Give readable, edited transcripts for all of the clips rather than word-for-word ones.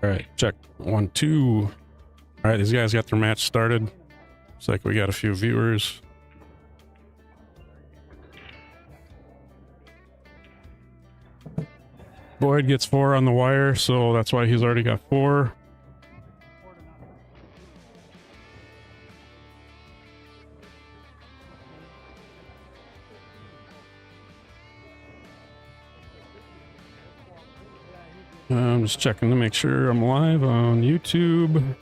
All right, check 1, 2. All right, these guys got their match started. Looks like we got a few viewers. Boyd gets 4 on the wire, so that's why he's already got 4. I'm just checking to make sure I'm live on YouTube.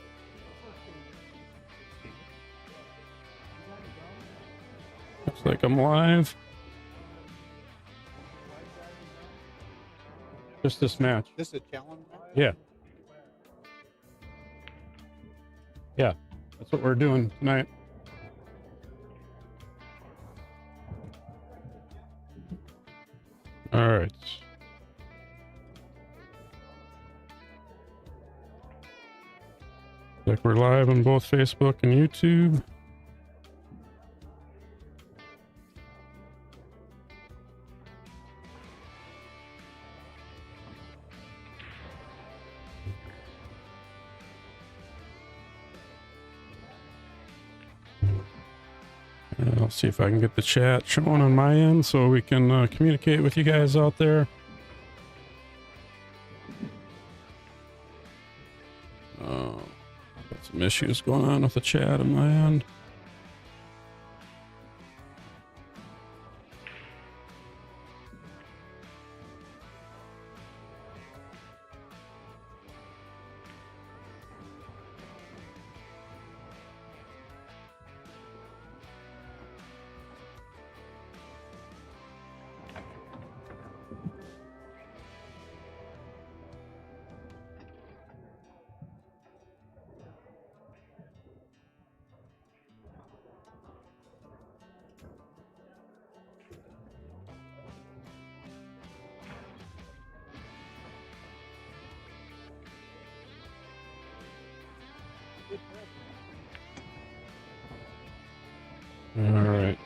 Looks like I'm live. Just this match. This is a challenge match? Yeah. Yeah, that's what we're doing tonight. All right. Like we're live on both Facebook and YouTube. I'll see if I can get the chat showing on my end so we can communicate with you guys out there. Got some issues going on with the chat on my end. All right.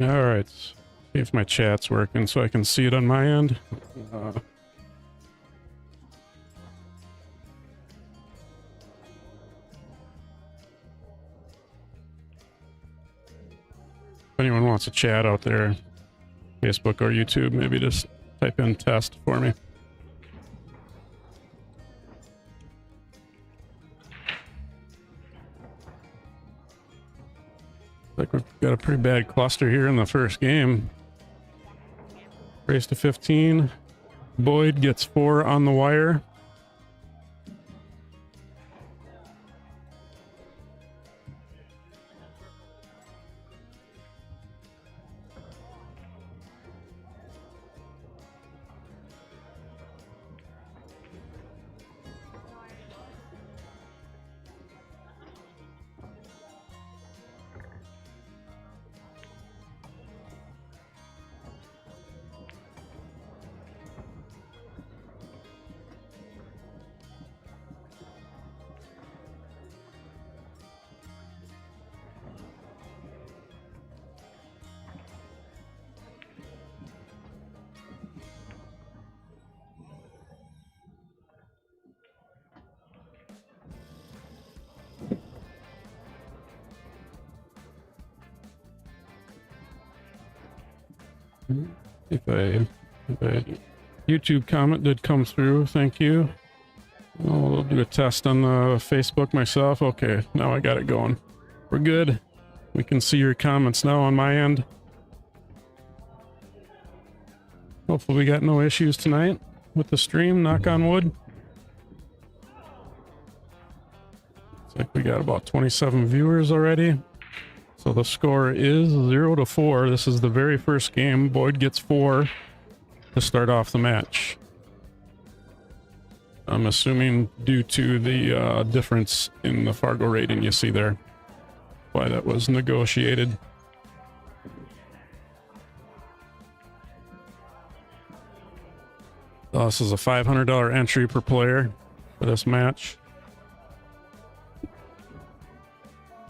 All right. See if my chat's working so I can see it on my end. If anyone wants to chat out there, Facebook or YouTube, maybe just type in test for me. Like we've got a pretty bad cluster here in the first game. Race to 15. Boyd gets 4 on the wire. If a YouTube comment did come through, thank you. I'll do a test on the Facebook myself. Okay, now I got it going. We're good. We can see your comments now on my end. Hopefully we got no issues tonight with the stream, knock on wood. Looks like we got about 27 viewers already. So the score is 0-4. This is the very first game. Boyd gets 4 to start off the match. I'm assuming due to the difference in the Fargo rating you see there. Why that was negotiated. This is a $500 entry per player for this match.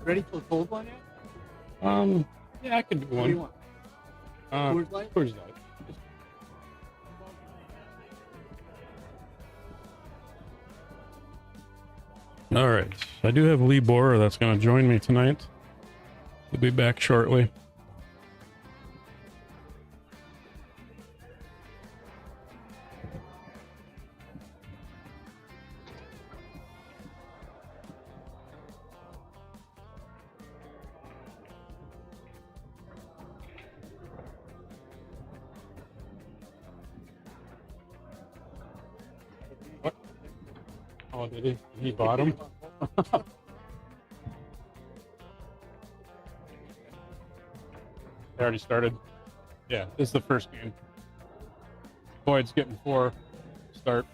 Ready for a cold one yet? Yeah, I could do one. What do you want? Coors Light? Coors Light. All right, I do have Lee Borer that's going to join me tonight. He'll be back shortly. What? Oh, did he? He bought them? They already started. Yeah, this is the first game. Boyd's getting 4 start.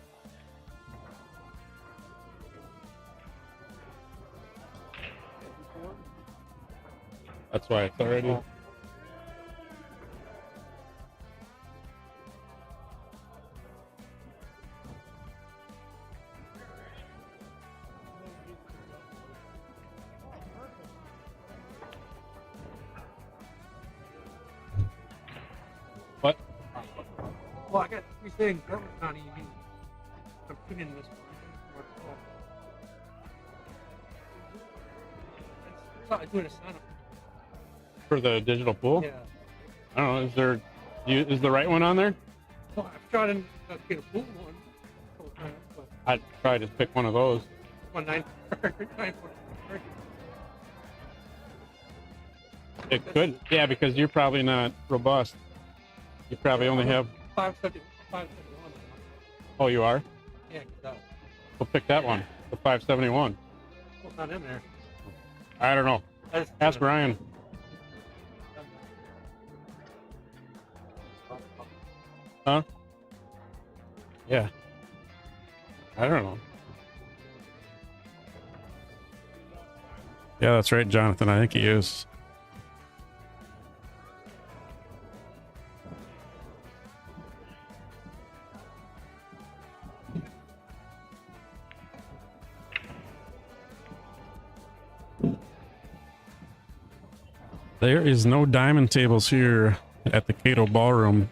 That's why it's already. What? Well, I got 3 things. That was not easy. I'm putting this one. I doing a sign up. For the digital pool? Yeah. I don't know. Is the right one on there? Well, I've tried to get a pool one. But I'd try to pick one of those. 1.9. It could, yeah, because you're probably not robust. You probably only have. 571. Oh, you are? Yeah, We'll pick that one, the 571. well, it's not in there. I don't know. Ask Ryan. Huh? Yeah. I don't know. Yeah, that's right, Jonathan. I think he is. There is no diamond tables here at the Kato Ballroom.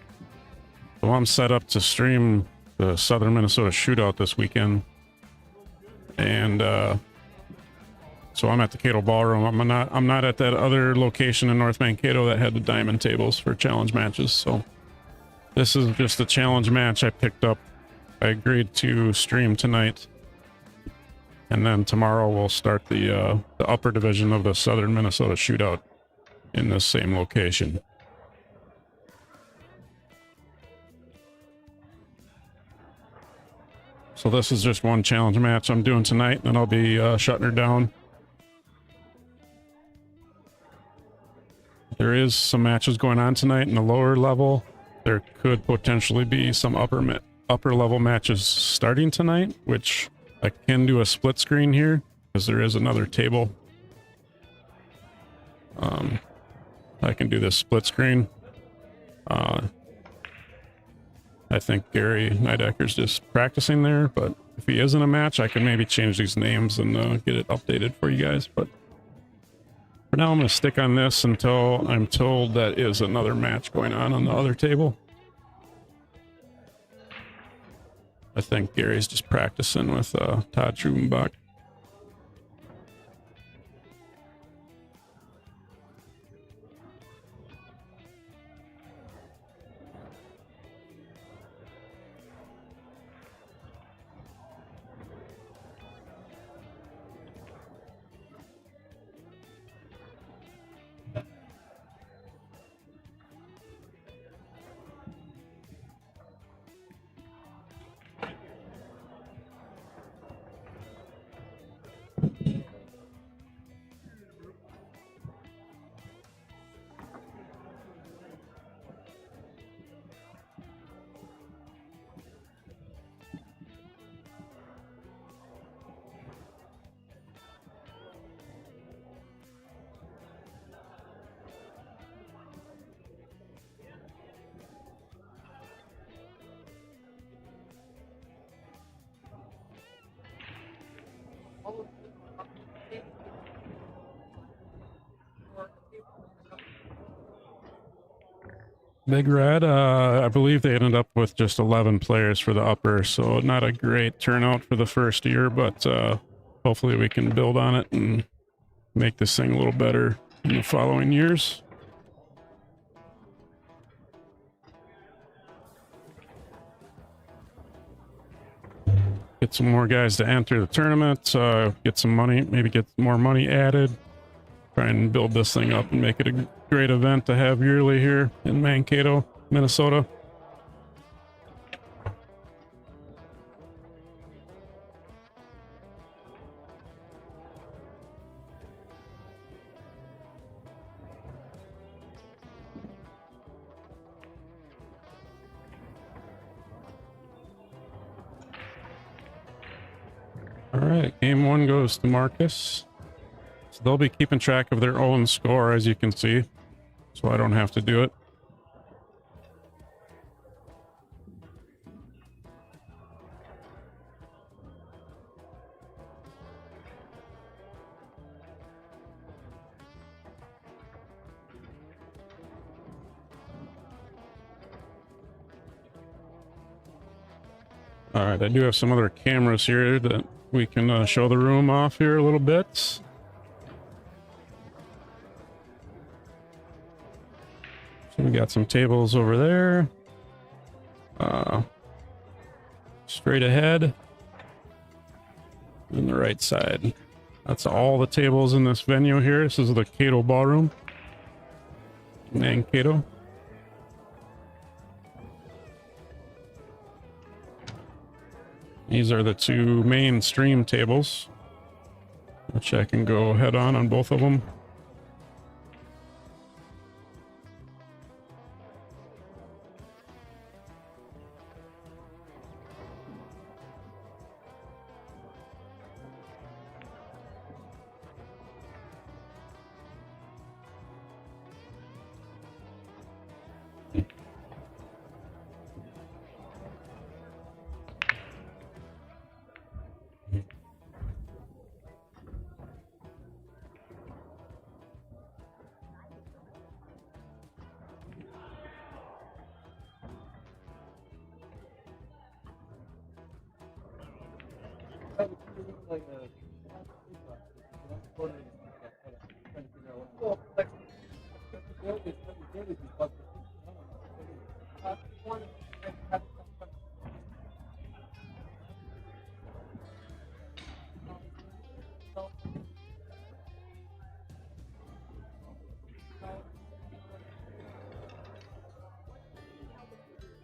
So I'm set up to stream the Southern Minnesota Shootout this weekend. And so I'm at the Kato Ballroom. I'm not at that other location in North Mankato that had the diamond tables for challenge matches. So this is just a challenge match I picked up. I agreed to stream tonight. And then tomorrow we'll start the upper division of the Southern Minnesota Shootout in this same location. So this is just one challenge match I'm doing tonight, and I'll be shutting her down. There is some matches going on tonight in the lower level. There could potentially be some upper level matches starting tonight, which I can do a split screen here because there is another table. I can do this split screen. I think Gary Nidecker's just practicing there, but if he is in a match, I can maybe change these names and get it updated for you guys. But for now, I'm going to stick on this until I'm told that is another match going on the other table. I think Gary's just practicing with Todd Trubenbach. Big Red, I believe they ended up with just 11 players for the upper, so not a great turnout for the first year, but hopefully we can build on it and make this thing a little better in the following years. Get some more guys to enter the tournament, get some money, maybe get more money added. Try and build this thing up and make it a great event to have yearly here in Mankato, Minnesota. All right, game one goes to Marcus. So they'll be keeping track of their own score, as you can see, so I don't have to do it. All right, I do have some other cameras here that we can show the room off here a little bit. So we got some tables over there. Straight ahead. On the right side. That's all the tables in this venue here. This is the Kato Ballroom. Mankato. These are the two main stream tables, which I can go head on both of them.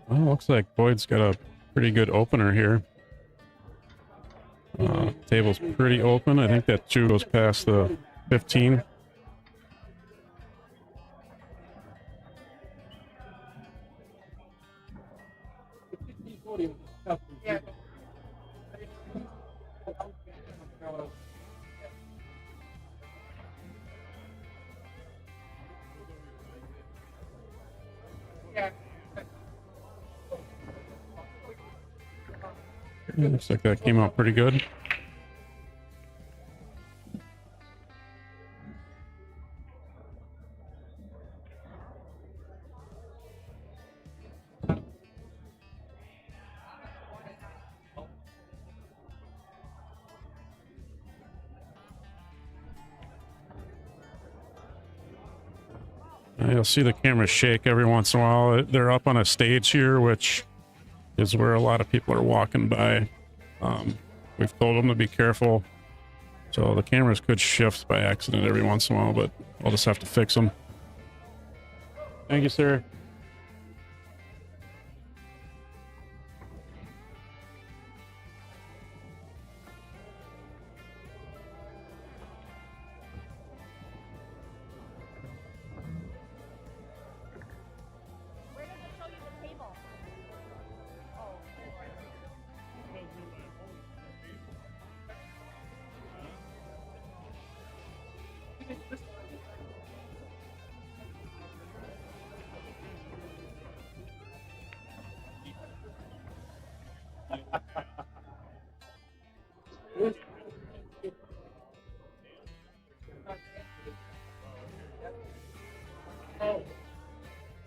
Well, looks like Boyd's got a pretty good opener here. Table's pretty open. I think that 2 goes past the 15. Looks like that came out pretty good. You'll see the camera shake every once in a while. They're up on a stage here, which is where a lot of people are walking by. We've told them to be careful. So the cameras could shift by accident every once in a while, but I'll just have to fix them. Thank you, sir.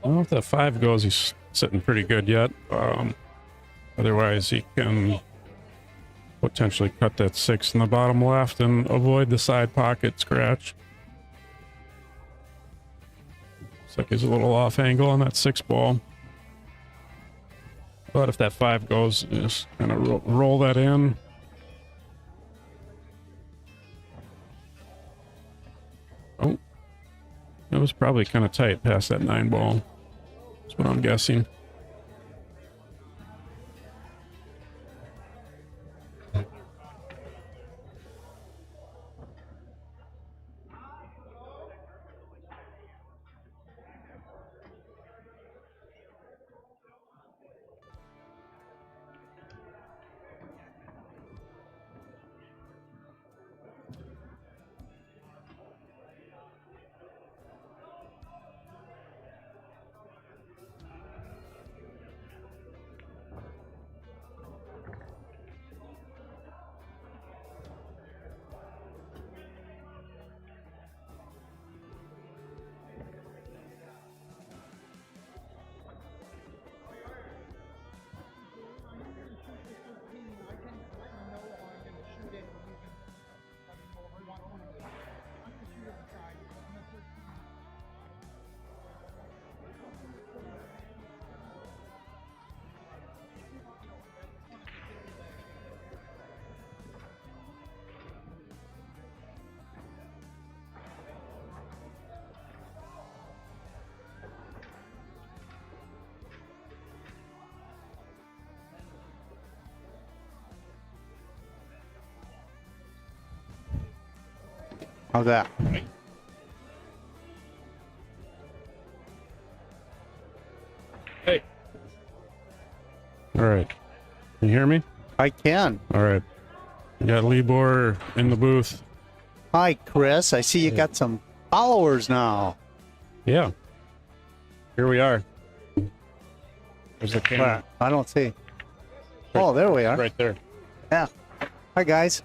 don't know if that 5 goes. He's sitting pretty good yet. Otherwise, he can potentially cut that 6 in the bottom left and avoid the side pocket scratch. Looks like he's a little off angle on that 6 ball. But if that 5 goes, just kind of roll that in. Oh, it was probably kind of tight past that 9 ball. That's what I'm guessing. How's that? Hey. All right. Can you hear me? I can. All right. We got Libor in the booth. Hi, Chris. I see you got some followers now. Yeah. Here we are. There's the camera. Where? I don't see. Oh, there we are. Right there. Yeah. Hi, guys.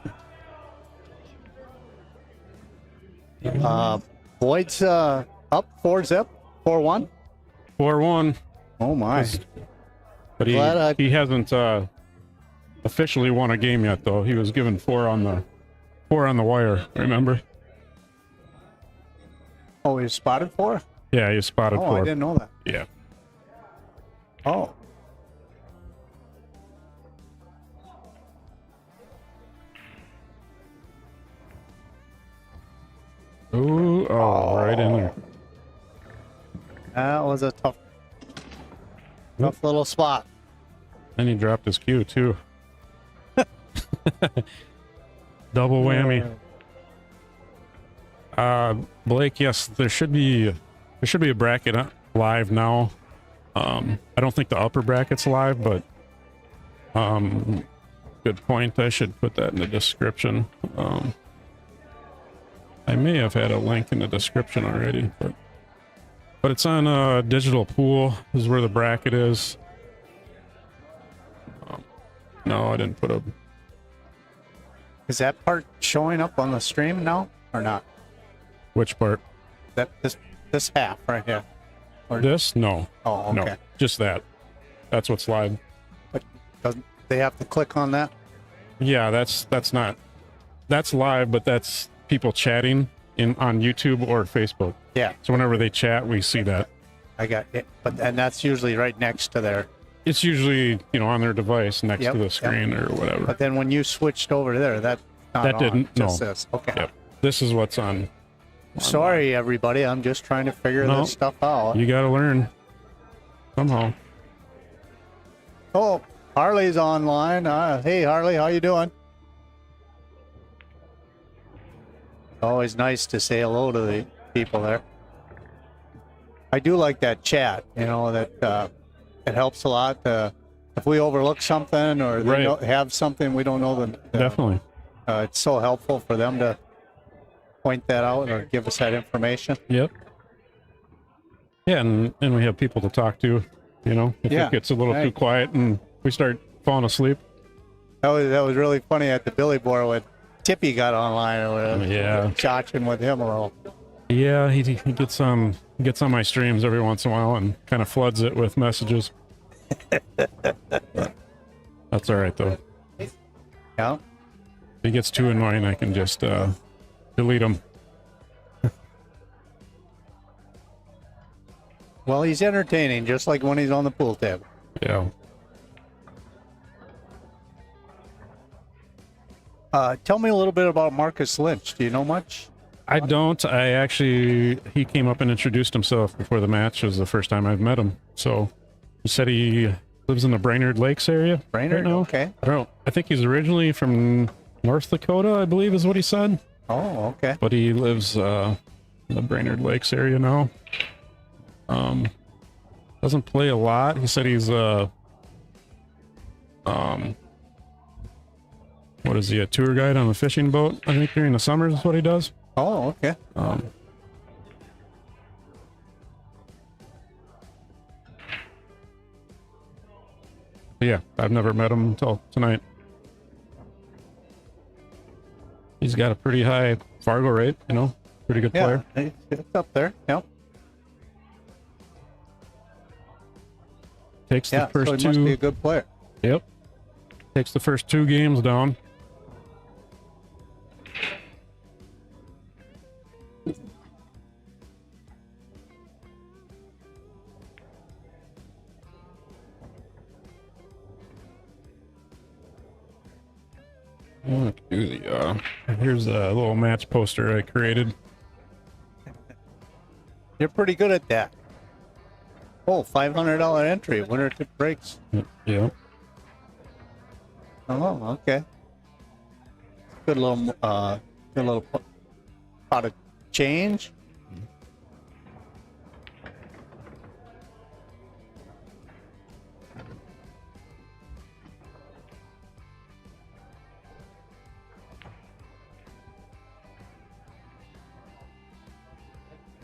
Boyd's up 4-zip, 4-1. 4-1. Oh my! But he hasn't officially won a game yet, though. He was given 4 on the wire. Remember? Oh, he was spotted 4. Yeah, he was spotted 4. Oh, I didn't know that. Yeah. Oh. Ooh, right in there. That was a tough little spot. And he dropped his cue too. Double whammy. Blake, yes, there should be a bracket live now. I don't think the upper bracket's live, but good point. I should put that in the description. I may have had a link in the description already, but it's on Digital Pool is where the bracket is. No, I didn't put a. Is that part showing up on the stream now or not? Which part? That this half right here. Or, This? No. oh, okay. No, just that. That's what's live. But doesn't they have to click on that? Yeah, that's live, but that's people chatting on YouTube or Facebook. Yeah, So whenever they chat, we see that. I got it. And that's usually right next to there. It's usually, on their device next Yep, to the yep. screen or whatever. But then when you switched over there, that's not That on. didn't, Just no. this. Okay. Yep. This is what's on. Sorry, everybody. I'm just trying to figure No. this stuff out. You got to learn somehow. Oh, Harley's online. Hey, Harley, how you doing? Always nice to say hello to the people there. I do like that chat. That it helps a lot. If we overlook something or they Right. don't have something we don't know, Definitely. it's so helpful for them to point that out or give us that information. Yep. Yeah, and we have people to talk to, if Yeah, it gets a little right. too quiet and we start falling asleep. That was really funny at the Billy Board when Tippy got online or whatever. Yeah. Chatting with him a little. Yeah, he gets on my streams every once in a while and kind of floods it with messages. That's all right though. Yeah. If he gets too annoying, I can just delete him. Well, he's entertaining, just like when he's on the pool table. Yeah. Tell me a little bit about Marcus Lynch. Do you know much? I don't. He came up and introduced himself before the match. It was the first time I've met him. So he said he lives in the Brainerd Lakes area. Brainerd? Right now. Okay. I don't know. I think he's originally from North Dakota, I believe is what he said. Oh, okay. But he lives in the Brainerd Lakes area now. Doesn't play a lot. He said he's what is he, a tour guide on a fishing boat? I think during the summers is what he does. Oh, okay. Yeah, I've never met him until tonight. He's got a pretty high Fargo rate, you know, pretty good player. Yeah, it's up there. Yep. Takes the Yeah, first so he two. must be a good player. Yep. Takes the first 2 games down. I'm gonna do the here's a little match poster I created. You're pretty good at that. Oh, $500 entry. Winner tip breaks. Yeah. Oh, okay. Good little pot of change.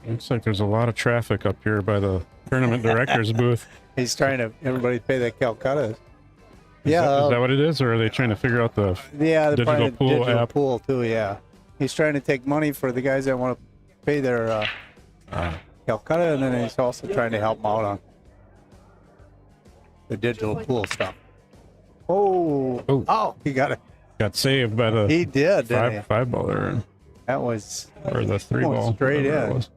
Looks like there's a lot of traffic up here by the tournament director's booth. He's trying to everybody pay that Calcutta. Is that what it is, or are they trying to figure out the yeah, the digital pool digital app? pool too. Yeah, he's trying to take money for the guys that want to pay their Calcutta, and then he's also trying to help them out on the digital pool stuff. Oh, he got it. Got saved by the He did. Didn't he? five baller That was or the 3 going ball straight whatever it in. was.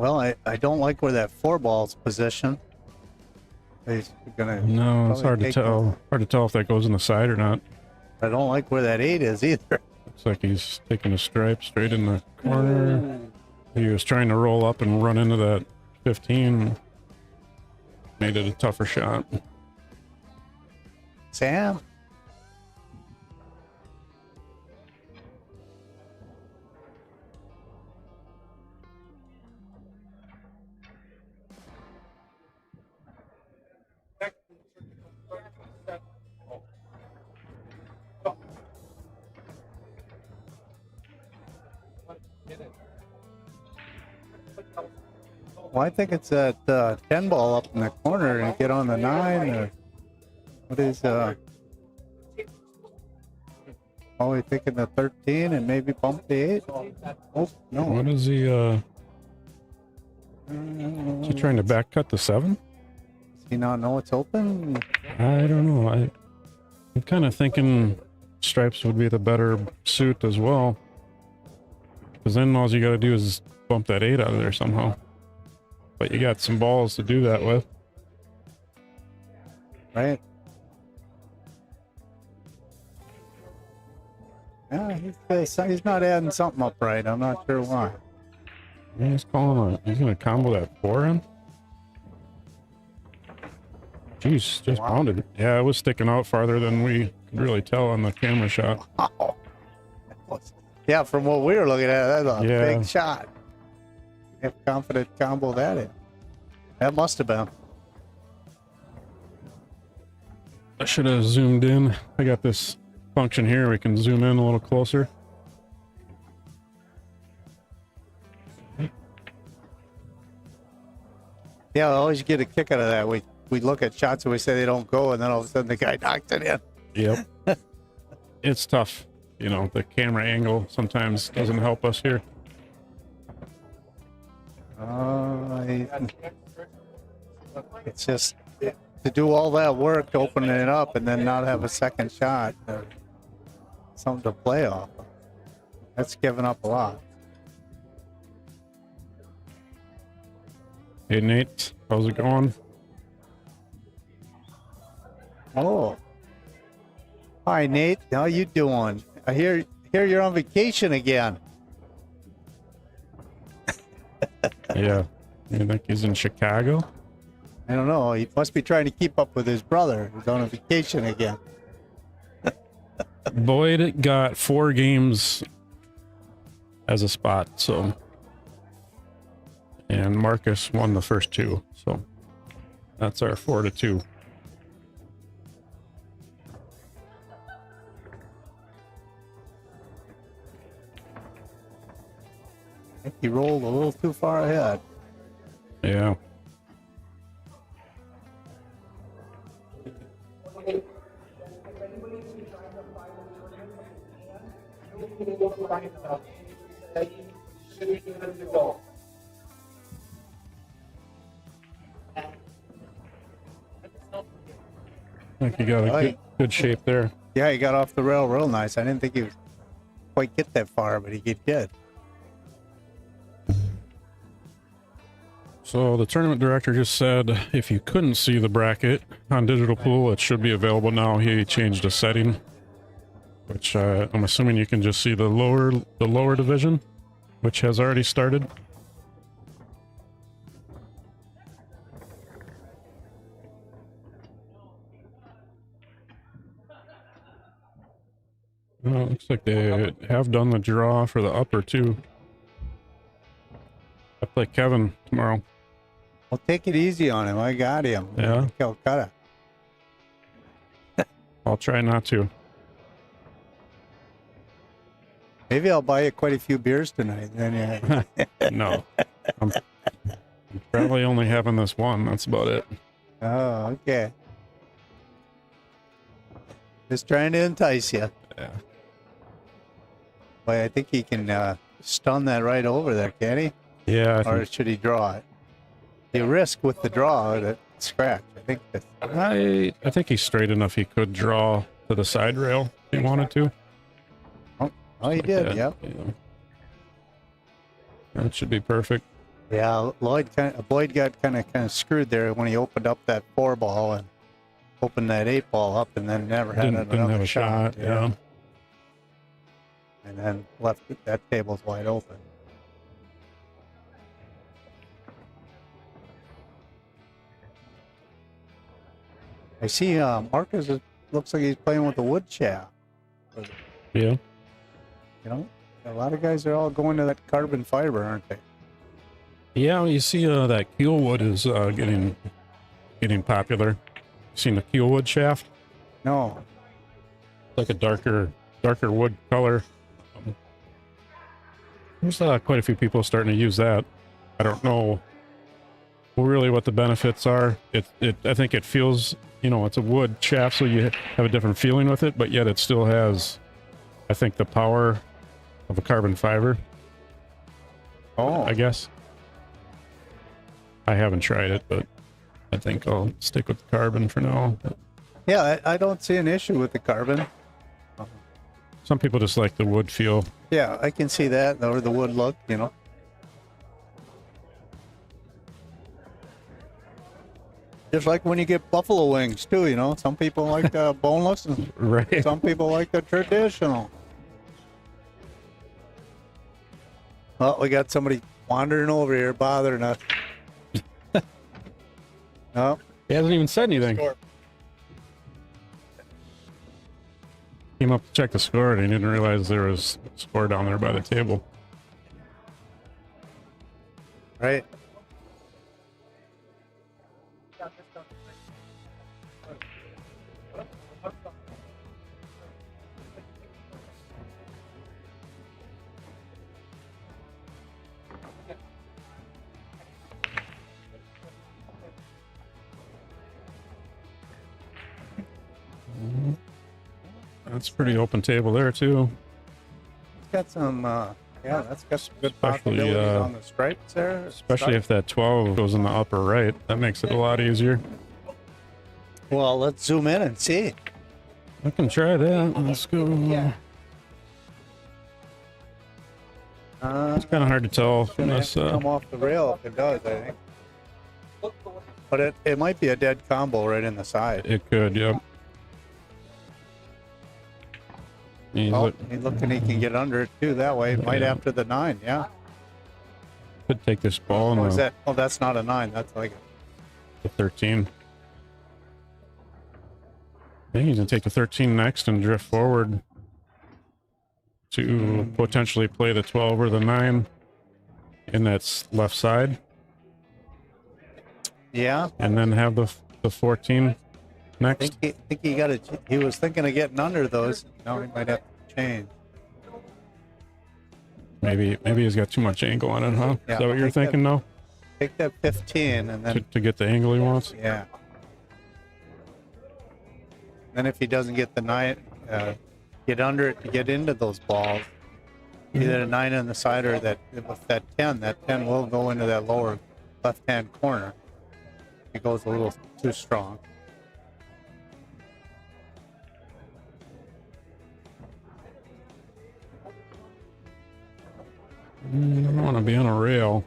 well. I don't like where that 4 ball's positioned. He's gonna. No, it's probably hard to take tell. Hard to tell if that goes in the side or not. I don't like where that 8 is either. Looks like he's taking a stripe straight in the corner. He was trying to roll up and run into that 15. Made it a tougher shot. Sam. Well, I think it's that 10 ball up in the corner and get on the 9. Or what is we thinking the 13 and maybe bump the 8? Oh no! What is he? Is he trying to back cut the 7? Does he not know it's open? I don't know. I'm kind of thinking stripes would be the better suit as well. Because then all you got to do is bump that 8 out of there somehow. But you got some balls to do that with. Right. Yeah, he's not adding something up right. I'm not sure why. He's calling he's gonna combo that 4 in. Jeez, just pounded. Yeah, it was sticking out farther than we could really tell on the camera shot. Wow. Yeah, from what we were looking at, that's a Yeah. big shot. Have confident combo that in. That must have been. I should have zoomed in. I got this function here. We can zoom in a little closer. Yeah, I always get a kick out of that. We look at shots and we say they don't go, and then all of a sudden the guy knocks it in. Yep. It's tough. You know, the camera angle sometimes doesn't help us here. It's just to do all that work to open it up and then not have a second shot, something to play off of. That's giving up a lot. Hey, Nate. How's it going? Oh. Hi, Nate. How you doing? I hear you're on vacation again. Yeah. You think he's in Chicago? I don't know. He must be trying to keep up with his brother who's on a vacation again. Boyd got 4 games as a spot, so. And Marcus won the first 2, so that's our 4-2. I think he rolled a little too far ahead. Yeah. I think you got a good shape there. Yeah, he got off the rail real nice. I didn't think he would quite get that far, but he did. So the tournament director just said if you couldn't see the bracket on Digital Pool, it should be available now. He changed a setting, which I'm assuming you can just see the lower division, which has already started. Well, it looks like they have done the draw for the upper too. I play Kevin tomorrow. Well, take it easy on him. I got him. Yeah. Calcutta. I'll try not to. Maybe I'll buy you quite a few beers tonight. Then No. I'm probably only having this one. That's about it. Oh, okay. Just trying to entice you. Yeah. Boy, I think he can stun that right over there, can he? Yeah. Or should he draw it? The risk with the draw, that scratch. I think that. I think he's straight enough. He could draw to the side rail if he wanted to. Oh, he did. That, Yep. Yeah. That should be perfect. Yeah, Boyd got kind of screwed there when he opened up that 4-ball and opened that 8-ball up, and then never had Didn't another have a shot. Yeah. And then left that table's wide open. I see Marcus looks like he's playing with a wood shaft. Yeah. You know, a lot of guys are all going to that carbon fiber, aren't they? Yeah. You see, that keel wood is getting popular. Seen the keel wood shaft? No. It's like a darker wood color. There's quite a few people starting to use that. I don't know really what the benefits are. I think it feels, it's a wood shaft, so you have a different feeling with it, but yet it still has, I think, the power of a carbon fiber. Oh. I guess. I haven't tried it, but I think I'll stick with the carbon for now. But Yeah, I don't see an issue with the carbon. some people just like the wood feel. Yeah, I can see that, or the wood look, Just like when you get buffalo wings, too, Some people like the boneless, and Right. some people like the traditional. Well, we got somebody wandering over here, bothering us. No. He hasn't even said anything. Came up to check the score and he didn't realize there was a score down there by the table. Right. That's a pretty open table there too. It's got some, yeah, that's got some good Especially, possibilities on the stripes there. Especially if that 12 goes in the upper right. That makes it a lot easier. Well, let's zoom in and see. I can try that. Let's go. It's kind of hard to tell It's from gonna this. have to come off the rail if it does, I think. But it might be a dead combo right in the side. It could, yep. He's Oh, he's looking he can get under it too that way. Might Yeah. after the 9, yeah. could take this ball Oh, and is that? Oh, that's not a 9. That's like the 13. I think he's going to take the 13 next and drift forward to potentially play the 12 or the 9 in that left side. yeah. And then have the 14 I next. think he got it. He was thinking of getting under those. Now he might have to change. Maybe he's got too much angle on it, huh? Yeah, Is that what you're take that- thinking now? Take that 15 and then To get the angle he wants? yeah. Then if he doesn't get the 9, get under it to get into those balls. Either a 9 on the side or that with that 10 will go into that lower left-hand corner. It goes a little too strong. I don't want to be on a rail.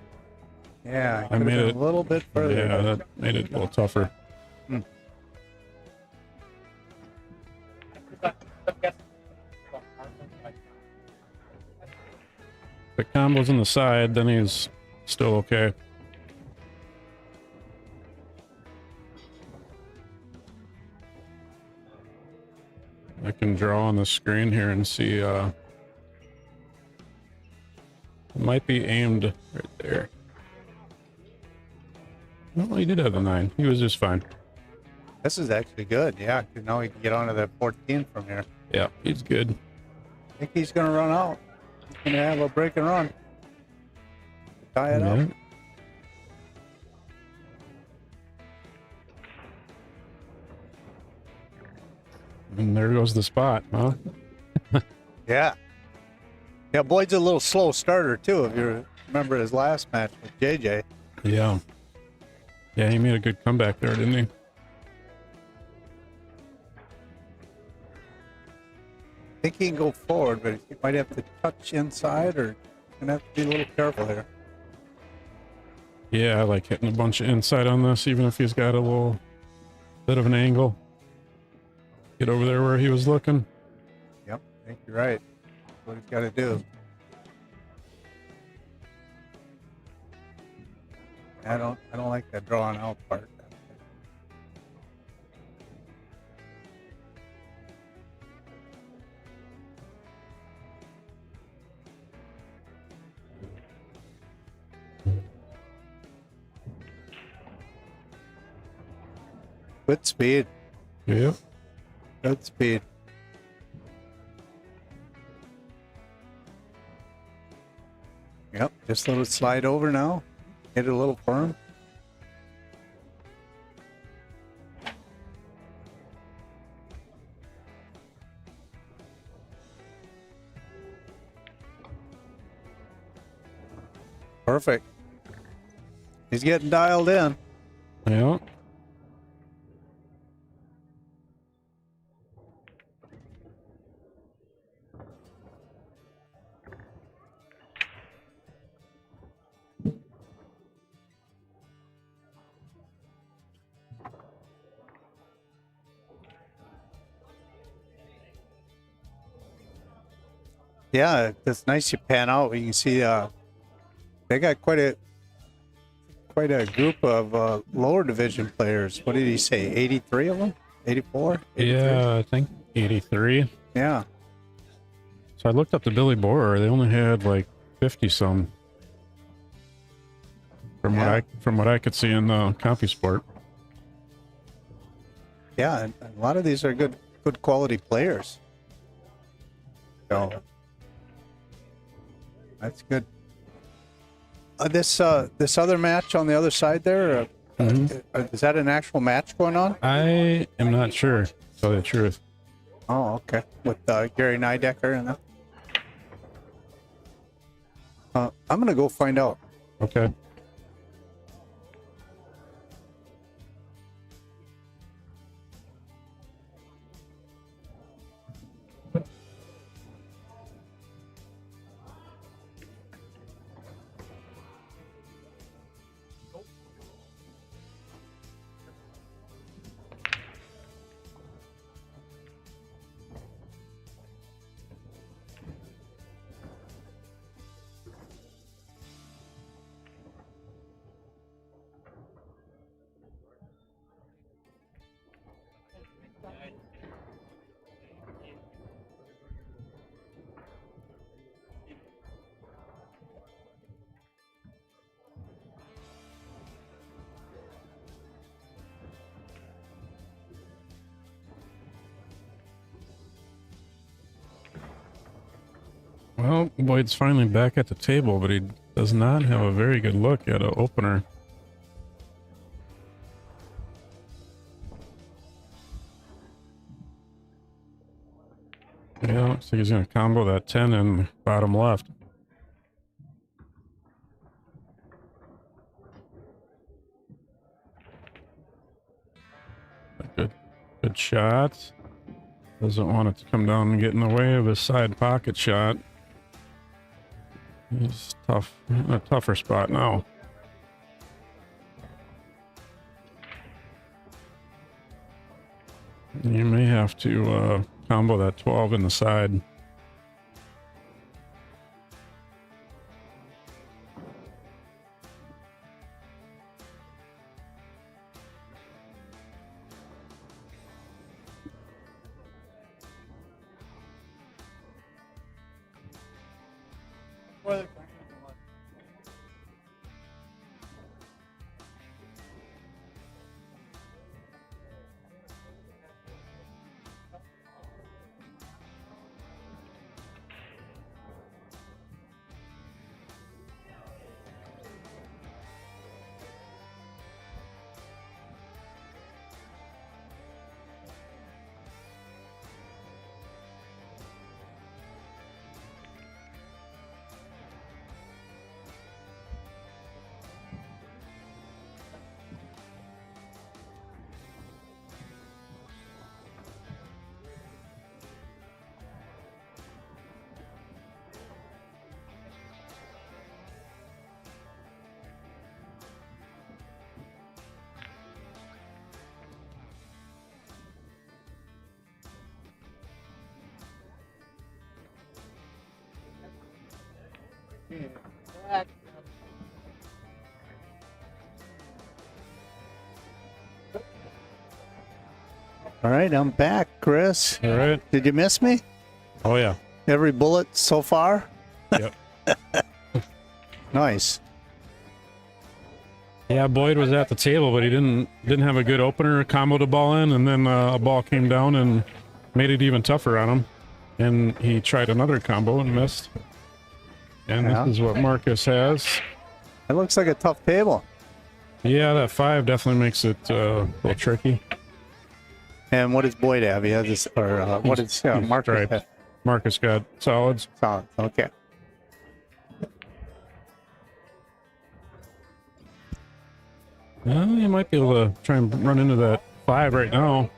Yeah, I made it a little bit further. Yeah, that made it a little tougher. If it combos in the side, then he's still okay. I can draw on the screen here and see, it might be aimed right there. No, he did have the 9. He was just fine. This is actually good, yeah, 'cause now he can get onto that 14 from here. Yeah, he's good. I think he's going to run out. He's going to have a break and run. Tie it up. And there goes the spot, huh? Yeah. Yeah, Boyd's a little slow starter, too, if you remember his last match with JJ. Yeah. Yeah, he made a good comeback there, didn't he? I think he can go forward, but he might have to touch inside or going to have to be a little careful here. Yeah, I like hitting a bunch of inside on this, even if he's got a little bit of an angle. Get over there where he was looking. Yep, I think you're right. That's what he's got to do. I don't like that drawing out part. Good speed. Yep. Good speed. Yep, just let it slide over now. Hit it a little firm. Perfect. He's getting dialed in. Yeah. Yeah, it's nice you pan out. You can see they got quite a group of lower division players. What did he say? 83 of them? 84? 83? Yeah, I think 83. Yeah. So I looked up the Billy Borer. They only had like 50 some. From what I could see in the CompuSport. Yeah, and a lot of these are good quality players. So that's good. This other match on the other side there, is that an actual match going on? I am not sure, to tell you the truth. Oh, okay. With Gary Nidecker and that. I'm gonna go find out. Okay. Well, Boyd's finally back at the table, but he does not have a very good look at an opener. Yeah, looks like he's going to combo that 10 in bottom left. Good shot. Doesn't want it to come down and get in the way of his side pocket shot. He's tough, in a tougher spot now. You may have to combo that 12 in the side. All right, I'm back, Chris. All right. Did you miss me? Oh, yeah. Every bullet so far? Yep. Nice. Yeah, Boyd was at the table, but he didn't have a good opener, comboed the ball in, and then a ball came down and made it even tougher on him. And he tried another combo and missed. And Yeah. this is what Marcus has. It looks like a tough table. Yeah, that 5 definitely makes it a little tricky. And what does Boyd have? He has this, or what is He's Marcus striped. have? Marcus got solids. Solid. Okay. You might be able to try and run into that 5 right now.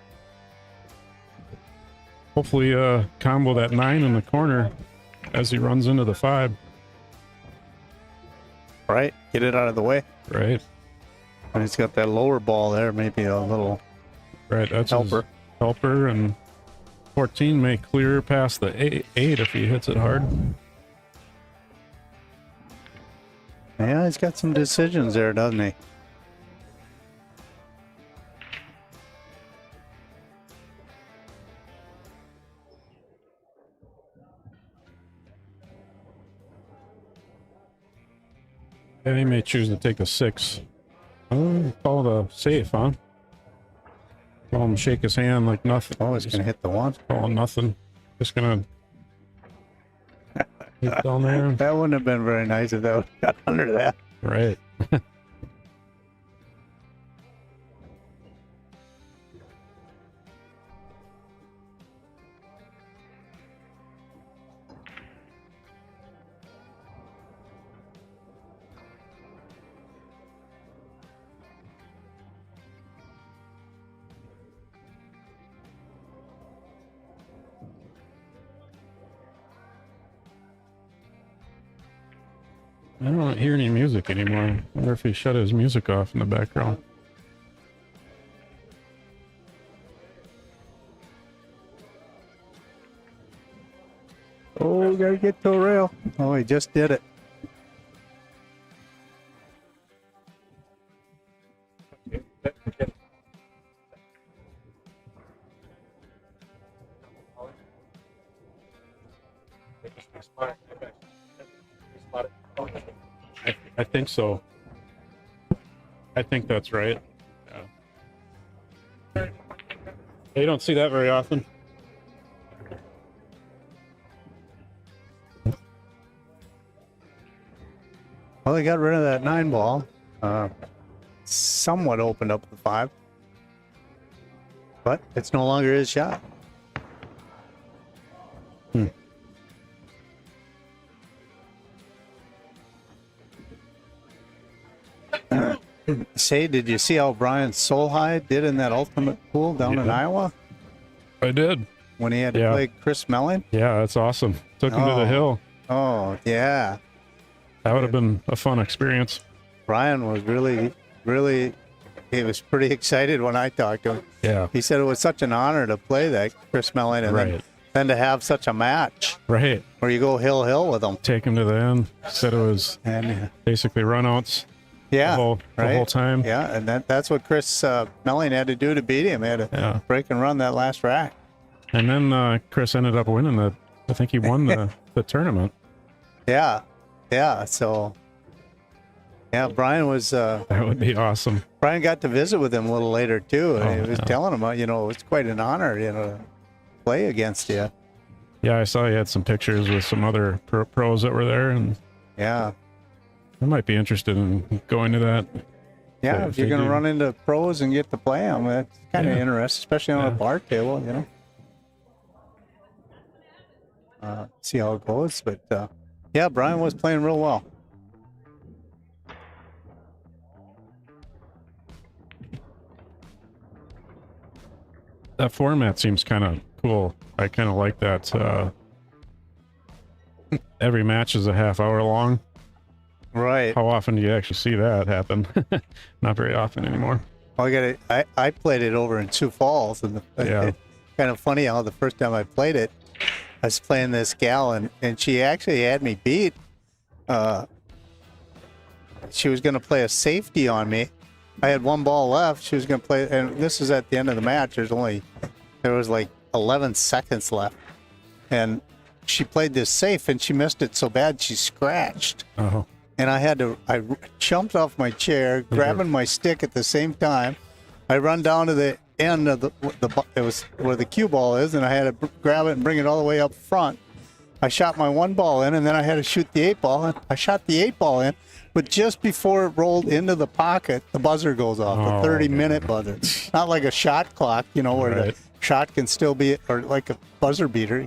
Hopefully combo that 9 in the corner as he runs into the 5. Right. Get it out of the way. Right. And he's got that lower ball there. Maybe a little Right. That's helper. his helper, and 14 may clear past the 8 if he hits it hard. Yeah, he's got some decisions there, doesn't he? And he may choose to take the 6. Call the safe, huh? Call him shake his hand like nothing. Oh, he's going to hit the 1. Call him nothing. Just gonna hit down there. That wouldn't have been very nice if that would got under that. Right. I don't hear any music anymore. I wonder if he shut his music off in the background. Oh, we gotta get to a rail. Oh, he just did it. I think so. I think that's right. Yeah. You don't see that very often. Well, they got rid of that 9 ball. Somewhat opened up the 5. But it's no longer his shot. Say, did you see how Brian Solheim did in that ultimate pool down in Iowa I did. when he had to play Chris Melling? Yeah, that's awesome. Took him to the hill. Oh, yeah. That would have been a fun experience. Brian was really, he was pretty excited when I talked to him. Yeah. He said it was such an honor to play that Chris Melling and then to have such a match. Right. Where you go hill with him. Take him to the end. Said it was basically runouts. Yeah, the whole time. Yeah, and that's what Chris Melling had to do to beat him. He had to break and run that last rack. And then Chris ended up winning the. I think he won the tournament. Yeah, so yeah, Brian was. That would be awesome. Brian got to visit with him a little later too, and he was telling him, it's quite an honor, to play against you. Yeah, I saw he had some pictures with some other pros that were there, and yeah. I might be interested in going to that. Yeah, if you're going to run into pros and get to play them, that's kind of interesting, especially on a bar table, See how it goes. But, yeah, Brian was playing real well. That format seems kind of cool. I kind of like that. Every match is a half hour long. Right. How often do you actually see that happen? Not very often anymore. Well, I played it over in Sioux Falls, and it's kind of funny how the first time I played it, I was playing this gal, and she actually had me beat. She was going to play a safety on me. I had 1 ball left. She was going to play, and this is at the end of the match. There was like 11 seconds left, and she played this safe, and she missed it so bad she scratched. Oh. And I jumped off my chair, grabbing my stick at the same time. I run down to the end of it was where the cue ball is, and I had to grab it and bring it all the way up front. I shot my 1 ball in, and then I had to shoot the 8 ball. And I shot the 8 ball in, but just before it rolled into the pocket, the buzzer goes off, a 30-minute buzzer. Not like a shot clock, where the shot can still be, or like a buzzer beater.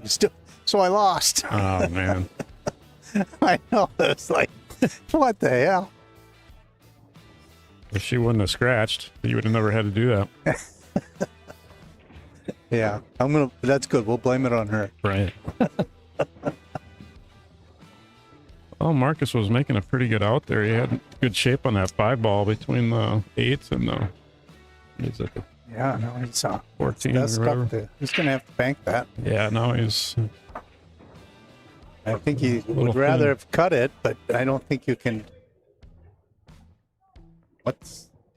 So I lost. Oh, man. I know. It's like, what the hell? If she wouldn't have scratched, you would have never had to do that. Yeah, that's good. We'll blame it on her. Right. Well, Marcus was making a pretty good out there. He had good shape on that 5 ball between the 8s and the. He's at the no, he's 14 or whatever. He's gonna have to bank that. Yeah, now he's. I think he would rather have cut it, but I don't think you can.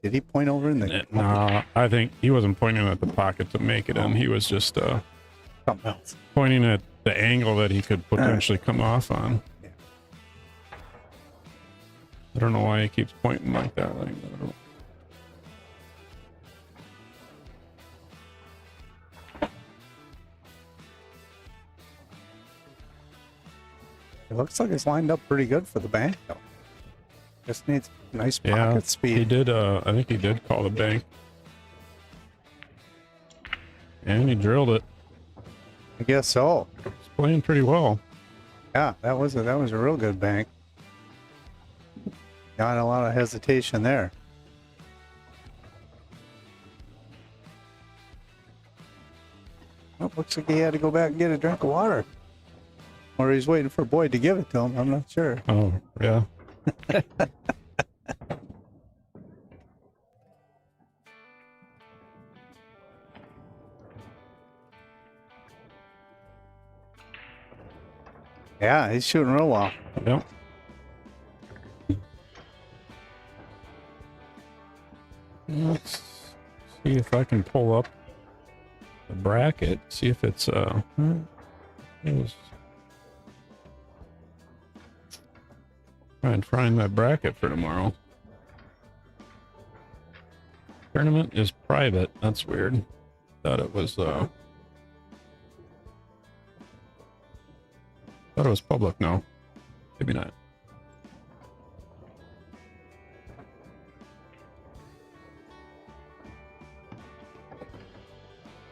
Did he point over in the? No, I think he wasn't pointing at the pocket to make it in. He was just something else. Pointing at the angle that he could potentially come off on. Yeah. I don't know why he keeps pointing like that. It looks like it's lined up pretty good for the bank, though. Just needs nice pocket speed. He did. I think he did call the bank, and he drilled it. I guess so. He's playing pretty well. Yeah, that was a real good bank. Not a lot of hesitation there. Well, looks like he had to go back and get a drink of water. Or he's waiting for Boyd to give it to him. I'm not sure. Oh, yeah. Yeah, he's shooting real well. Yep. Let's see if I can pull up the bracket. See if it's try and find that bracket for tomorrow. Tournament is private. That's weird. Thought it was public. No, maybe not.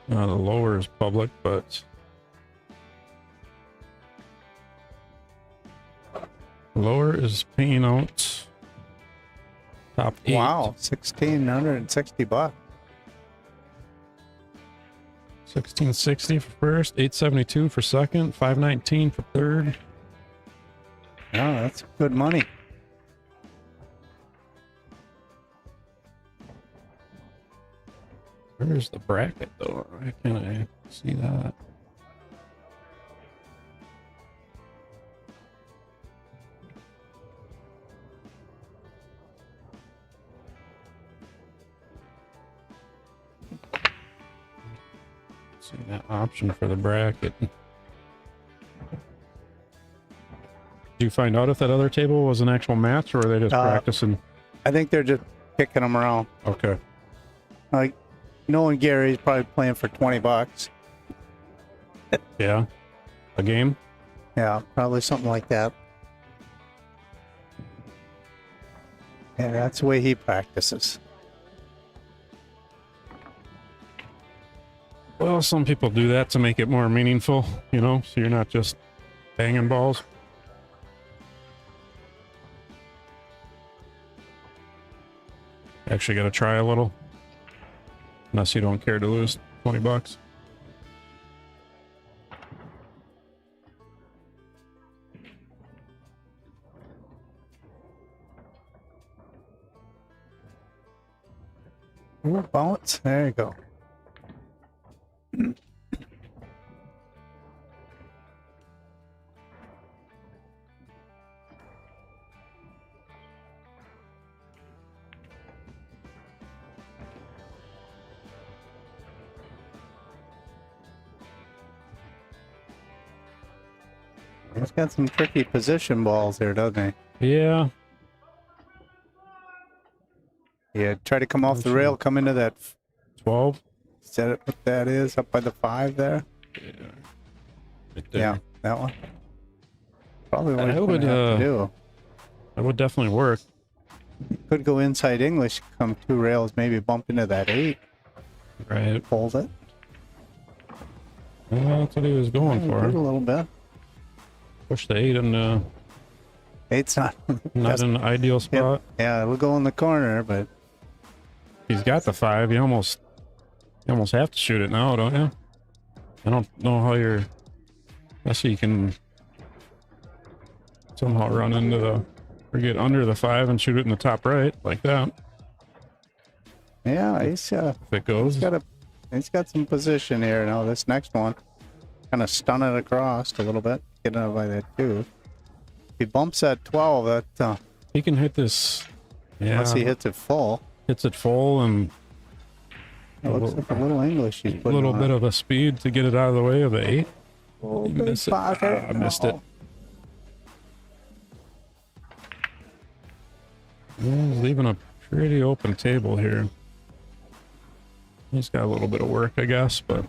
The lower is public, but lower is paying out top 8. Wow, $1,660. 1660 for first, 872 for second, 519 for third. Yeah, that's good money. Where's the bracket though? Why can't I see that? See that option for the bracket. Did you find out if that other table was an actual match, or are they just practicing? I think they're just kicking them around. Okay. Like, knowing Gary's probably playing for $20. Yeah. A game? Yeah, probably something like that. Yeah, that's the way he practices. Well, some people do that to make it more meaningful, you know, so you're not just banging balls. Actually got to try a little. Unless you don't care to lose $20. Ooh, bounce. There you go. He's got some tricky position balls there, doesn't he? Yeah. Yeah, try to come off the rail, come into that 12. Set it what that is up by the 5 there. Yeah. Right there. Yeah, that one. Probably what I he's would, gonna have to do. That would definitely work. Could go inside English, come 2 rails, maybe bump into that 8. Right. Hold it. Well, that's what he was going Yeah, for. a little bit. Push the 8 and 8's not not in the ideal spot. Yeah, it'll go in the corner, but He's got the 5. You almost have to shoot it now, don't you? I don't know how you're. I see you can somehow run into the or get under the 5 and shoot it in the top right like that. yeah, he's If it goes. he's got some position here now. This next one, kind of stun it across a little bit, get out by that 2. If he bumps that 12, that He can hit this. Yeah. unless he hits it full. Hits it full and It looks like a little English he's a putting little on bit it. of a speed to get it out of the way of the 8. Oh, You big miss it. pocket. I missed it. Yeah, he's leaving a pretty open table here. He's got a little bit of work, I guess, but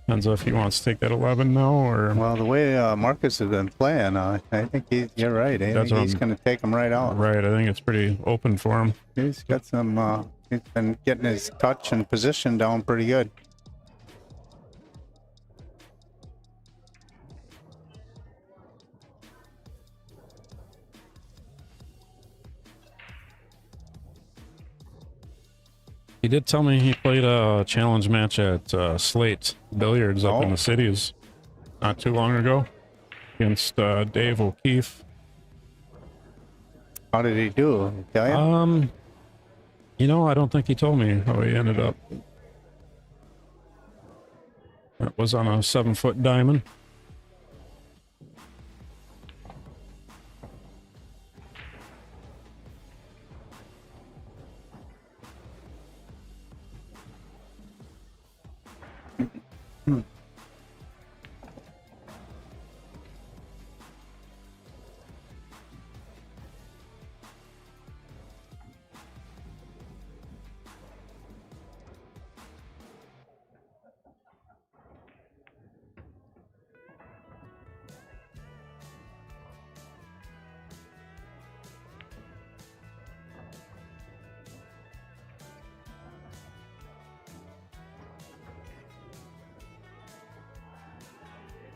depends if he wants to take that 11 now or. Well, the way Marcus has been playing, I think you're right. I That's think he's going to take him right out. Right, I think it's pretty open for him. He's got some, he's been getting his touch and position down pretty good. He did tell me he played a challenge match at Slate Billiards up in the cities not too long ago against Dave O'Keefe. How did he do? Did he tell you? You know, I don't think he told me how he ended up. It was on a 7-foot diamond.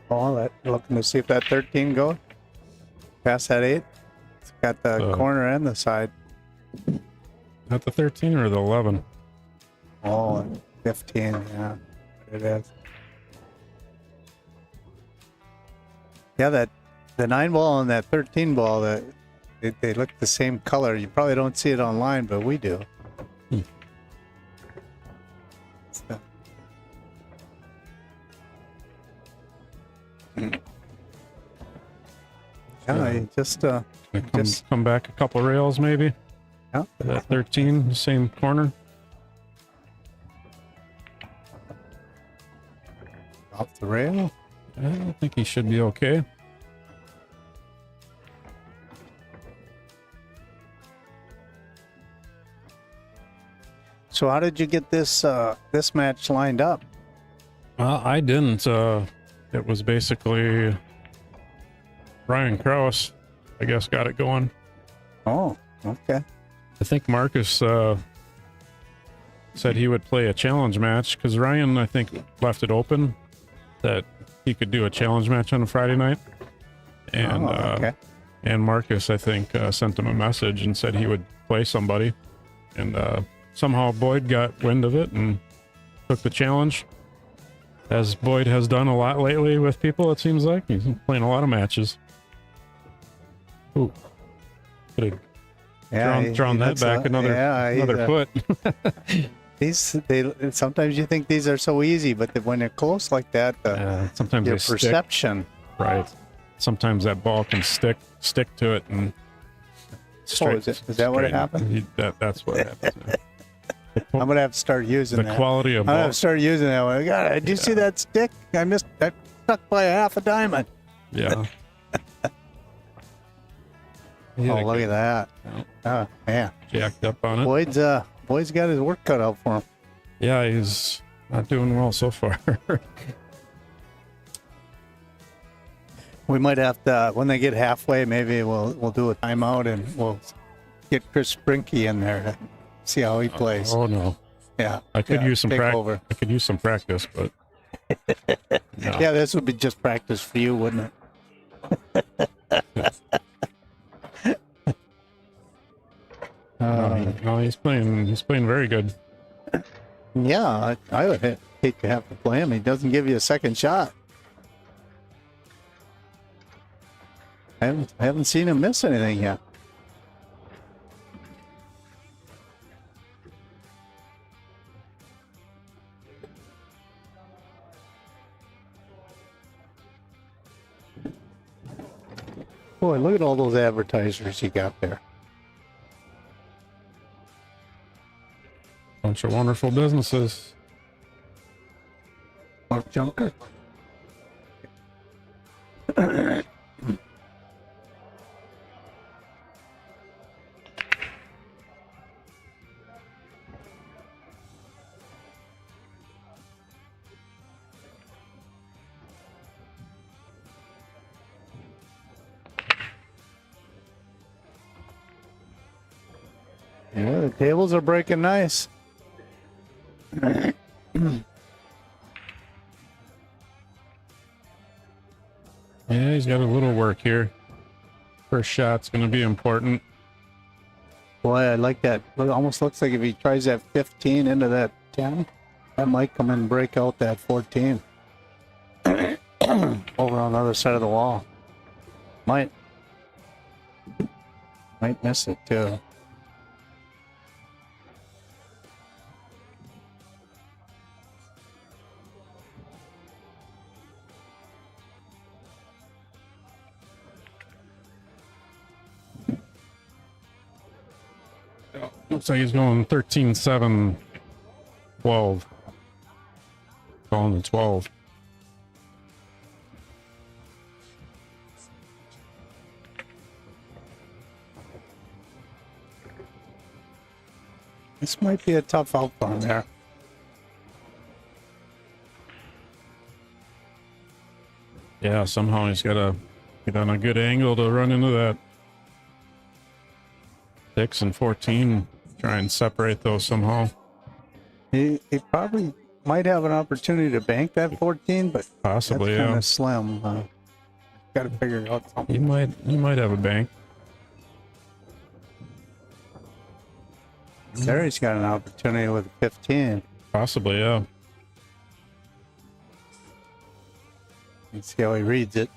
Oh, looking to see if that 13 goes. Past that 8. It's got the corner and the side. At the 13 or the 11? Oh, 15, yeah. It is. Yeah, the 9 ball and that 13 ball, they look the same color. You probably don't see it online, but we do. So. Yeah, just come back a couple rails maybe. Yeah. That 13, same corner. Off the rail. I think he should be okay. So how did you get this this match lined up? I didn't. It was basically Ryan Krause, I guess, got it going. Oh, okay. I think Marcus said he would play a challenge match because Ryan, I think, left it open that he could do a challenge match on a Friday night. And okay. And Marcus, I think, sent him a message and said he would play somebody. And somehow Boyd got wind of it and took the challenge. As Boyd has done a lot lately with people, it seems like. He's playing a lot of matches. Ooh. Could have drawn that back another foot. Sometimes you think these are so easy, but when they're close like that, sometimes your they perception. Stick. Right. Sometimes that ball can stick to it and straight. Is that what happened? That's what happened. I'm gonna have to start using that. The quality of I'm gonna have to start using that one. God, did you see that stick? I missed that, stuck by a half a diamond. Yeah. Oh, look at that. Oh, yeah. Jacked up on it. Boyd's got his work cut out for him. Yeah, he's not doing well so far. We might have to, when they get halfway, maybe we'll do a timeout and we'll get Chris Brenke in there to see how he plays. Oh no. Yeah. I could use some practice. I could use some practice, but no. Yeah, this would be just practice for you, wouldn't it? No, he's playing very good. Yeah, I would hate to have to play him. He doesn't give you a second shot. I haven't seen him miss anything yet. Boy, look at all those advertisers you got there. Bunch of wonderful businesses. Mark Junker. Yeah, the tables are breaking nice. Yeah, he's got a little work here. First shot's going to be important. Boy, I like that. It almost looks like if he tries that 15 into that 10, that might come in and break out that 14. Over on the other side of the wall. Might. Might miss it too. Looks like he's going 13, 7, 12. Calling the 12. This might be a tough out for him there. Yeah, somehow he's got to get on a good angle to run into that 6 and 14. Try and separate those somehow. He probably might have an opportunity to bank that 14, but Possibly, that's kind yeah. of slim. Got to figure out something. He might have a bank. There he's got an opportunity with a 15. Possibly, yeah. Let's see how he reads it.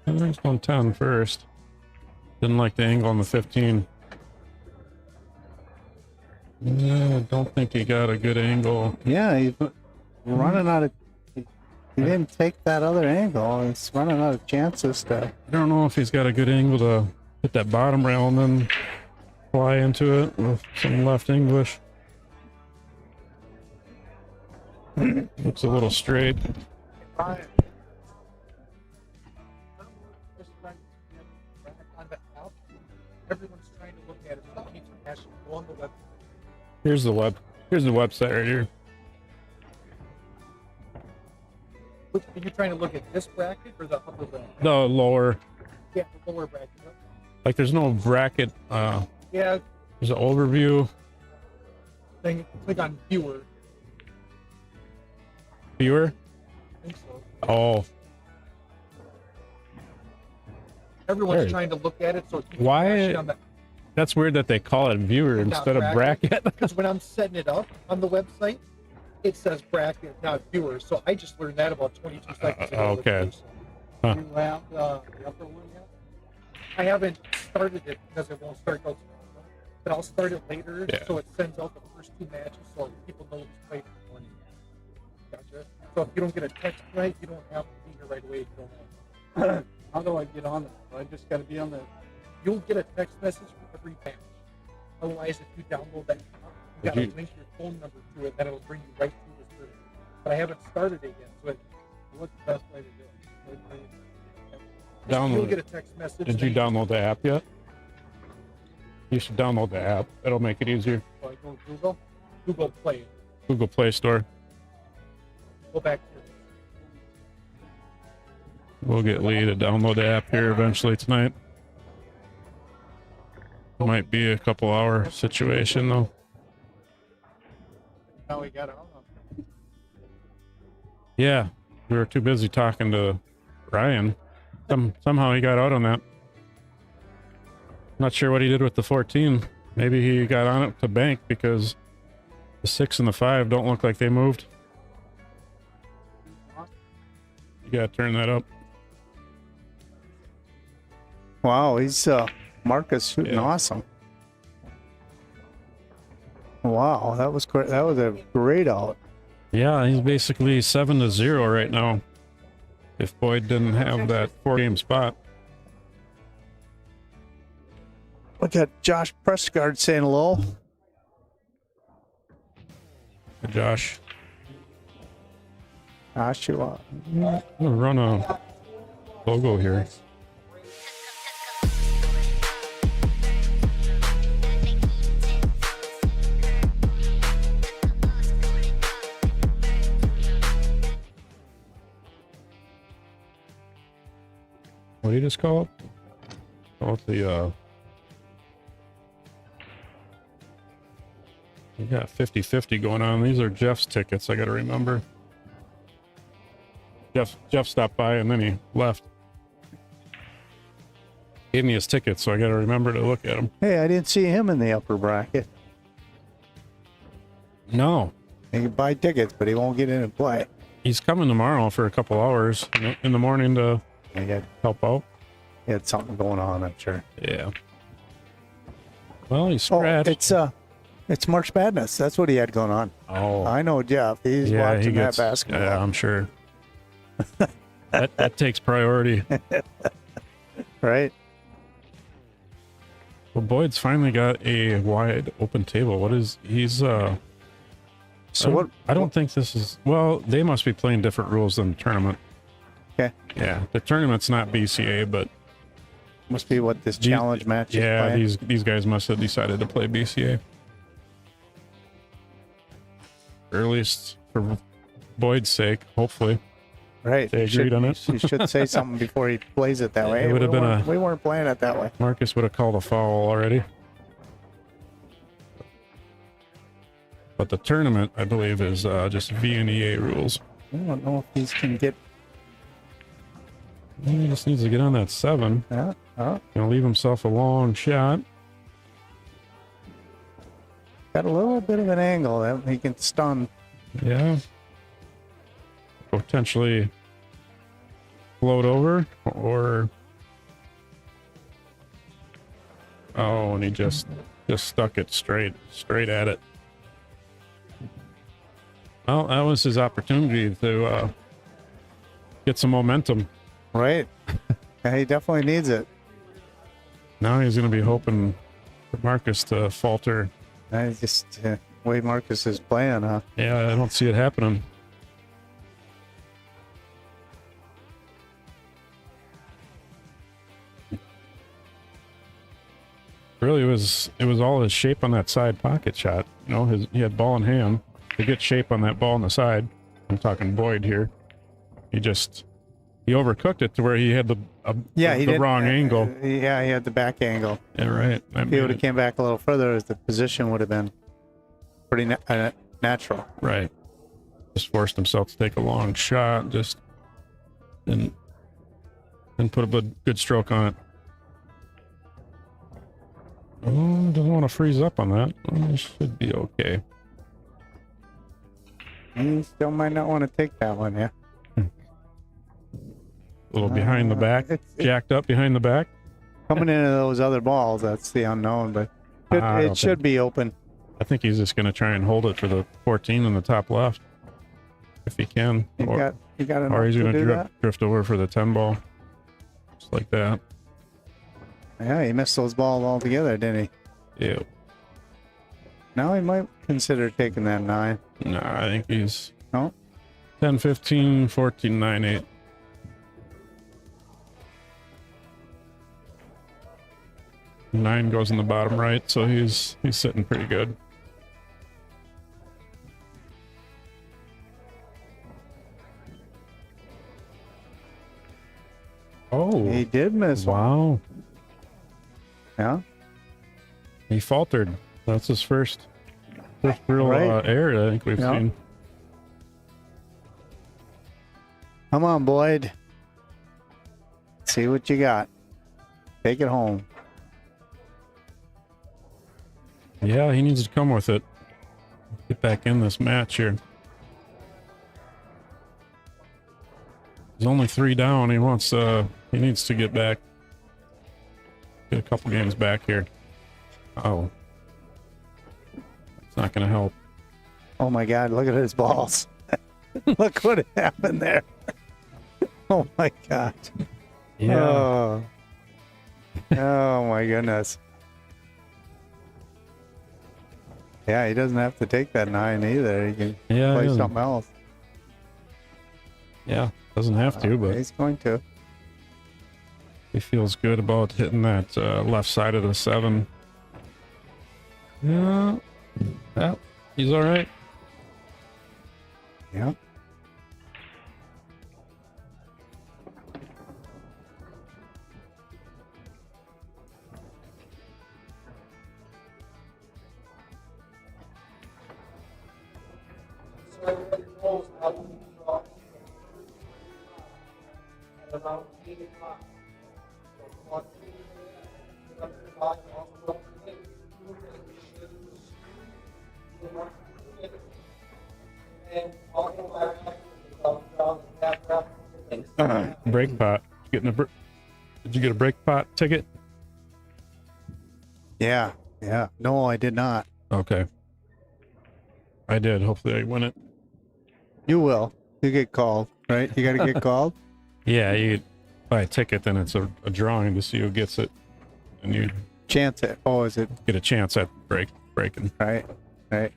And there's 110 first. Didn't like the angle on the 15. Yeah, I don't think he got a good angle. Yeah, he's running out of. He didn't take that other angle. He's running out of chances to. I don't know if he's got a good angle to hit that bottom rail and then fly into it with some left English. Looks a little straight. Everyone's trying to look at it. So you need to actually go on the website. Here's the website right here. Are you trying to look at this bracket or the upper bracket? The lower, Yeah, the lower bracket. like there's no bracket. Yeah, There's an overview. thing. Click on viewer. Viewer. I think so. Oh, Everyone's There. trying to look at it. So it's Why- actually on the, that's weird that they call it viewer Not instead of bracket. because when I'm setting it up on the website, it says bracket, not viewer. So I just learned that about 22 seconds ago. okay. Huh. You have the upper one yet? I haven't started it because it won't start out tomorrow, but I'll start it later Yeah. so it sends out the first 2 matches so people know who's played in the morning. Gotcha. So if you don't get a text right, you don't have to be here right away if you don't have. How do I get on that? I just got to be on the. You'll get a text message for every match. Otherwise, if you download that, you got to link your phone number to it, then it'll bring you right to the server. But I haven't started it yet, so what's the best way to do it? Download You'll it. get a text message. Did you download the app yet? You should download the app. It'll make it easier. So I go to Google Play. Google Play Store. Go back to We'll get Lee to download the app here eventually tonight. Might be a couple hour situation though. how we got on. Yeah, we were too busy talking to Ryan. Somehow he got out on that. Not sure what he did with the 14. Maybe he got on it to bank because the 6 and the 5 don't look like they moved. You gotta turn that up. Wow, he's Marcus shooting Yeah. awesome. Wow, that was great. That was a great out. Yeah, he's basically 7-0 right now. If Boyd didn't have that 4-game spot. Look at Josh Prescott saying hello. Josh, Joshua. I'm gonna run a logo here. What do you just call it? Call it the we got 50-50 going on. These are Jeff's tickets, I gotta remember. Jeff stopped by and then he left. Gave me his ticket, so I got to remember to look at him. Hey, I didn't see him in the upper bracket. No, He can buy tickets, but he won't get in and play. he's coming tomorrow for a couple hours in the morning to He help out. had something going on, I'm sure. Yeah. Well, he's Oh, scratched. it's March Madness. That's what he had going on. Oh, I know Jeff. He's yeah, watching he gets, that basketball. Yeah, I'm sure. that takes priority. Right? Well, Boyd's finally got a wide open table. He's So what? I don't think this is, well, they must be playing different rules than the tournament. Okay. Yeah, the tournament's not BCA, but Must be what this challenge match is yeah, playing. these guys must have decided to play BCA. Or at least for Boyd's sake, hopefully. Right. They agreed on it. You should say something before he plays it that way. It would have been we weren't playing it that way. Marcus would have called a foul already. But the tournament, I believe, is just VNEA rules. I don't know if these can get. He just needs to get on that 7. Gonna Leave himself a long shot. got a little bit of an angle that he can stun. Yeah. Potentially float over or oh, and he just stuck it straight at it. Well, that was his opportunity to get some momentum. Right. Yeah, he definitely needs it. Now he's going to be hoping for Marcus to falter. I just way Marcus is playing, huh? Yeah, I don't see it happening. Really, it was all his shape on that side pocket shot. You know, he had ball in hand to get shape on that ball on the side. I'm talking Boyd here. He overcooked it to where he had the wrong angle. Yeah, he had the back angle. Yeah, right. If he would have came back a little further, the position would have been pretty natural. Right. Just forced himself to take a long shot. Just and put a good stroke on it. Oh, doesn't want to freeze up on that. Oh, it should be okay. He still might not want to take that one, yeah. A little behind the back, jacked up behind the back. Coming into those other balls, that's the unknown, but it should be open. I think he's just going to try and hold it for the 14 in the top left, if he can. You got enough or he's to going do to that? drift over for the 10 ball, just like that. Yeah, he missed those balls altogether, didn't he? Yeah. Now he might consider taking that 9. Nah, I think he's No? 10, 15, 14, 9, 8. Nine goes in the bottom right, so he's sitting pretty good. Oh, He did miss one. wow. Yeah? He faltered. That's his first real Right. error I think we've Yeah. seen. Come on, Boyd. See what you got. Take it home. Yeah, he needs to come with it. Get back in this match here. He's only 3 down. He needs to get back. Get a couple games back here. Oh. It's not going to help. Oh my God, look at his balls. Look what happened there. Oh my God. Yeah. Oh. Oh my goodness. Yeah, he doesn't have to take that 9 either. He can Yeah, play he doesn't. something else. Yeah, doesn't have to, but He's going to. he feels good about hitting that left side of the 7. Yeah. Yeah, he's all right. Yeah. Brake pot. Did you get a brake pot ticket? Yeah. Yeah. No, I did not. Okay. I did. Hopefully I win it. You will. You get called, right? You got to get called. Yeah, you buy a ticket, then it's a drawing to see who gets it. And you Chance it. Oh, is it? get a chance at breaking. Right. Right.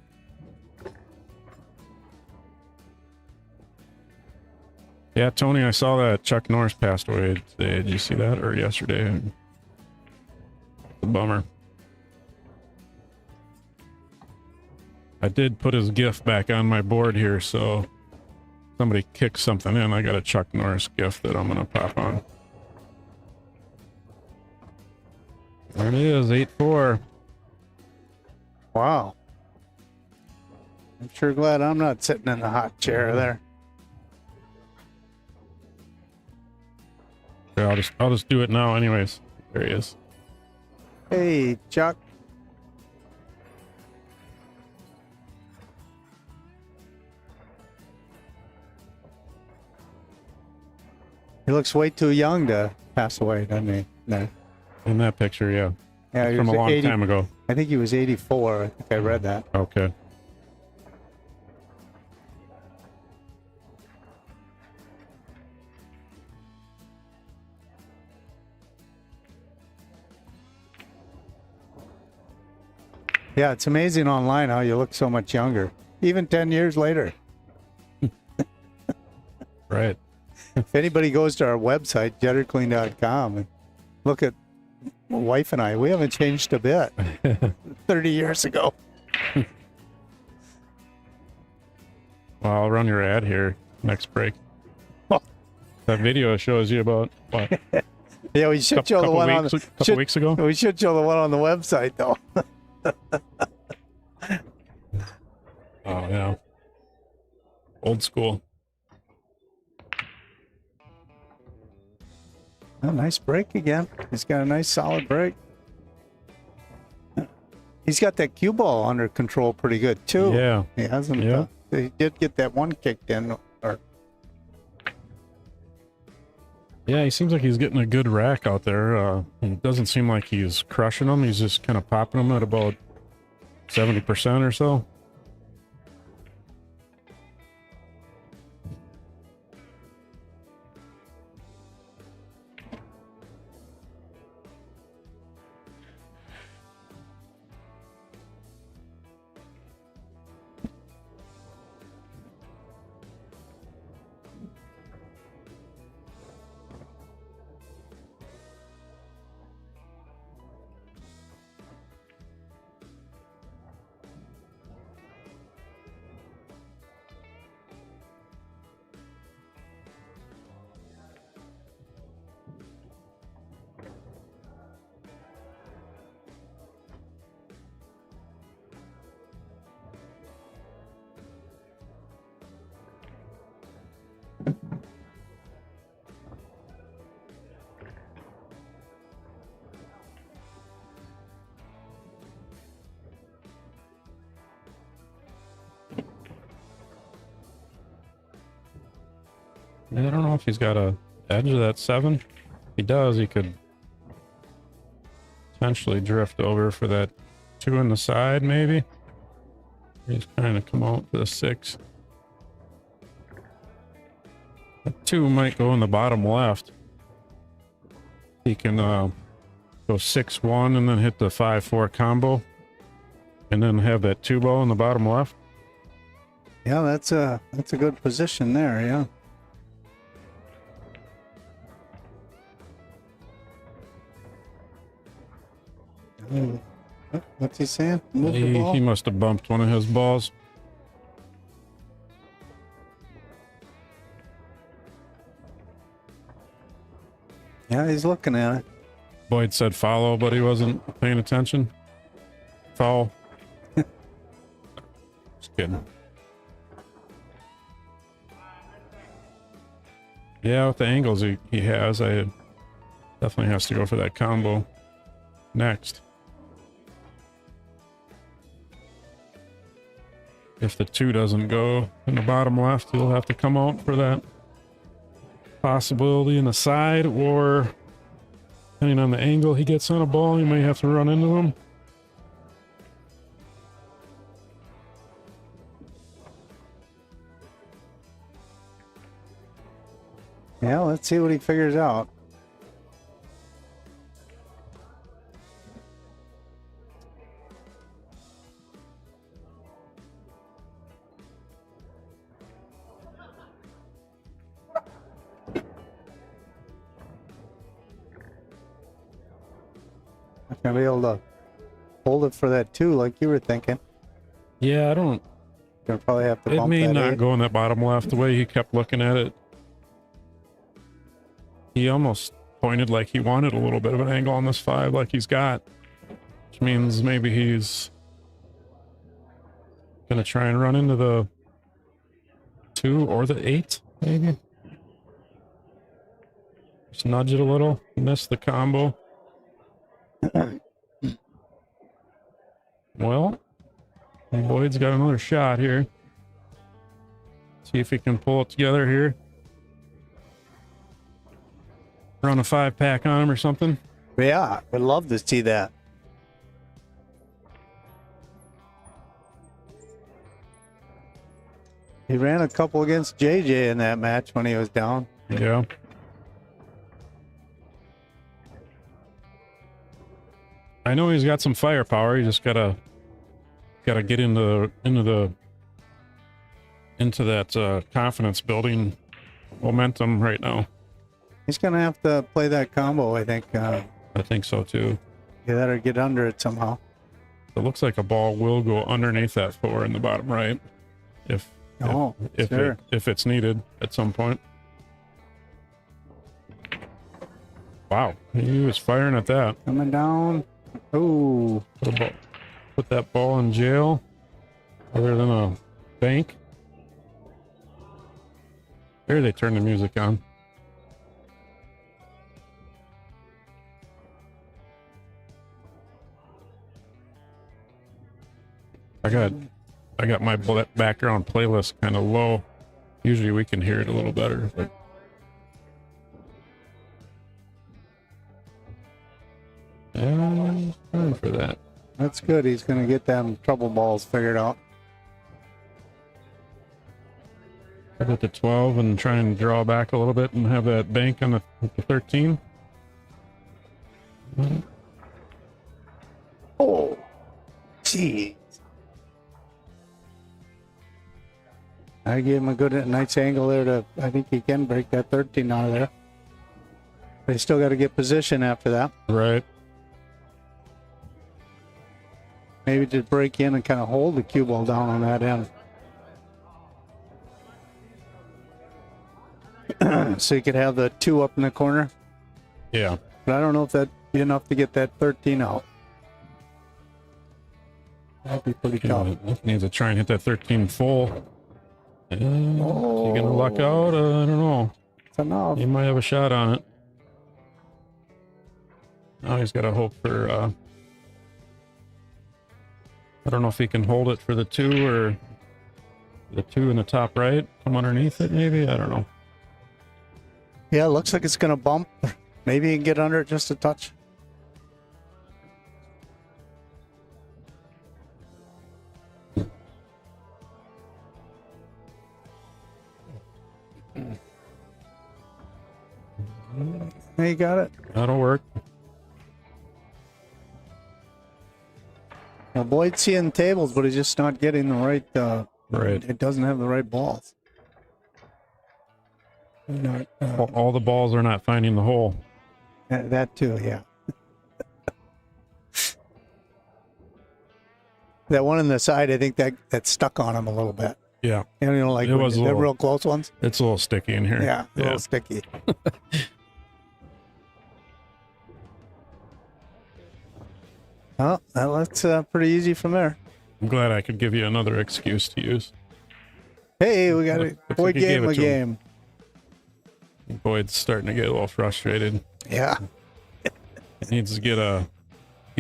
Yeah, Tony, I saw that Chuck Norris passed away today. Did you see that? Or yesterday? It's a bummer. I did put his gift back on my board here, so somebody kicks something in. I got a Chuck Norris gift that I'm going to pop on. There it is, 8-4. Wow. I'm sure glad I'm not sitting in the hot chair there. Okay, I'll just do it now anyways. There he is. Hey, Chuck. He looks way too young to pass away, doesn't he? No. In that picture, yeah. Yeah, he From was a long 80 time ago. I think he was 84. I think I read that. Okay. Yeah, it's amazing online how you look so much younger, even 10 years later. Right. If anybody goes to our website, jetterclean.com, and look at my wife and I, we haven't changed a bit 30 years ago. Well, I'll run your ad here next break. Oh. That video shows you about what? Yeah, we should show the one on the couple weeks ago. We should show the one on the website though. Oh yeah. Old school. Oh, nice break again. He's got a nice solid break. He's got that cue ball under control pretty good too. Yeah. He hasn't. Yeah. He did get that one kicked in. Or Yeah, he seems like he's getting a good rack out there. It doesn't seem like he's crushing them. He's just kind of popping them at about 70% or so. I don't know if he's got a edge of that 7. If he does, he could potentially drift over for that 2 in the side, maybe. He's trying to come out for the 6. That 2 might go in the bottom left. He can go 6-1 and then hit the 5-4 combo, and then have that 2 ball in the bottom left. yeah, that's a good position there. Yeah. What's he saying? Move the ball? He must have bumped one of his balls. Yeah, he's looking at it. Boyd said follow, but he wasn't paying attention. Foul. Just kidding. Yeah, with the angles he has, I definitely has to go for that combo next. If the 2 doesn't go in the bottom left, he'll have to come out for that possibility in the side, or depending on the angle he gets on a ball, you may have to run into him. Yeah, let's see what he figures out. Not gonna be able to hold it for that 2 like you were thinking. Yeah, I don't. Gonna probably have to It bump may that not 8. go in that bottom left. The way he kept looking at it, he almost pointed like he wanted a little bit of an angle on this 5, like he's got, which means maybe he's gonna try and run into the 2 or the 8, maybe. Just nudge it a little, miss the combo. Well, Boyd's got another shot here. See if he can pull it together here. Run a 5-pack on him or something. Yeah, would love to see that. He ran a couple against JJ in that match when he was down. Yeah. I know he's got some firepower. He just gotta get into that confidence building momentum right now. He's gonna have to play that combo, I think. I think so too. You better get under it somehow. It looks like a ball will go underneath that 4 in the bottom right, if Sure. if it's needed at some point. Wow, he was firing at that. Coming down. Ooh. Put that ball in jail, other than a bank. There, they turn the music on. I got my background playlist kind of low. Usually we can hear it a little better, but time for that. That's good. He's gonna get them trouble balls figured out. I'll get to 12 and try and draw back a little bit and have that bank on the 13. Oh, jeez. I gave him a good, nice angle there to, I think he can break that 13 out of there. But he's still got to get position after that. Right. Maybe just break in and kind of hold the cue ball down on that end. So you could have the 2 up in the corner. Yeah. But I don't know if that'd be enough to get that 13 out. That'd be pretty tough. Needs to try and hit that 13 full. Is he gonna luck out? I don't know. It's enough. He might have a shot on it. Now he's got to hope for, I don't know if he can hold it for the 2 or the 2 in the top right. Come underneath it, maybe? I don't know. Yeah, it looks like it's going to bump. Maybe he can get under it just a touch. Hey, you got it. That'll work. Now, Boyd's seeing tables, but he's just not getting the right. Right. It doesn't have the right balls. Not, All the balls are not finding the hole. that too, yeah. That one on the side, I think that stuck on him a little bit. Yeah. You know, like It was a the little- real close ones. It's a little sticky in here. Yeah, a little sticky. Oh, that's pretty easy from there. I'm glad I could give you another excuse to use. Hey, we got a Looks Boyd like you gave game it a to him. game. Boyd's starting to get a little frustrated. Yeah. He needs to get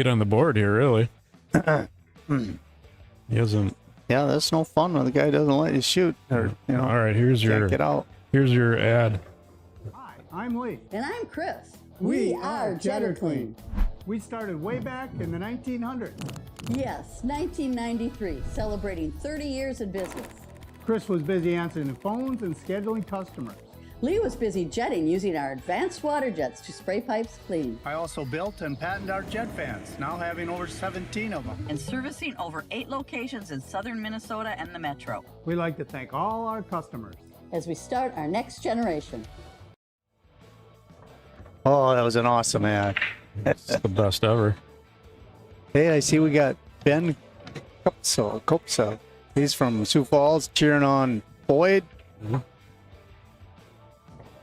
on the board here, really. He hasn't. Yeah, that's no fun when the guy doesn't let you shoot, or All right, here's can't get out. Here's your ad. Hi, I'm Lee. And I'm Chris. We are Jetter Clean. We started way back in the 1900s. Yes, 1993, celebrating 30 years in business. Chris was busy answering the phones and scheduling customers. Lee was busy jetting using our advanced water jets to spray pipes clean. I also built and patented our jet fans, now having over 17 of them. And servicing over 8 locations in southern Minnesota and the metro. We'd like to thank all our customers. As we start our next generation. Oh, that was an awesome ad. It's the best ever. Hey, I see we got Ben Kopsa. He's from Sioux Falls cheering on Boyd.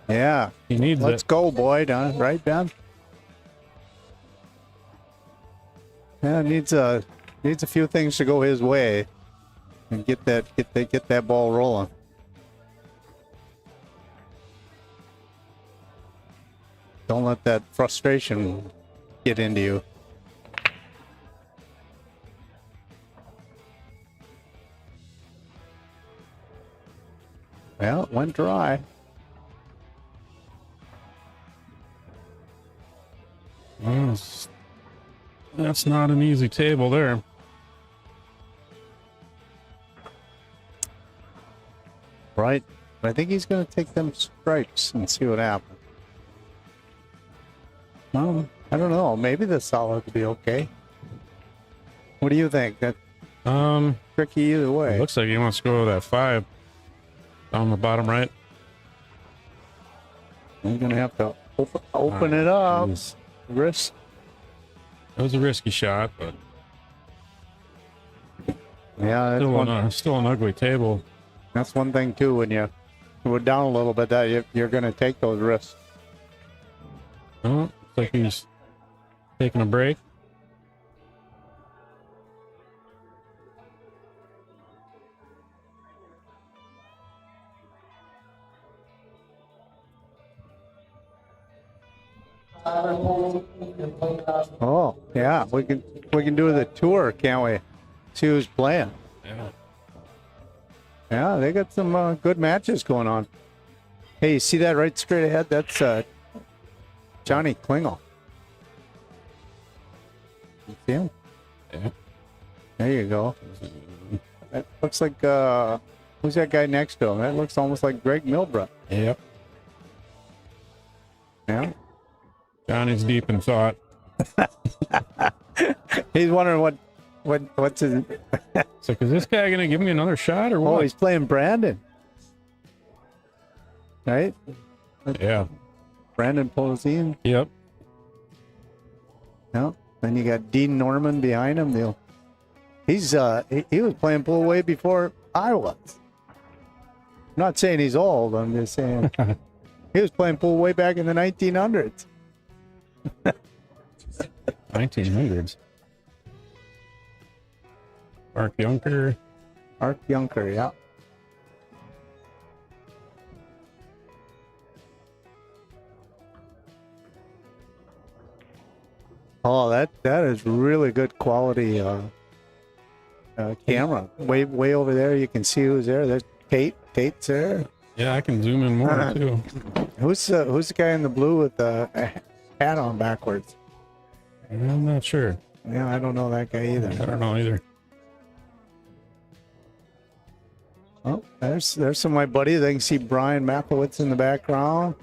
Yeah. He needs Let's it. go, Boyd, huh? Right, Ben? Yeah, needs a few things to go his way and get that ball rolling. Don't let that frustration get into you. Well, it went dry. Yes. That's not an easy table there. Right. I think he's going to take them stripes and see what happens. I don't know. Maybe the solid will be okay. What do you think? That tricky either way. Looks like he wants to go with that 5 down the bottom right. He's going to have to open it up. Risk. It was a risky shot, but Yeah, still an ugly table. that's one thing too. When you go down a little bit, that you're going to take those risks. Oh, looks like he's taking a break. Oh, yeah, we can do the tour, can't we? See who's playing. Yeah. Yeah, they got some good matches going on. Hey, you see that right straight ahead? That's Johnny Klingel. You see him? Yeah. There you go. That looks like who's that guy next to him? That looks almost like Greg Milbrook. Yep. Yeah. Johnny's deep in thought. He's wondering what's his. It's like, is this guy gonna give me another shot or what? Oh, he's playing Brandon. Right? Yeah. Brandon Poseen. Yep. Yeah. Then you got Dean Norman behind him. He was playing pool way before I was. I'm not saying he's old. I'm just saying he was playing pool way back in the 1900s. 1900s. Mark Junker. Art Junker, yeah. Oh, that is really good quality camera. Way over there, you can see who's there. There's Tate. Tate's there. Yeah, I can zoom in more too. Who's the guy in the blue with the hat on backwards? I'm not sure. Yeah, I don't know that guy either. I don't know either. Oh, there's some of my buddies. I can see Brian Mapowitz in the background.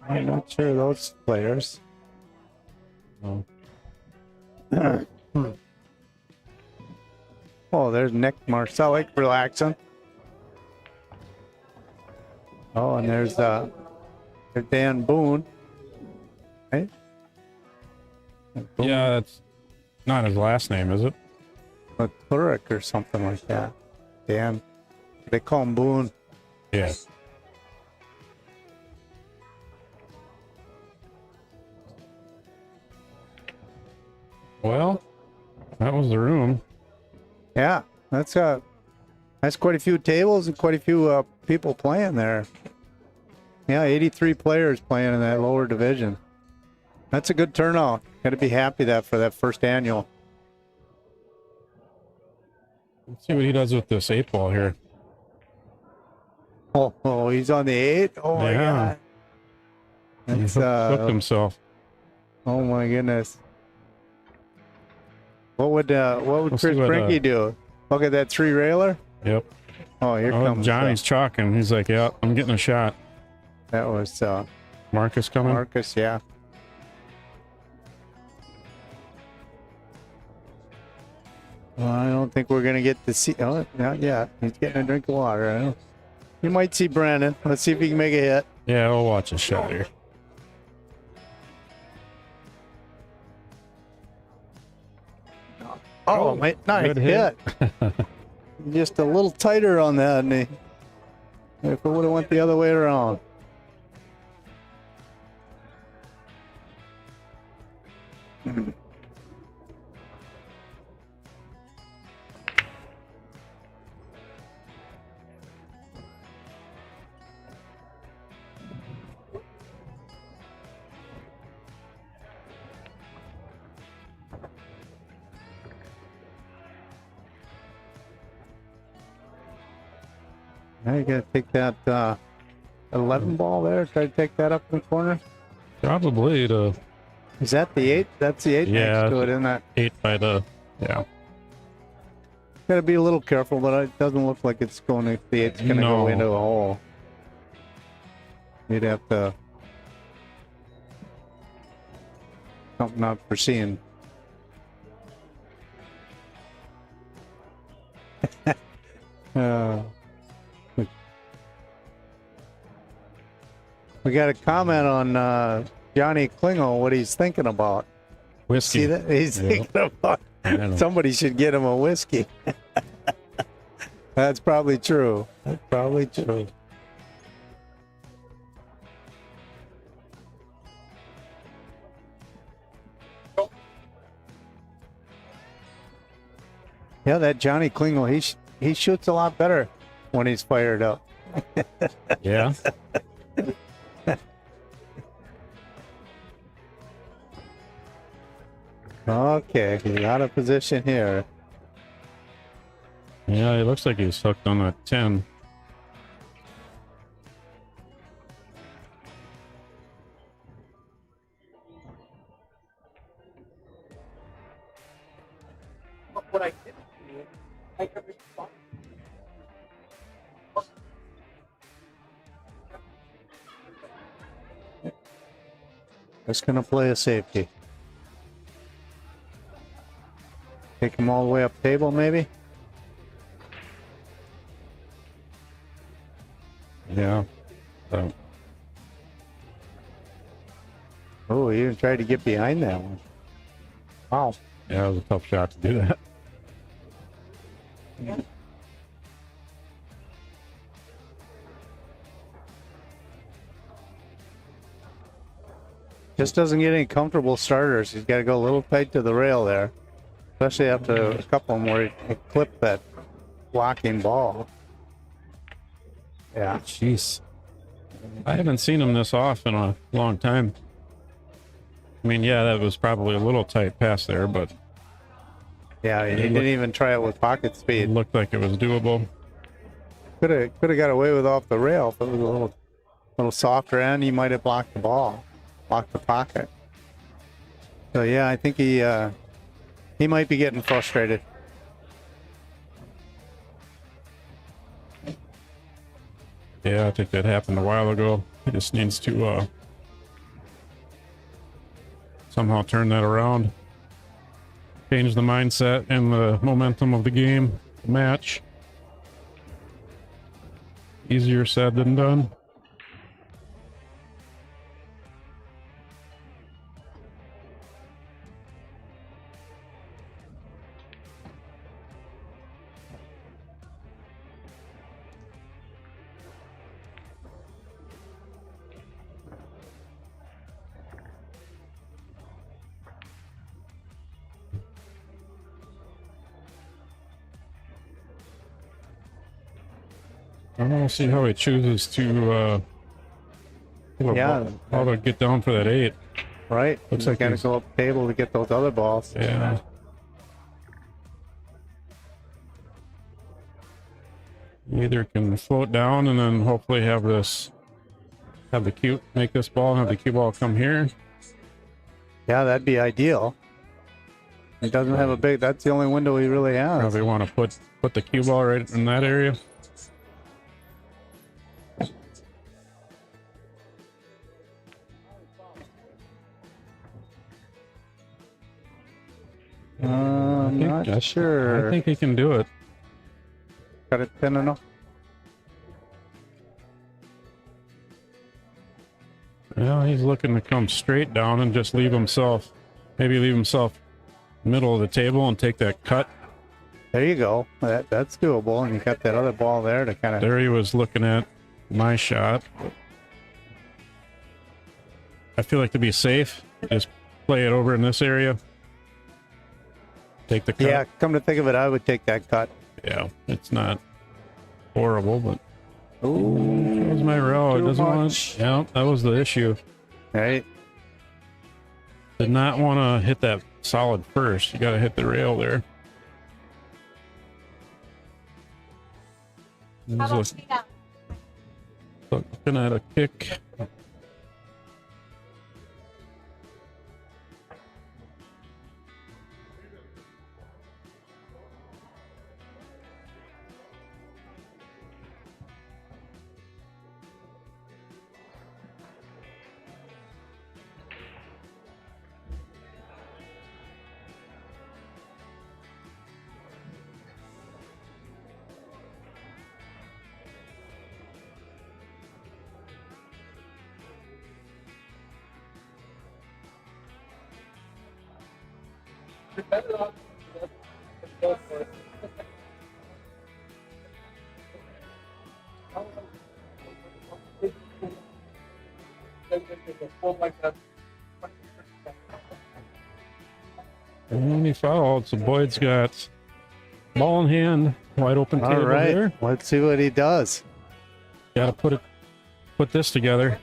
I'm not sure of those players. Oh. Oh, there's Nick Marcellik relaxing. Oh, and there's Dan Boone. Right? Boone. Yeah, that's not his last name, is it? McClurick or something like that. Dan. They call him Boone. Yeah. was the room. Yeah, that's quite a few tables and quite a few people playing there. Yeah, 83 players playing in that lower division. That's a good turnout. Got to be happy that for that first annual. Let's see what he does with this 8-ball here. Oh, he's on the 8. Oh my Yeah. God. He That's hooked himself. oh my goodness. What would Chris see what, Brenke do? Look at that 3 railer. Yep. Oh, here Oh, comes Johnny's chalking. He's like, yeah, I'm getting a shot. that was Marcus coming. Marcus. Yeah. Well, I don't think we're gonna get to see. Oh, not yet. He's getting a drink of water. I don't. You might see Brandon. Let's see if he can make a hit. Yeah, we'll watch a shot here. Oh, nice good hit. hit. Just a little tighter on that, and if it would have went the other way around. Now you gotta take that 11 ball there. Try to take that up in the corner. Probably the Is that the 8? That's the 8 Yeah, next to it, isn't that? 8 by the, yeah. Gotta be a little careful, but it doesn't look like it's going to, the 8's gonna No. go into a hole. You'd have to, something not foreseen. We got a comment on Johnny Klingle, what he's thinking about. Whiskey. See that? He's Yeah. thinking about I know. somebody should get him a whiskey. That's probably true. That's probably true. Yeah, that Johnny Klingle, he shoots a lot better when he's fired up. Yeah. Okay, he's out of position here. Yeah, it looks like he's hooked on that 10. What I did do, I kept it fun. Just gonna play a safety. Take him all the way up table, maybe? Yeah. So, Oh, he even tried to get behind that one. Wow. yeah, it was a tough shot to do that. Just doesn't get any comfortable starters. He's got to go a little tight to the rail there. Especially after a couple of them where he clipped that blocking ball. Yeah. Jeez. I haven't seen him this off in a long time. I mean, yeah, that was probably a little tight pass there, but Yeah, he didn't even try it with pocket it speed. looked like it was doable. Could have got away with off the rail if it was a little softer end. He might have blocked the ball, blocked the pocket. So yeah, I think he might be getting frustrated. Yeah, I think that happened a while ago. He just needs to somehow turn that around. Change the mindset and the momentum of the game, the match. Easier said than done. We'll see how he chooses to Yeah. how to get down for that 8. Right. Looks You like gotta he's- go up the table to get those other balls. Yeah. Either can float down and then hopefully have the cue, make this ball and have the cue ball come here. Yeah, that'd be ideal. He doesn't have a big. That's the only window he really has. Probably want to put the cue ball right in that area. I'm not I sure. think he can do it. Got it thin enough. Well, he's looking to come straight down and just leave himself middle of the table and take that cut. There you go. That's doable. And you got that other ball there to kind of. There he was looking at my shot. I feel like to be safe, just play it over in this area. Take the cut. Yeah, come to think of it, I would take that cut. Yeah, it's not horrible, but Ooh, that was my row. It too doesn't want. much. Yeah, that was the issue. Right. Did not want to hit that solid first. You got to hit the rail there. He's looking at a kick. And he fouled, so Boyd's got ball in hand, wide open All table right. there. Let's see what he does. Got to put this together.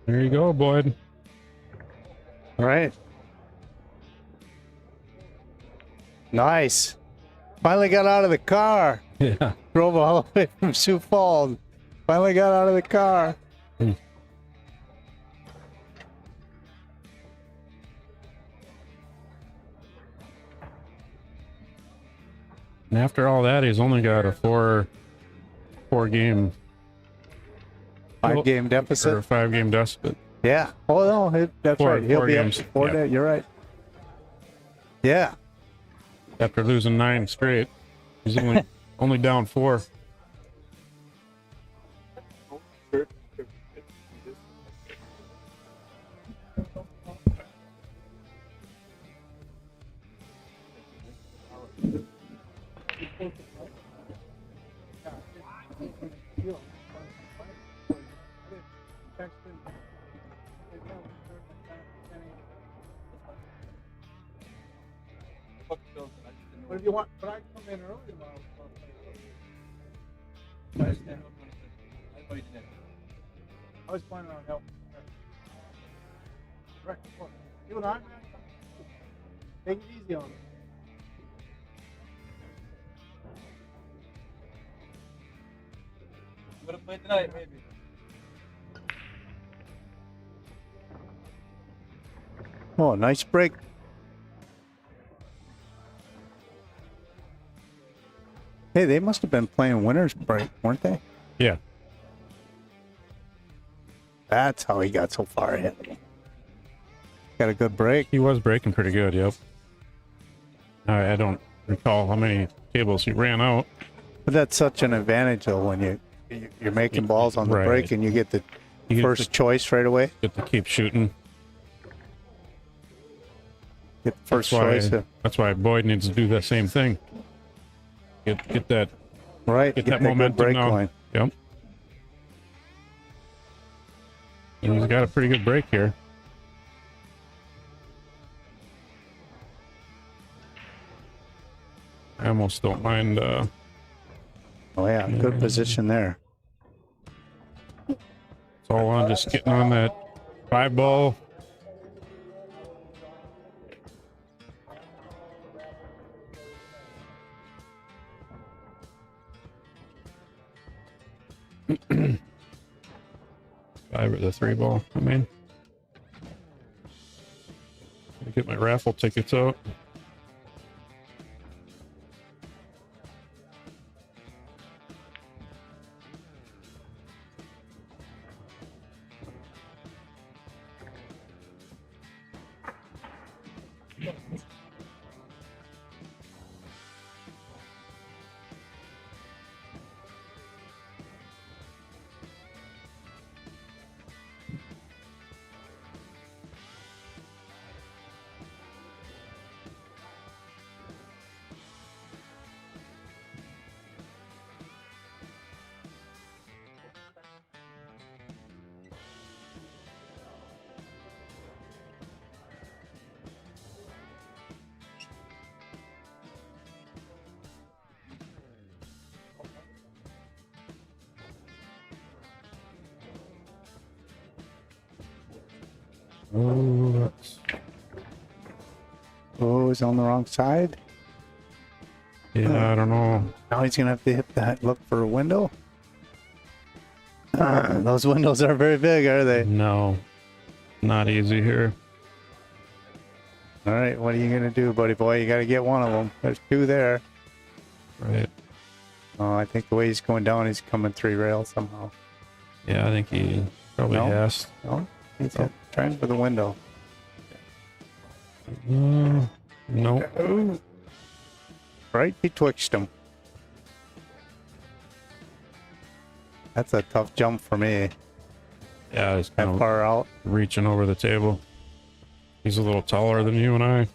There you go, Boyd. All right. Nice. Finally got out of the car. Yeah. Drove all the way from Sioux Falls. Finally got out of the car. And after all that, he's only got a four game 5-game or deficit. 5-game deficit. Yeah. Oh no, that's Four- right. He'll four be games. up to 4 Yeah. days. You're right. Yeah. After losing 9 straight, he's only down 4. But if you want, but I come in early tomorrow. I was planning on helping. Right. Well, you and I, man, take it easy on me. I'm gonna play tonight, maybe. Oh, nice break. Hey, they must have been playing winner's break, weren't they? Yeah. That's how he got so far ahead. Got a good break. He was breaking pretty good, yep. I don't recall how many tables he ran out. But that's such an advantage, though, when you're making balls on the Right. break and you get the You get first choice right away. Get to keep shooting. Get the first choice. That's why Boyd needs to do that same thing. Get that Right. get that good momentum break now. line. Yep. And he's got a pretty good break here. I almost don't mind. Oh yeah, good position there. It's all on just getting on that 5 ball. Five or the 3 ball. I mean, get my raffle tickets out. Oh, he's on the wrong side. Yeah, I don't know. Now he's gonna have to hit that. Look for a window. Those windows are very big, are they? No, not easy here. All right, what are you gonna do, buddy boy? You got to get one of them. There's 2 there. Right. Oh, I think the way he's going down, he's coming 3 rails somehow. Yeah, I think he probably No. has. No, he's trying for the window. No. Ooh. Right betwixt them. That's a tough jump for me. Yeah, he's That kind of far out. reaching over the table. He's a little taller than you and I.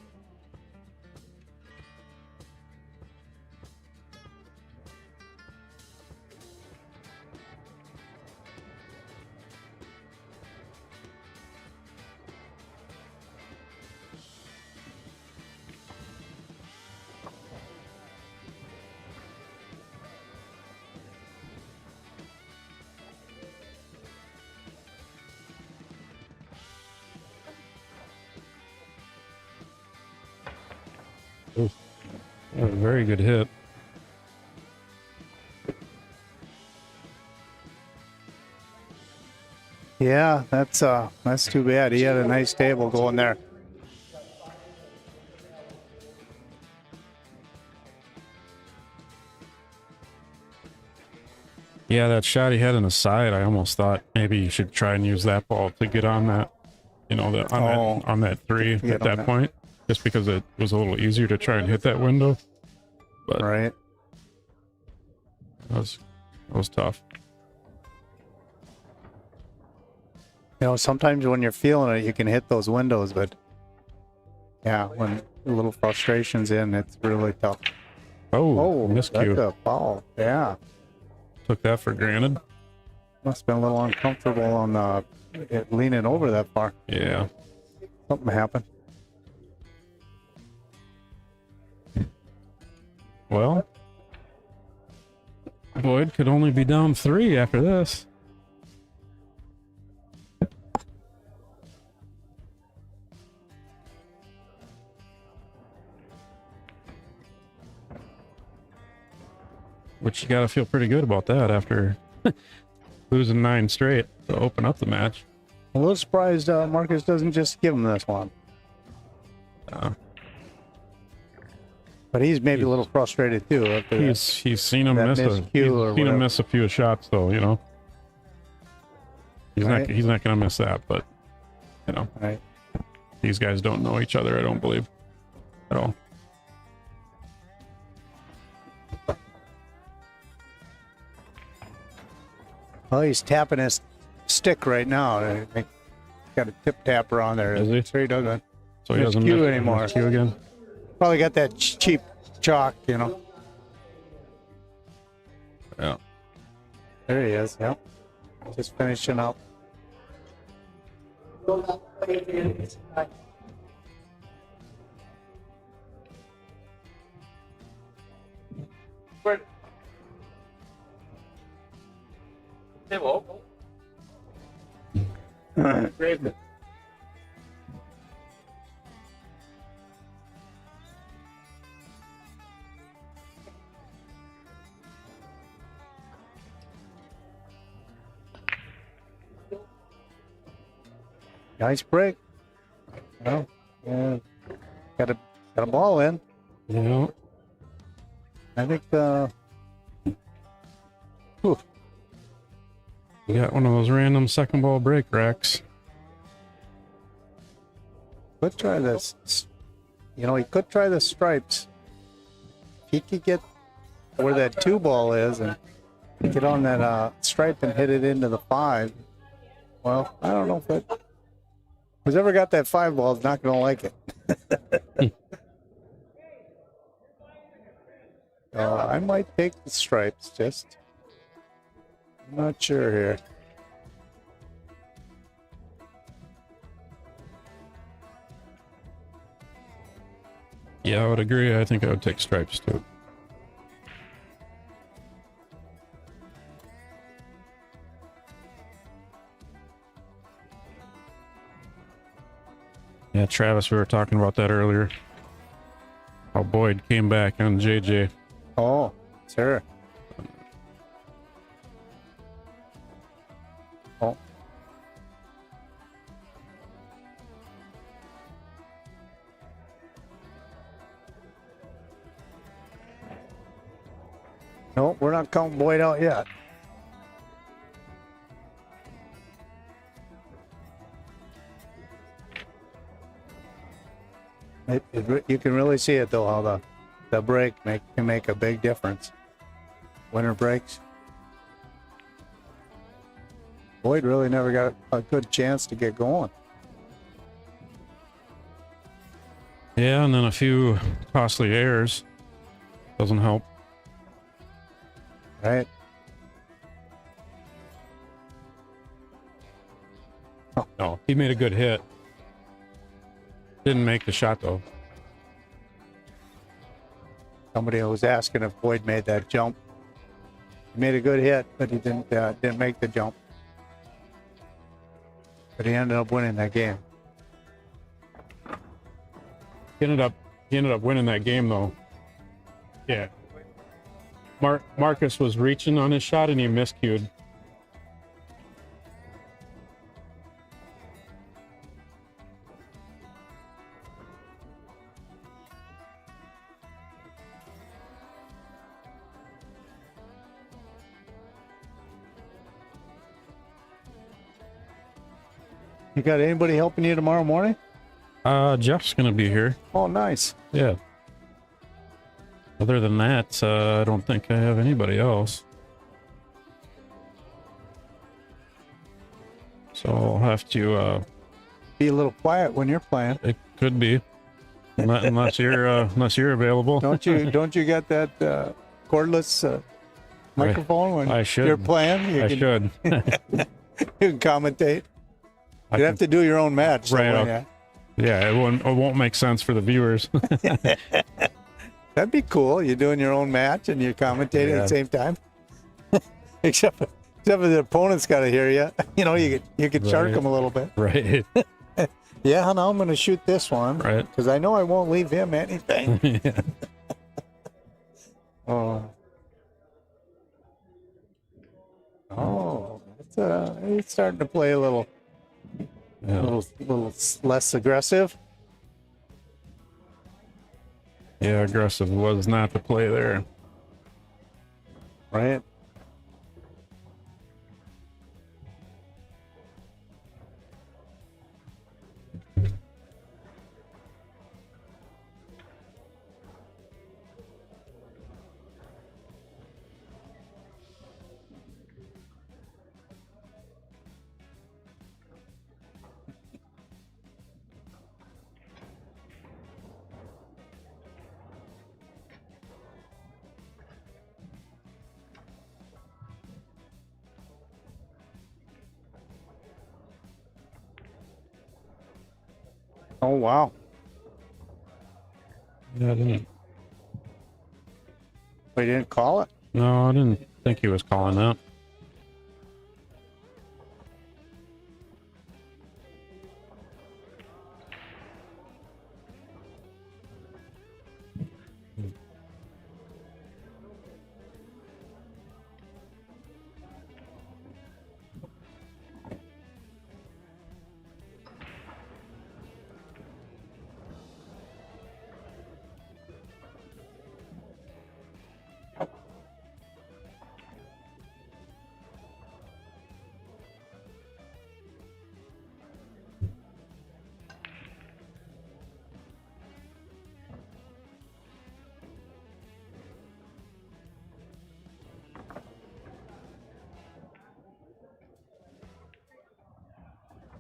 Ooh, a very good hit. Yeah, that's too bad. He had a nice table going there. Yeah, that shot he had in the side, I almost thought maybe you should try and use that ball to get on that, you know, on that 3 at that point, just because it was a little easier to try and hit that window. But Right. that was tough. You know, sometimes when you're feeling it, you can hit those windows, but yeah, when a little frustration's in, it's really tough. Oh, that's miscue. a foul. Yeah. Took that for granted. Must have been a little uncomfortable on it leaning over that far. Yeah. Something happened. Well, Boyd could only be down 3 after this. Which you got to feel pretty good about that after losing 9 straight to open up the match. I'm a little surprised Marcus doesn't just give him this one. But he's maybe a little frustrated too. After He's seen him miss a few shots though, you know. He's not gonna miss that, but you know, right. These guys don't know each other, I don't believe, at all. Well, he's tapping his stick right now. I think he's got a tip tapper on there. Is he? So he doesn't. So he doesn't cue anymore. Cue again. Probably got that cheap chalk, you know. Yeah. There he is. Yep. Just finishing up. Nice break. Well, yeah, got a ball in. Yeah. I think You got one of those random second ball break racks. could try this. You know, he could try the stripes. If he could get where that 2 ball is and get on that stripe and hit it into the 5. Well, I don't know if that. Who's ever got that 5 ball is not going to like it. I might take the stripes, just. I'm not sure here. Yeah, I would agree. I think I would take stripes too. Yeah, Travis, we were talking about that earlier. How Boyd came back on JJ. Oh, sure. Oh. No, we're not counting Boyd out yet. You can really see it though, how the break can make a big difference. Winter breaks. Boyd really never got a good chance to get going. Yeah, and then a few costly errors. Doesn't help. Right? Oh, no, he made a good hit. Didn't make the shot though. Somebody was asking if Boyd made that jump. He made a good hit, but he didn't make the jump. But he ended up winning that game. He ended up winning that game though. Yeah. Marcus was reaching on his shot and he miscued. You got anybody helping you tomorrow morning? Jeff's gonna be here. Oh, nice. Yeah. Other than that, I don't think I have anybody else. So I'll have to. Be a little quiet when you're playing. It could be, unless you're available. Don't you get that cordless microphone when I should. you're playing? I should. You can commentate. You have to do your own match. Right. So Yeah, it won't make sense for the viewers. That'd be cool. You're doing your own match and you're commentating at the same time. except for the opponent's got to hear you. You know, you could shark them a little bit. Right. Yeah, now I'm going to shoot this one. Right. Because I know I won't leave him anything. Yeah. Oh, it's starting to play a little less aggressive. Yeah, aggressive was not the play there. Right. Oh, wow. Yeah, I didn't. We didn't call it? No, I didn't think he was calling that.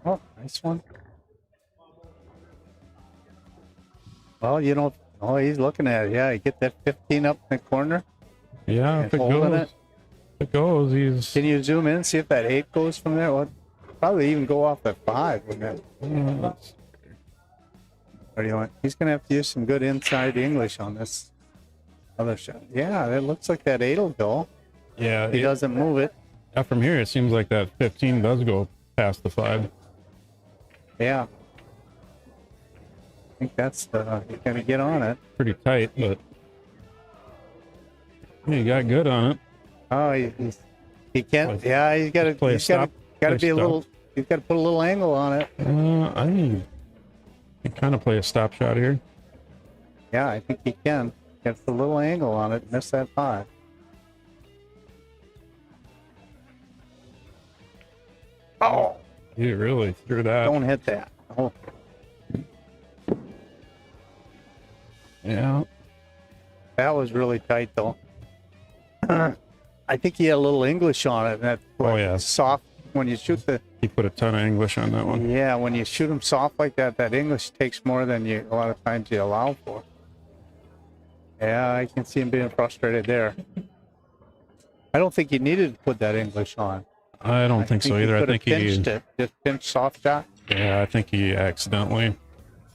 Oh, nice one. Well, you know, oh, he's looking at it. Yeah, you get that 15 up in the corner. Yeah, if it holding goes, it. if it goes, he's. Can you zoom in and see if that 8 goes from there? Well, probably even go off that 5, wouldn't it? What do you want? He's going to have to use some good inside English on this other shot. Yeah, it looks like that 8 will go. Yeah, He doesn't move it. Yeah, from here, it seems like that 15 does go past the 5. Yeah. I think that's the, you got to get on it. Pretty tight, but he got good on it. Oh, he can't. Yeah, he's got to Play a he's got stop. to be a Stop. little. He's got to put a little angle on it. I mean, you kind of play a stop shot here. Yeah, I think he can. Gets a little angle on it. Miss that 5. Oh, He really threw that. don't hit that. Oh, Yeah. that was really tight though. I think he had a little English on it. That Oh, yeah. soft when you shoot the. He put a ton of English on that one. Yeah, when you shoot them soft like that, that English takes more than you a lot of times you allow for. Yeah, I can see him being frustrated there. I don't think he needed to put that English on. I don't think so either. I think he. pinched it. Just pinch soft shot. Yeah, I think he accidentally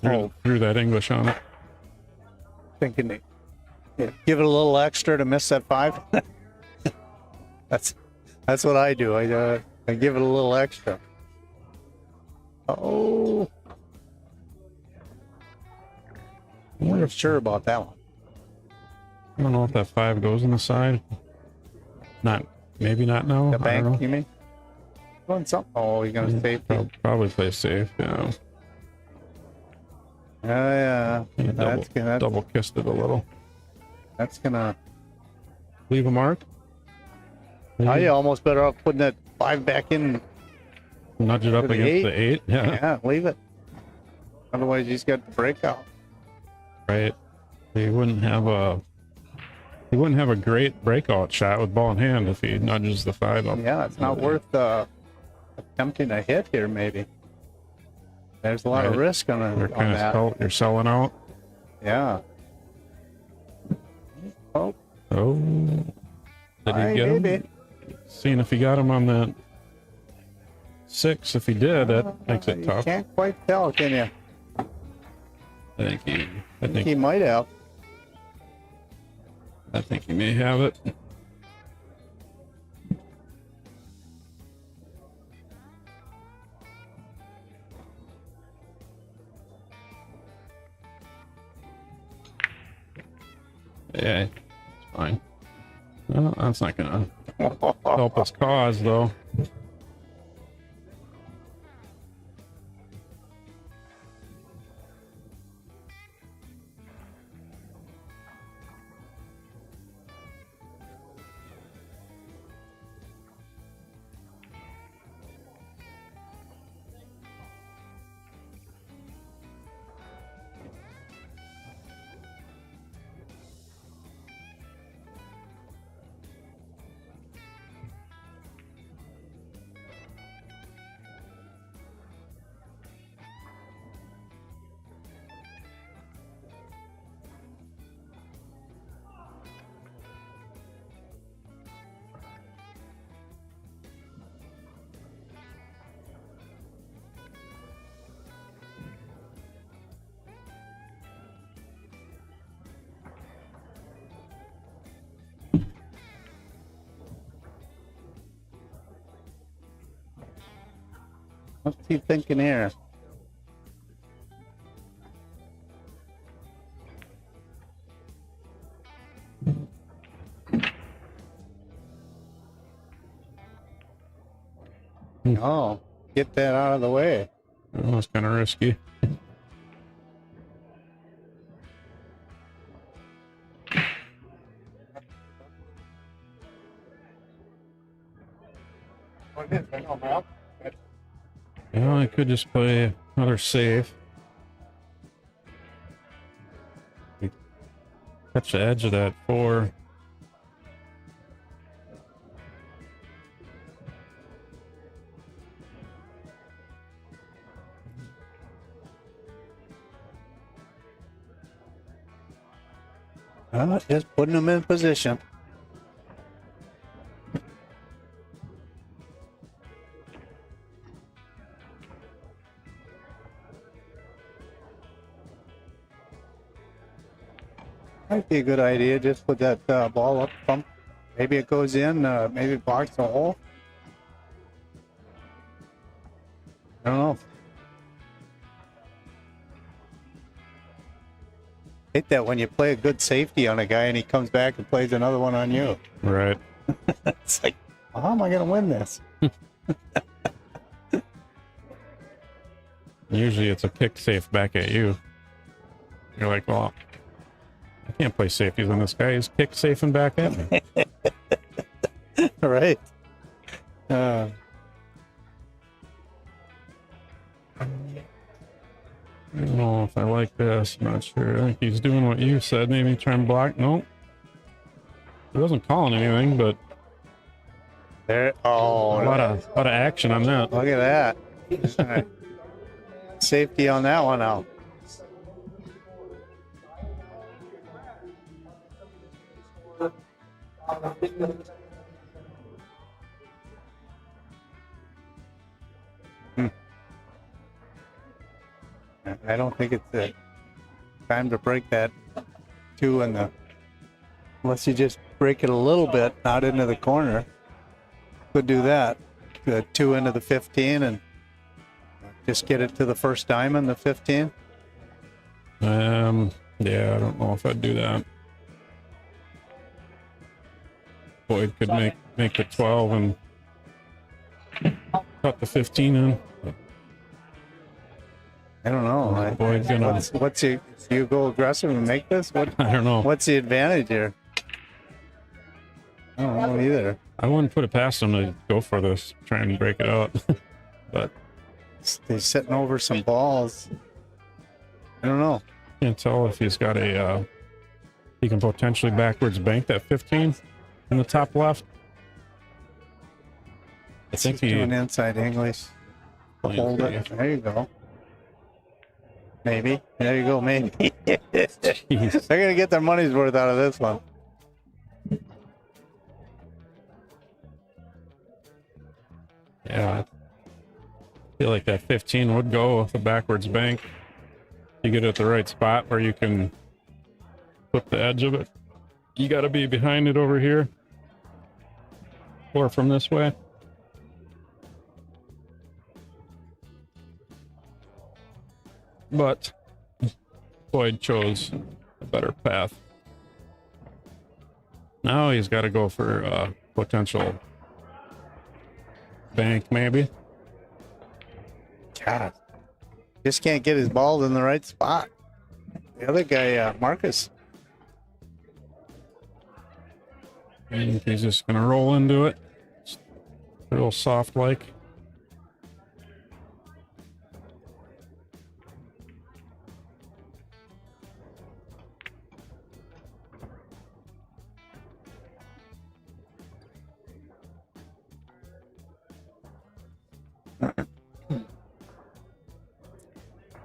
threw that English on it. Thinking it, yeah, give it a little extra to miss that 5. that's what I do. I give it a little extra. Oh, I'm not sure about that one. I don't know if that 5 goes on the side. Not, maybe not now. The I don't bank, know. you mean? Going something. Oh, you're gonna stay. Probably play safe. Yeah. Yeah. He double kissed it a little. That's gonna. Leave a mark. I almost better off putting that 5 back in. Nudge it up to the against 8. the 8. Yeah. Yeah, leave it. Otherwise, he's got the breakout. Right. He wouldn't have a great breakout shot with ball in hand if he nudges the 5 up. Yeah, it's not worth attempting a hit here. Maybe there's a lot of Right. risk on You're kind that. of you're selling out. Yeah. Oh, Oh. Did he get maybe. him? Seeing if he got him on that 6. If he did, that makes it You tough. can't quite tell, can you? I think He might have. I think he may have it. Yeah, it's fine. Well, that's not gonna help us cause, though. What's he thinking here? Oh, get that out of the way. That was kind of risky. Yeah, I could just play another safe. Catch the edge of that 4. Just putting them in position. Might be a good idea. Just put that ball up, pump. Maybe it goes in. Maybe it blocks the hole. I don't know. Hate that when you play a good safety on a guy and he comes back and plays another one on you. Right. It's like, well, how am I going to win this? Usually it's a pick safe back at you. You're like, well, I can't play safeties on this guy. He's pick safing back at me. Right. I don't know if I like this. I'm not sure. I think he's doing what you said. Maybe try and block. Nope. He wasn't calling anything, but There. Oh, a lot of action on that. look at that. All right. Safety on that one out. I don't think it's the time to break that 2 in the, unless you just break it a little bit out into the corner. Could do that. The 2 into the 15 and just get it to the first diamond, the 15. Yeah, I don't know if I'd do that. Boyd could make the 12 and cut the 15 in. I don't know. Boyd's gonna. What's you go aggressive and make this? What? I don't know. What's the advantage here? I don't know either. I wouldn't put it past him to go for this, try and break it out. But They're sitting over some balls. I don't know. can't tell if he's got a. He can potentially backwards bank that 15 in the top left. I think He's he. doing inside English. Hold it. There you go. Maybe. There you go. Maybe. Jeez. They're gonna get their money's worth out of this one. Yeah. I feel like that 15 would go with a backwards bank. You get it at the right spot where you can put the edge of it. You got to be behind it over here. Or from this way. But Floyd chose a better path. Now he's got to go for potential bank, maybe. God, just can't get his balls in the right spot. The other guy, Marcus. And he's just gonna roll into it. It's real soft like.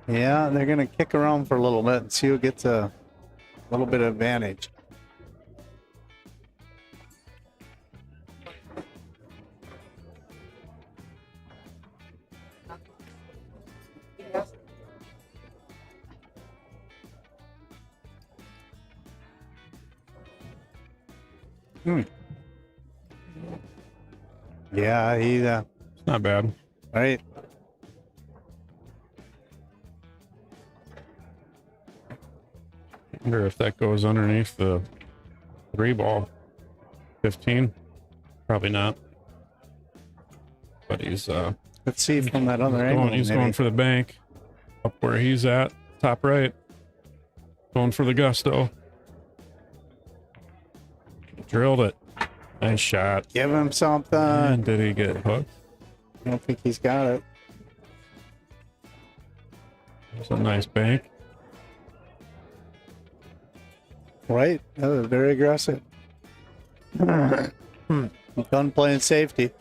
Yeah, they're gonna kick around for a little bit and see who gets a little bit of advantage. Yeah, he's It's not bad. right. Wonder if that goes underneath the 3 ball. 15. Probably not. But he's Let's see from that other angle. he's maybe. going for the bank. Up where he's at, top right. Going for the gusto. Drilled it. Nice shot. Give him something. And did he get hooked? I don't think he's got it. It's a nice bank. Right? That was very aggressive. He's done playing safety.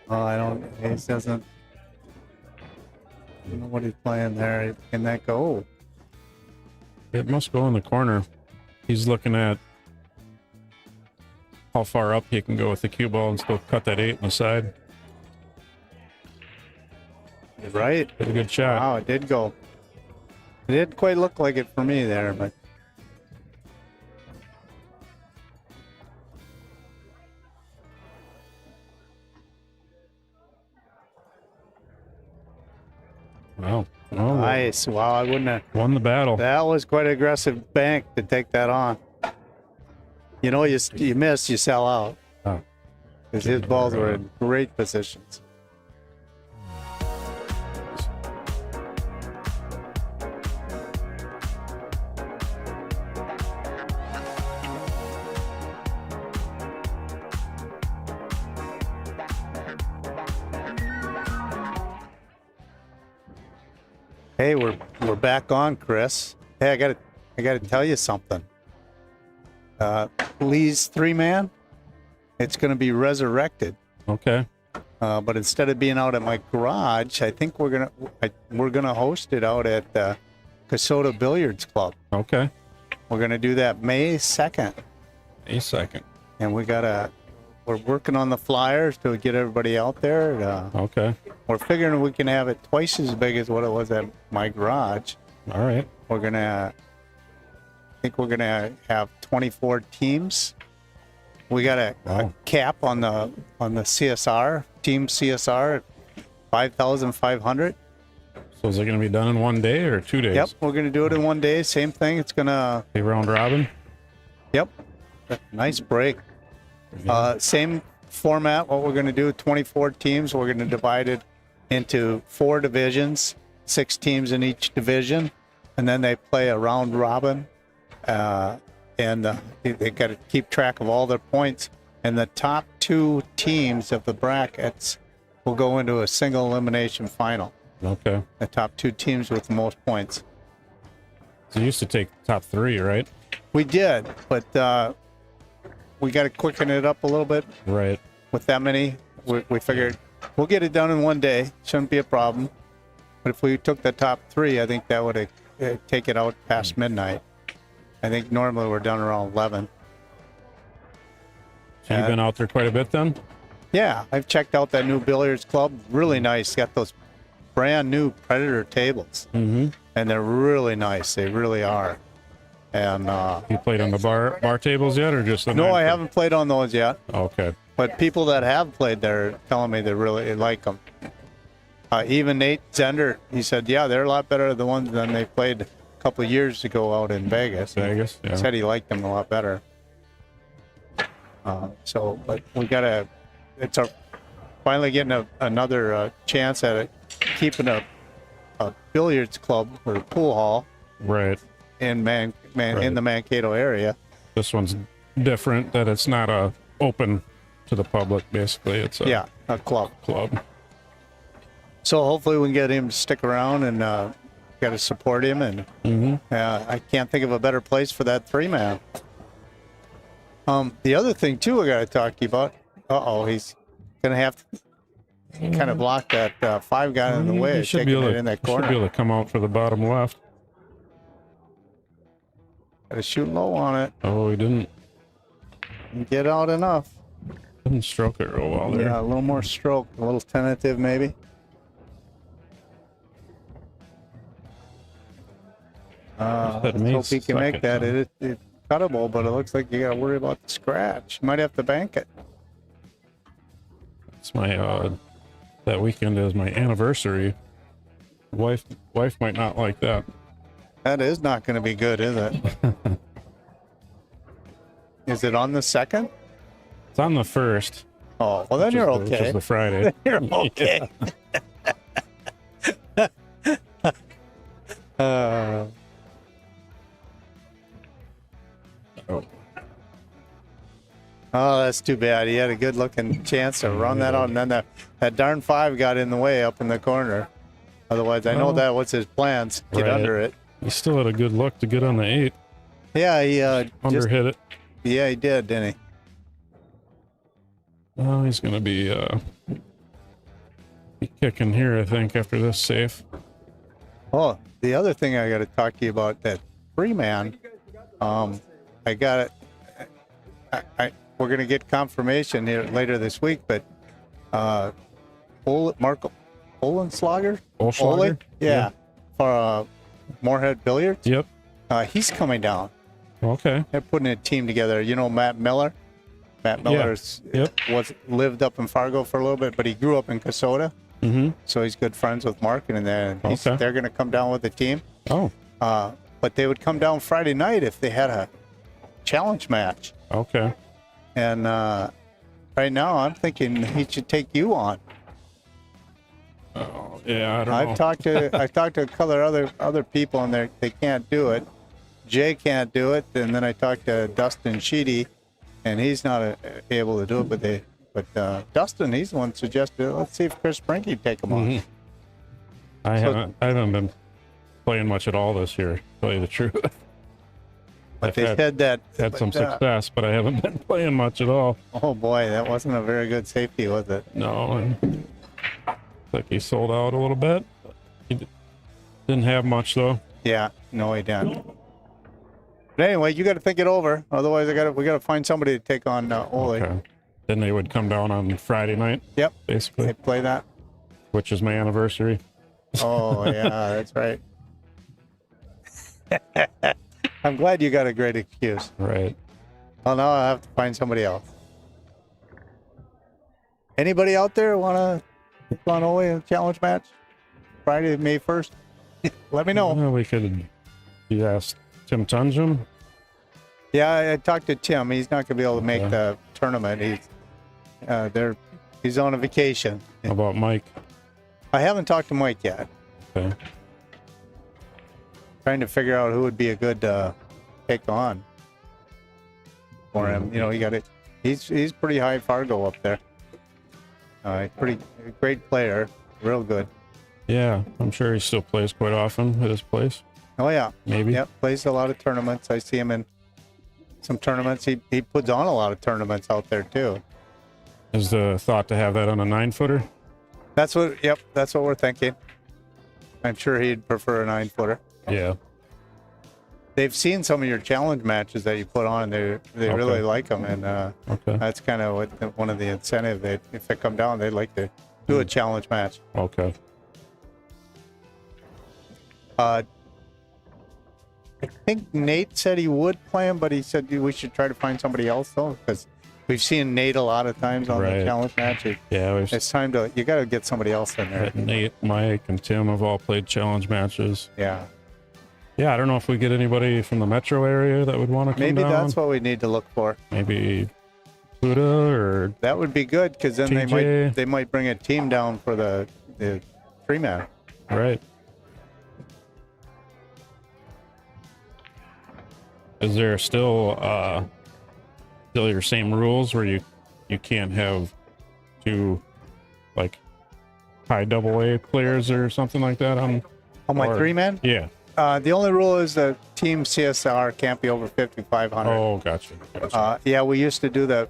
Oh, I don't. He doesn't. I don't know what he's playing there. Can that go? It must go in the corner. He's looking at how far up he can go with the cue ball and still cut that 8 on the side. Right? Did a good shot. Wow, it did go. It didn't quite look like it for me there, but. Wow. Oh, Nice. Wow, I wouldn't have. won the battle. That was quite an aggressive bank to take that on. You know, you miss, you sell out. Oh. Because his balls were in great positions. Hey, we're back on, Chris. Hey, I gotta tell you something. Lee's 3-man, it's gonna be resurrected. Okay. But instead of being out at my garage, I think we're gonna host it out at the Kato Billiards Club. Okay. We're gonna do that May 2nd, A second. and we're working on the flyers to get everybody out there. Okay. We're figuring we can have it twice as big as what it was at my garage. All right. I think we're gonna have 24 teams. We got a Wow. cap on the CSR team CSR, 5,500. So is it going to be done in 1 day or 2 days? Yep, we're gonna do it in 1 day. Same thing. It's gonna. A round robin? Yep, nice break. Same format. What we're gonna do: 24 teams. We're gonna divide it into 4 divisions, 6 teams in each division, and then they play a round robin. They got to keep track of all their points, and the top 2 teams of the brackets will go into a single elimination final. Okay. The top 2 teams with the most points. So you used to take top 3, right? We did, but we got to quicken it up a little bit Right. with that many. We figured we'll get it done in 1 day. Shouldn't be a problem. But if we took the top 3, I think that would take it out past midnight. I think normally we're done around 11. So you've been out there quite a bit then? Yeah, I've checked out that new billiards club. Really nice. Got those brand new Predator tables. Mm-hmm. And they're really nice. They really are. And You played on the bar tables yet, or just the no, 9 I foot? haven't played on those yet. Okay. But people that have played there are telling me they really like them. Even Nate Zender, he said, yeah, they're a lot better the ones than they played a couple of years ago out in Vegas. Vegas, yeah. He said he liked them a lot better. But we gotta. Finally getting another chance at it, keeping a billiards club or pool hall Right. in in the Mankato area. This one's different, that it's not open to the public, basically. It's a A club. club. So hopefully we can get him to stick around and got to support him. And I can't think of a better place for that 3-man. The other thing too, I got to talk to you about. He's gonna have to kind of block that 5 guy in the way. He should Taking be able it to, in that should be corner. able to come out for the bottom left. Got to shoot low on it. Oh, he didn't Get out enough. stroke it real well there. Yeah, a little more stroke, a little tentative maybe. Let's hope he can make that. It's cuttable, but it looks like you got to worry about the scratch. You might have to bank it. It's my that weekend is my anniversary. Wife might not like that. That is not going to be good, is it? Is it on the 2nd? It's on the 1st. Oh, well then you're Which okay. is the Friday. You're okay. Oh, that's too bad. He had a good looking chance to run that out, and then that darn 5 got in the way up in the corner. Otherwise, I know that was his plans. Get Right. under it. He still had a good look to get on the 8. Yeah, he Underhit it. yeah, he did, didn't he? Well, he's going to be kicking here, I think, after this safe. Oh, the other thing I got to talk to you about, that 3-man. I got it. We're going to get confirmation here later this week, but Mark Olenslager? Olschlager? Yeah. For Moorhead Billiards. Yep. He's coming down. Okay. They're putting a team together. You know Matt Miller? Matt Miller's lived up in Fargo for a little bit, but he grew up in Kasota. Mm-hmm. So he's good friends with Mark and there. And they're going to come down with the team. Oh. But they would come down Friday night if they had a challenge match. Okay. And right now, I'm thinking he should take you on. Oh, yeah, I don't know. I've talked to a couple of other people, and they can't do it. Jay can't do it, and then I talked to Dustin Sheedy, and he's not able to do it. But Dustin, he's the one suggested. Let's see if Chris Brenke would take him on. Mhm. I haven't been playing much at all this year, to tell you the truth. But they said that had some success, but I haven't been playing much at all. Oh boy, that wasn't a very good safety, was it? No, and like he sold out a little bit. He didn't have much though. Yeah, no, he didn't. But anyway, you got to think it over. Otherwise, we got to find somebody to take on Ole. Okay. Then they would come down on Friday night. Yep, basically. they play that. Which is my anniversary. Oh yeah, that's right. I'm glad you got a great excuse. Right. Well, now I have to find somebody else. Anybody out there want to take on Ole in a challenge match? Friday, May 1st? Let me know. Well, we could. You asked Tim Tunjum. Yeah, I talked to Tim. He's not going to be able to make the tournament. He's on a vacation. How about Mike? I haven't talked to Mike yet. Okay. Trying to figure out who would be a good take on for him. You know, he's pretty high Fargo up there. Pretty great player, real good. Yeah, I'm sure he still plays quite often at his place. Oh yeah, Maybe. Yep, plays a lot of tournaments. I see him in some tournaments. He puts on a lot of tournaments out there too. Is the thought to have that on a 9-footer? That's what we're thinking. I'm sure he'd prefer a 9-footer. Yeah. They've seen some of your challenge matches that you put on. They really like them, and that's kind of one of the incentive. If they come down, they'd like to do a challenge match. Okay. I think Nate said he would play him, but he said we should try to find somebody else though, because we've seen Nate a lot of times on the challenge match. Yeah, it's time to, you got to get somebody else in there. Nate, Mike, and Tim have all played challenge matches. Yeah. Yeah, I don't know if we get anybody from the metro area that would want to come Maybe down. that's what we need to look for. Maybe Buddha or that would be good, because then TJ. they might bring a team down for the 3-man. Right. Is there still your same rules where you can't have two like high AA players or something like that on my 3-man? Yeah. The only rule is the team CSR can't be over 5,500. Oh, gotcha. Yeah, we used to do the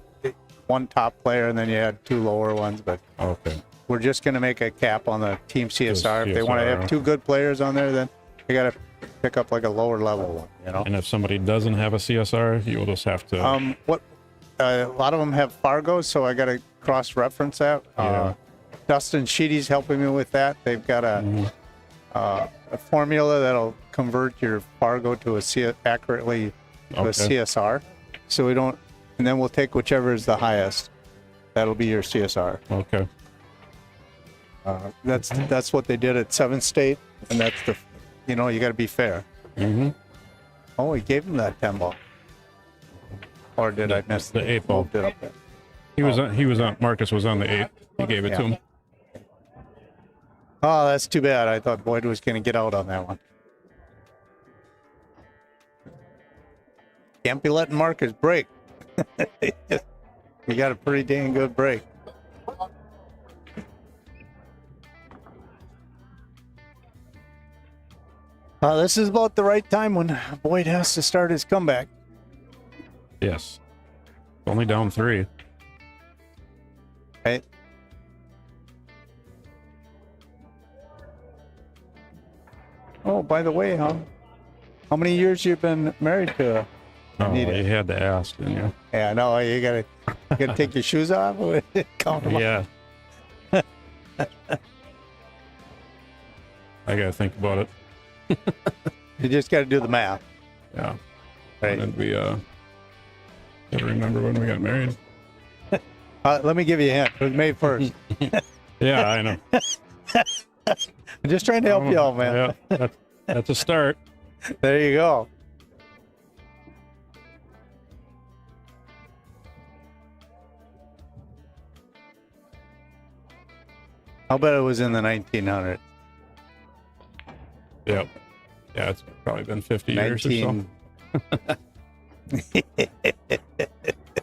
one top player and then you had two lower ones, but okay. We're just going to make a cap on the team CSR. If they CSR. want to have two good players on there, then you got to pick up like a lower level one, you know. And if somebody doesn't have a CSR, you'll just have to. A lot of them have Fargos, so I got to cross-reference that. Yeah. Dustin Sheedy's helping me with that. They've got a formula that'll convert your Fargo to accurately to a CSR. So we don't, and then we'll take whichever is the highest. That'll be your CSR. Okay. That's what they did at 7th State, and that's the, you got to be fair. Mm-hmm. Oh, he gave him that 10 ball. Or did I miss the 8 ball? It up there? He was on. Marcus was on the 8. He gave it to him. Oh, that's too bad. I thought Boyd was going to get out on that one. Can't be letting Marcus break. We got a pretty dang good break. This is about the right time when Boyd has to start his comeback. Yes. Only down 3. Right. Oh, by the way, how many years you been married to Anita? You had to ask, didn't you? Yeah, no, you gotta take your shoes off. Count them Yeah. I gotta think about it. You just gotta do the math. Yeah. Right. And we gotta remember when we got married. Let me give you a hint. It was May 1st. Yeah, I know. I'm just trying to help you out, man. Yeah, that's a start. There you go. I'll bet it was in the 1900s. Yep. Yeah, it's probably been 50 years or so.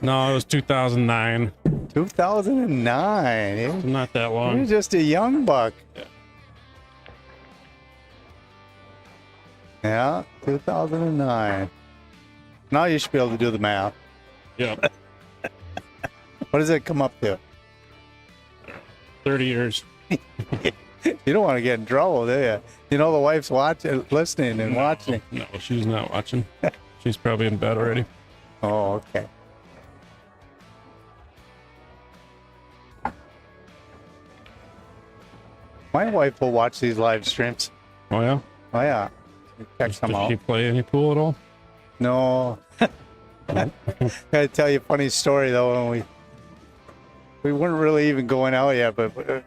No, it was 2009. 2009. Not that long. You're just a young buck. Yeah, 2009. Now you should be able to do the math. Yep. What does it come up to? 30 years. You don't want to get in trouble, do you? You know the wife's watching, listening and watching. No, she's not watching. She's probably in bed already. Oh, okay. My wife will watch these live streams. Oh, yeah? Oh, yeah. Check them Does out. she play any pool at all? No. Gotta tell you a funny story, though. When we weren't really even going out yet, but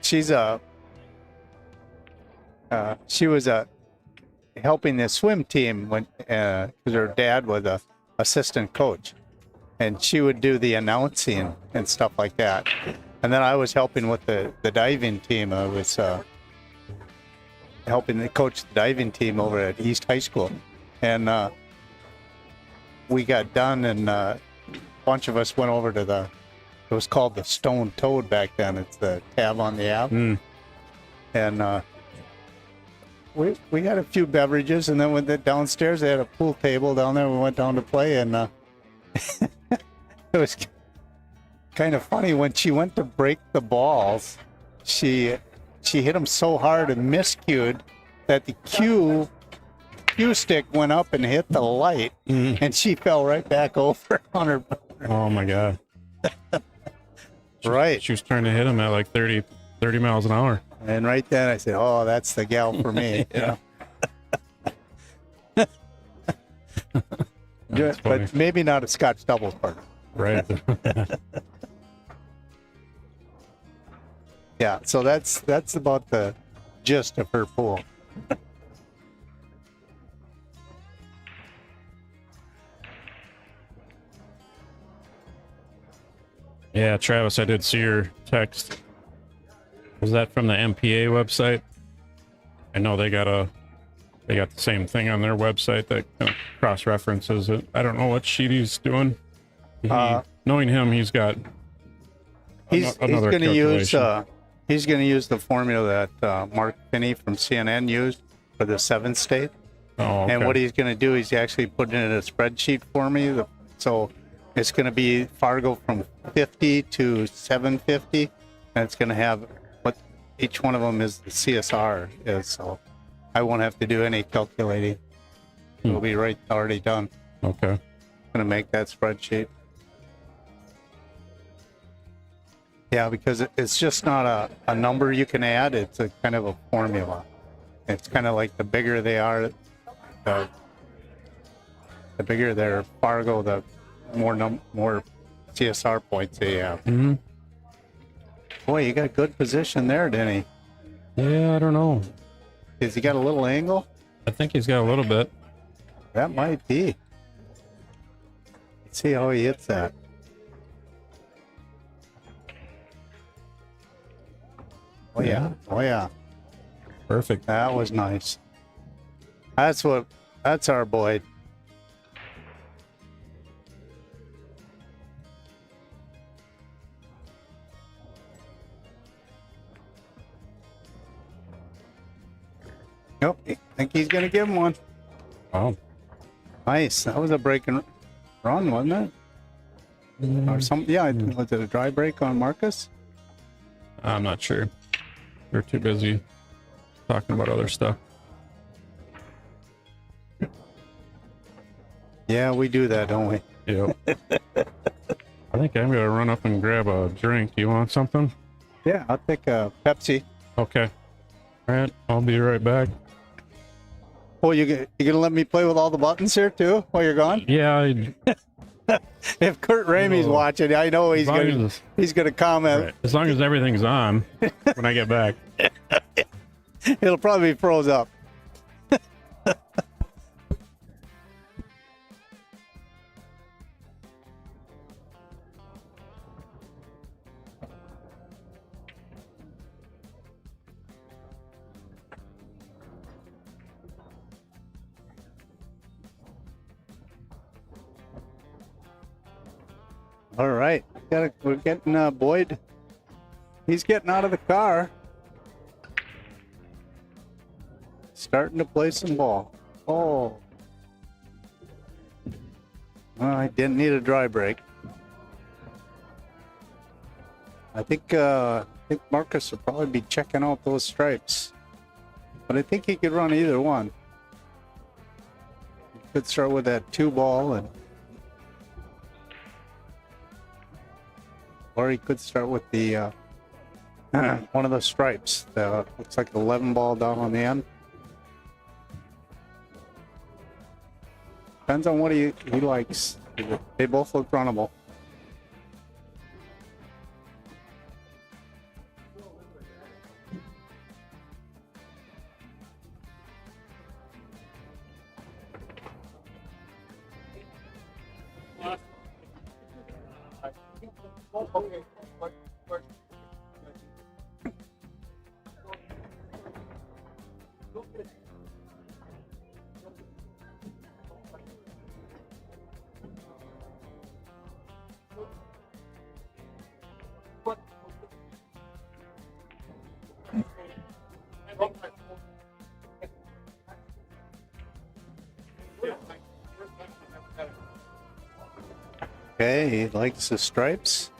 she was helping the swim team when because her dad was a assistant coach, and she would do the announcing and stuff like that. And then I was helping with the diving team. I was helping the coach the diving team over at East High School, and we got done, and a bunch of us went over to it was called the Stone Toad back then. It's the tab on the app. And we had a few beverages, and then went downstairs. They had a pool table down there. We went down to play, and it was kind of funny when she went to break the balls. She hit them so hard and miscued that the cue stick went up and hit the light, and she fell right back over on her. Oh, my God. Right. She was trying to hit him at like 30 miles an hour. And right then I said, "Oh, that's the gal for me." Yeah. That's funny. But maybe not a Scotch doubles partner. Right. Yeah, so that's about the gist of her pool. Yeah, Travis, I did see your text. Was that from the MPA website? I know they got the same thing on their website that kind of cross references it. I don't know what sheet he's doing. Knowing him, he's got He's another going to use calculation. he's going to use the formula that Mark Finney from CNN used for the seventh state. Oh, okay. And what he's going to do, he's actually putting it in a spreadsheet for me. So it's going to be Fargo from 50 to 750, and it's going to have what each one of them is the CSR is. So I won't have to do any calculating. It'll be already done. Okay. Going to make that spreadsheet. Yeah, because it's just not a number you can add. It's a kind of a formula. It's kind of like the bigger they are, the bigger their Fargo, the more CSR points they have. Mm-hmm. Boy, you got a good position there, didn't he? Yeah, I don't know. Has he got a little angle? I think he's got a little bit. That might be. Let's see how he hits that. Oh yeah. Oh yeah. Perfect. That was nice. That's our boy. Nope, I think he's gonna give him one. Wow. Nice. That was a break and run, wasn't it? Or some? Yeah, was it a dry break on Marcus? I'm not sure. We're too busy talking about other stuff. Yeah, we do that, don't we? Yep. I think I'm gonna run up and grab a drink. You want something? Yeah, I'll take a Pepsi. Okay. All right. I'll be right back. Oh, you gonna let me play with all the buttons here too while you're gone? Yeah. If Kurt Ramey's No. watching, I know he's long gonna as- he's gonna comment. Right. As long as everything's on when I get back. It'll probably be froze up. All right, we're getting Boyd. He's getting out of the car, starting to play some ball. Oh, well, I didn't need a dry break. I think Marcus will probably be checking out those stripes, but I think he could run either one. He could start with that 2-ball and. Or he could start with the one of the stripes. Looks like the 11-ball down on the end. Depends on what he likes. They both look runnable. Okay, he likes the stripes.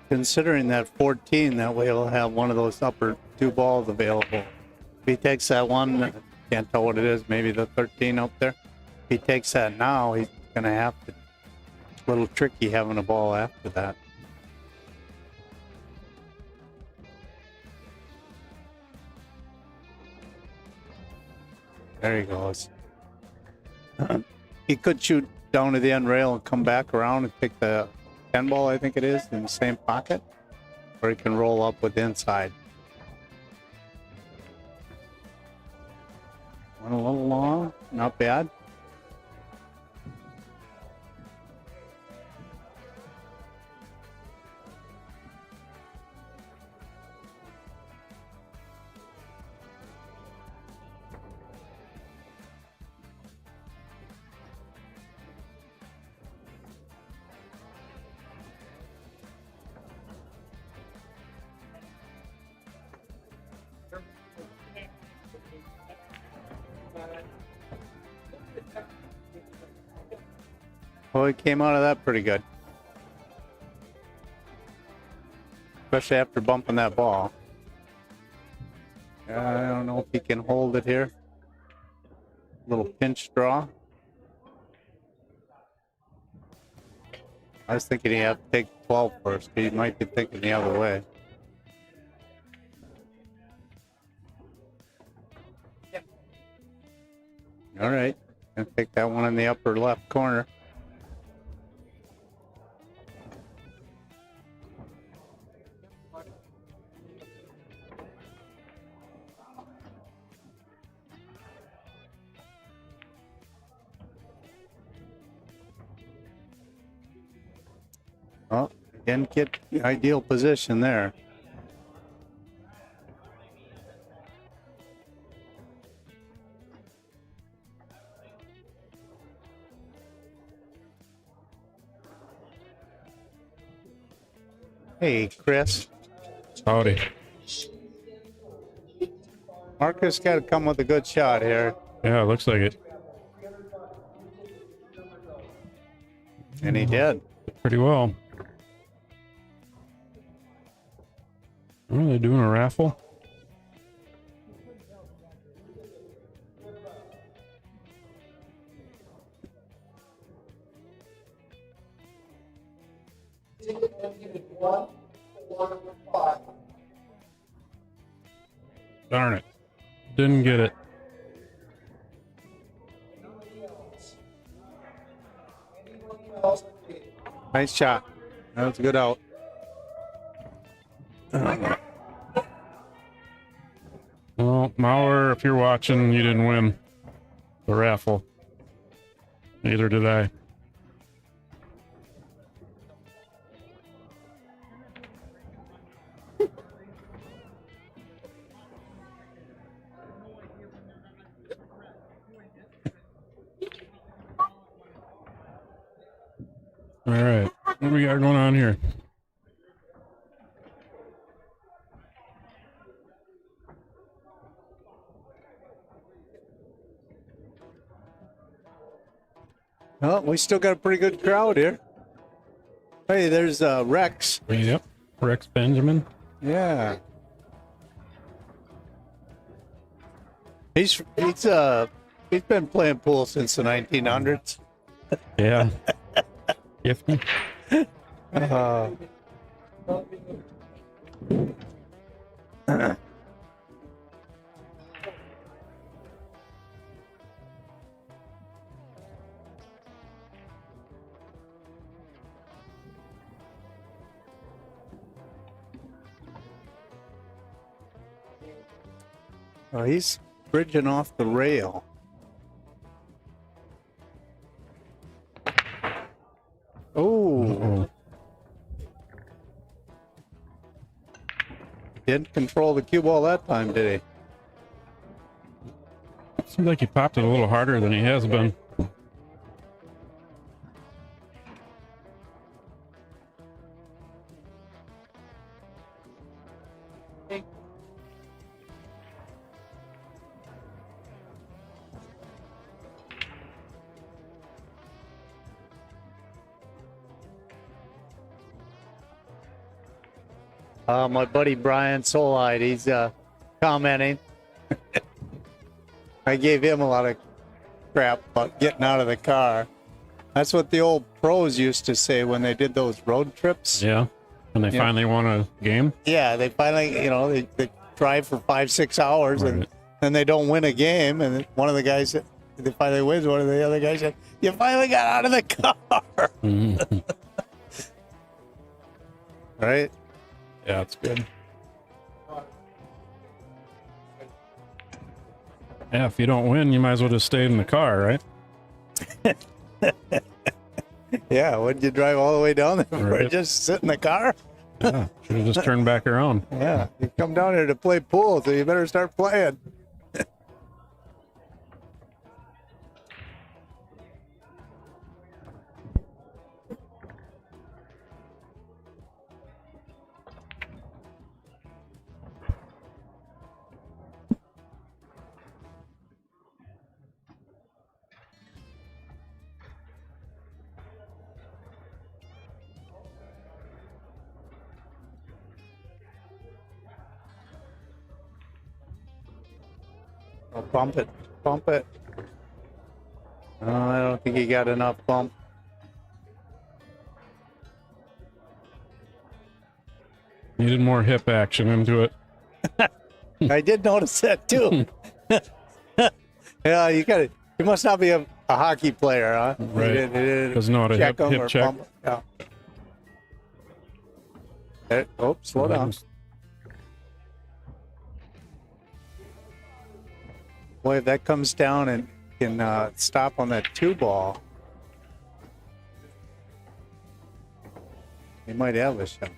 Considering that 14, that way he'll have one of those upper two balls available. If he takes that one, can't tell what it is, maybe the 13 up there. If he takes that now, he's going to have to, it's a little tricky having a ball after that. There he goes. He could shoot down to the end rail and come back around and pick the 10 ball, I think it is, in the same pocket. Or he can roll up with the inside. Went a little long, not bad. Well, he came out of that pretty good. Especially after bumping that ball. I don't know if he can hold it here. Little pinch draw. I was thinking he'd have to take 12 first. He might be thinking the other way. All right. Gonna take that one in the upper left corner. Oh, didn't get the ideal position there. Hey, Chris. Howdy. Marcus got to come with a good shot here. Yeah, looks like it. And he did. Pretty well. Are they doing a raffle? Darn it. Didn't get it. Nice shot. That was a good out. Well, Mauer, if you're watching, you didn't win the raffle. Neither did I. All right, what do we got going on here? Well, we still got a pretty good crowd here. Hey, there's Rex. Yep, Rex Benjamin. Yeah. He's been playing pool since the 1900s. Yeah. Gifty. Oh, he's bridging off the rail. Oh. Didn't control the cue ball that time, did he? Seems like he popped it a little harder than he has been. Okay. My buddy Brian Solide, he's commenting. I gave him a lot of crap about getting out of the car. That's what the old pros used to say when they did those road trips. Yeah. And they finally won a game. Yeah, they finally, they drive for 5-6 hours and then they don't win a game. And one of the guys, they finally wins. One of the other guys said, "You finally got out of the car." Mm-hmm. Right? Yeah, that's good. Yeah, if you don't win, you might as well just stay in the car, right? Yeah, wouldn't you drive all the way down there or Right. just sit in the car? Yeah, should have just turned back around. Yeah, you come down here to play pool, so you better start playing. Oh, bump it. Bump it. Oh, I don't think he got enough bump. Needed more hip action into it. I did notice that too. Yeah, you must not be a hockey player, huh? Right. You didn't Doesn't know how to check hip 'em or check. bump 'em. Yeah. There, oh, slow down. Boy, if that comes down and can stop on that 2-ball, he might have a shot.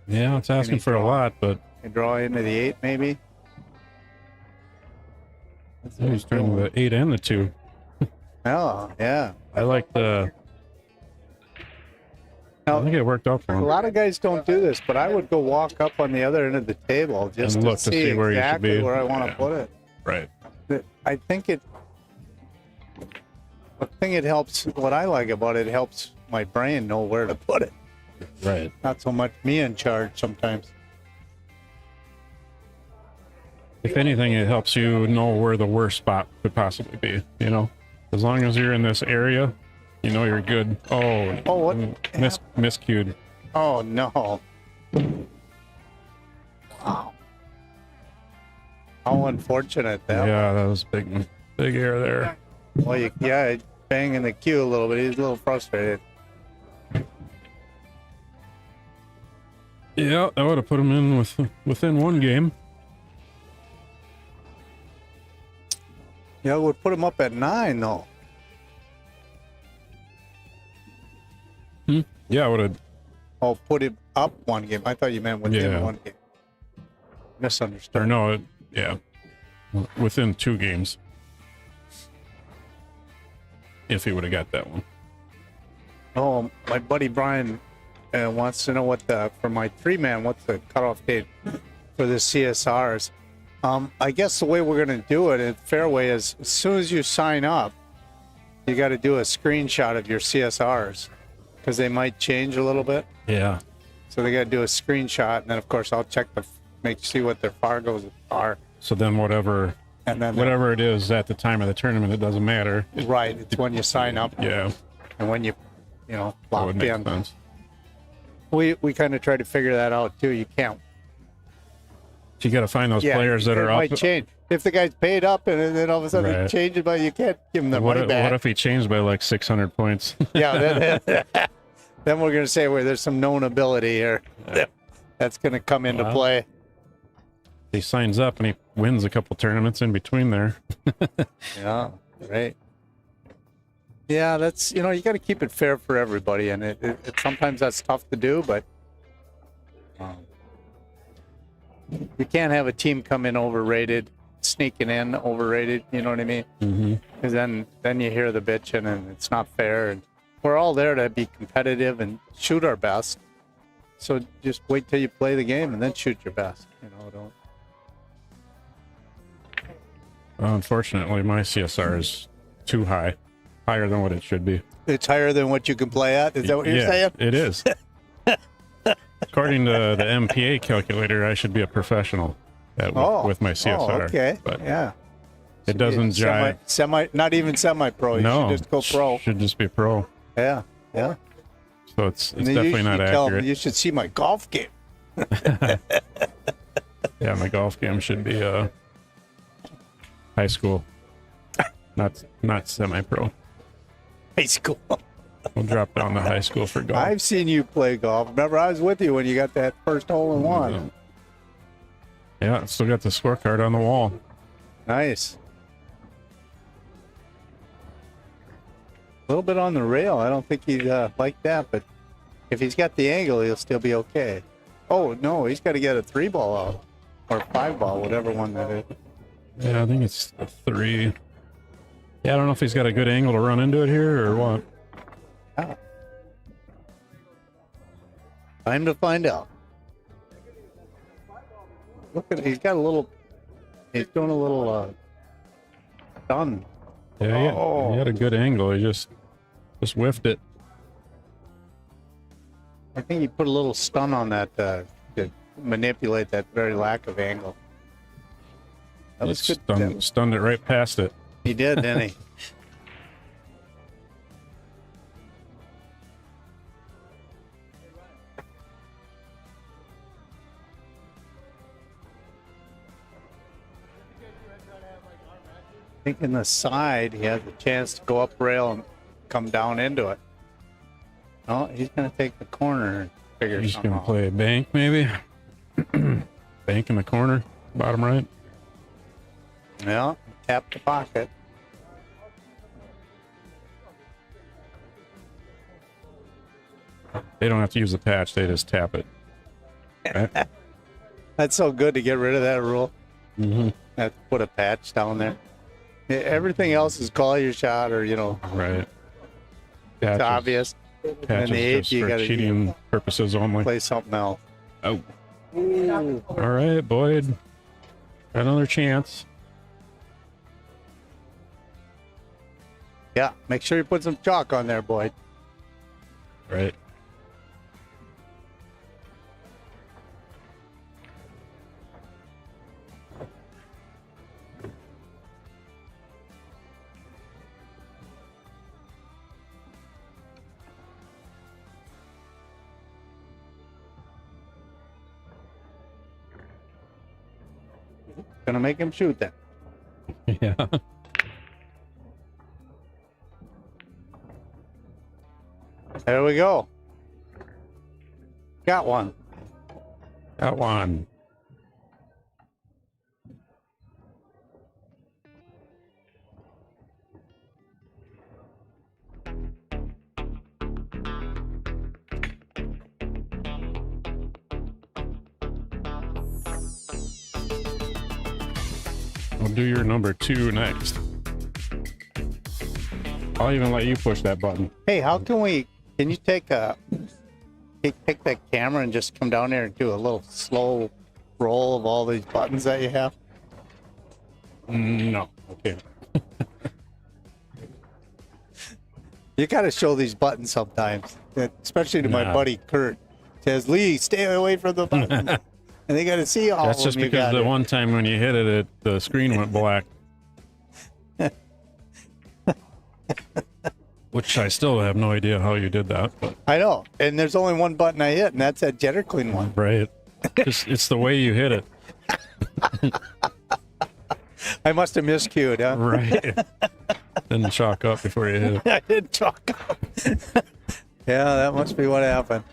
Yeah, it's asking for a lot, but And draw into the 8, maybe. he's turning the 8 and the 2. Oh, yeah. I like the. Now, I think it worked out for a him. lot of guys don't do this, but I would go walk up on the other end of the table just And to look to see see where you should exactly be. where I want to Yeah. put it. Right. I think it helps. What I like about it helps my brain know where to put it. Right. Not so much me in charge sometimes. If anything, it helps you know where the worst spot could possibly be. You know, as long as you're in this area, you know you're good. Oh, what? Miscued. Oh no! Wow. How unfortunate that. Yeah, that was big air there. Well, banging the cue a little bit. He's a little frustrated. Yeah, that would have put him in within one game. Yeah, it would put him up at 9 though. Yeah, I would have. Oh, put him up one game. I thought you meant within Yeah. one game. Misunderstood. Or no, within 2 games. If he would have got that one. Oh, my buddy Brian wants to know for my 3-man, what's the cutoff date for the CSRs? I guess the way we're going to do it at Fairway is as soon as you sign up, you got to do a screenshot of your CSRs because they might change a little bit. Yeah. So they got to do a screenshot, and then of course I'll check see what their Fargos are, So then whatever and then it is at the time of the tournament, it doesn't matter. right, it's when you sign up Yeah, and when you that lock would make in. sense. We kind of try to figure that out too. You can't. You got to find those players that it are might up. change if the guy's paid up and then all of a sudden Right. it changes, but you can't give him the What money if, back. what if he changed by like 600 points? Yeah, then we're gonna say, well, there's some known ability here that's gonna come into Wow. play. He signs up and he wins a couple tournaments in between there. Yeah, right. Yeah, that's you got to keep it fair for everybody, and it sometimes that's tough to do, but you can't have a team come in overrated, sneaking in overrated. You know what I mean? Mm-hmm. Because then you hear the bitching, and it's not fair. And we're all there to be competitive and shoot our best. So just wait till you play the game and then shoot your best. You know, don't. Unfortunately, my CSR is too high, higher than what it should be. It's higher than what you can play at. Is that what you're saying? It is. According to the MPA calculator, I should be a professional with my CSR. Oh, okay. But yeah. it doesn't jive. Not even semi-pro. You No, should just go pro. Should just be pro. Yeah. Yeah. So it's And then definitely not tell accurate. them, you should see my golf game. Yeah, my golf game should be high school, not semi-pro. High school. We'll drop down to high school for golf. I've seen you play golf. Remember, I was with you when you got that first hole in one. Yeah, still got the scorecard on the wall. Nice. A little bit on the rail. I don't think he'd like that, but if he's got the angle, he'll still be okay. Oh, no, he's got to get a 3-ball out. Or 5-ball, whatever one that is. Yeah, I think it's a 3. Yeah, I don't know if he's got a good angle to run into it here or what. Ah. Time to find out. Look at, he's got a little, he's doing a little stun. Yeah, he had a good angle. He just whiffed it. I think he put a little stun on that to manipulate that very lack of angle. That was good. Stunned it right past it. He did, didn't he? I think in the side, he has a chance to go up rail and come down into it. Oh, he's going to take the corner and figure He's something going out. to play a bank, maybe. Bank in the corner, bottom right. Yeah, tap the pocket. They don't have to use the patch. They just tap it. Right? That's so good to get rid of that rule. Mm-hmm. Have to put a patch down there. Yeah, everything else is call your shot or, you know, Right. it's Patches, obvious. patches And the eighth, just you for gotta cheating purposes only. play something else. Oh. All right, Boyd. Another chance. Yeah, make sure you put some chalk on there, Boyd. Right. Gonna make him shoot that. Yeah. There we go. Got one. Got one. We'll do your number 2 next. I'll even let you push that button. Hey, can you take that camera and just come down there and do a little slow roll of all these buttons that you have? No. Okay. You got to show these buttons sometimes, especially to my Nah. buddy Kurt. Says, Lee, stay away from the button. And they got to see all That's of just them. You because got the it. one time when you hit it, the screen went black. Which I still have no idea how you did that. But, I know. And there's only one button I hit, and that's that jetter clean one. right. It's the way you hit it. I must have miscued, huh? Right. Didn't chalk up before you hit it. I didn't chalk up. Yeah, that must be what happened.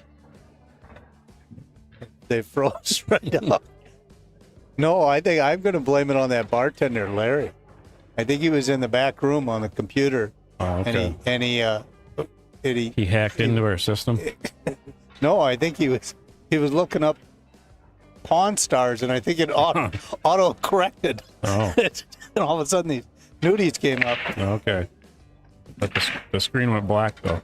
They froze right up. No, I think I'm going to blame it on that bartender, Larry. I think he was in the back room on the computer. Oh, okay. And he He hacked into our system. no, I think he was looking up Pawn Stars, and I think it auto corrected. Oh. And all of a sudden these nudies came up. Okay. But the screen went black, though.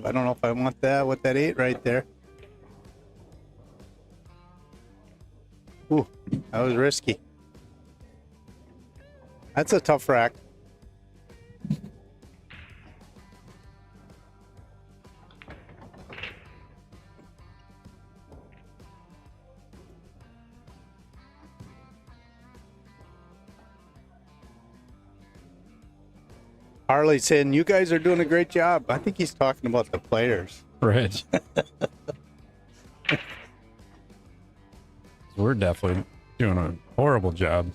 5. I don't know if I want that with that 8 right there. Ooh, that was risky. That's a tough rack. Harley saying, you guys are doing a great job. I think he's talking about the players. Right. We're definitely doing a horrible job.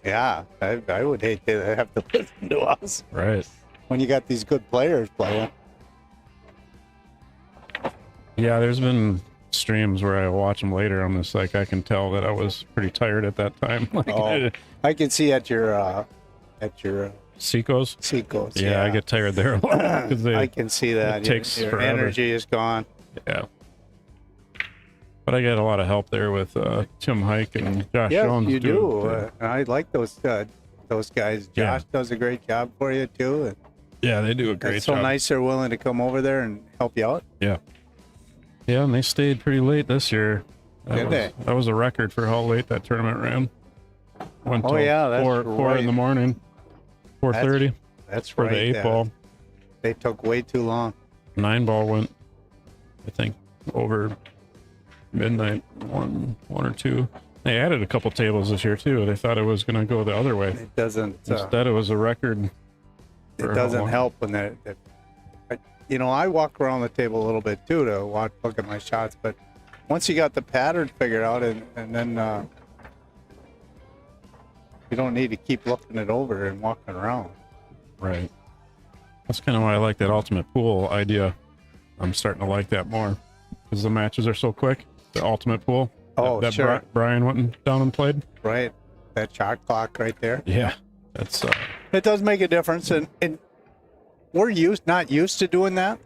Yeah, I would hate to have to listen to us Right. when you got these good players playing. Yeah, there's been streams where I watch them later. I'm just like, I can tell that I was pretty tired at that time. Like, Oh, I can see at your Seaco's. Seaco's. Yeah, I get tired there a lot because I can see that. it takes your forever. energy is gone. Yeah. But I get a lot of help there with Tim Hike and Josh Yeah, Jones. you do. I like those guys. Josh Yeah. does a great job for you too. And Yeah, they do a great it's so job. nice they're willing to come over there and help you out. Yeah. Yeah, and they stayed pretty late this year. That was a record for how late that tournament ran. Went till that's 4 in the morning. 4:30 That's for right. the 8 ball. They took way too long. 9 ball went, I think, over midnight, one or two. They added a couple tables this year too. They thought it was going to go the other way. It doesn't. Instead, it was a record. It for how doesn't long. help when I walk around the table a little bit too to look at my shots, but once you got the pattern figured out, and then you don't need to keep looking it over and walking around. Right. That's kind of why I like that ultimate pool idea. I'm starting to like that more because the matches are so quick. The ultimate pool. Oh, that sure. Brian went down and played. Right, that shot clock right there. Yeah, that's. It does make a difference, and we're not used to doing that,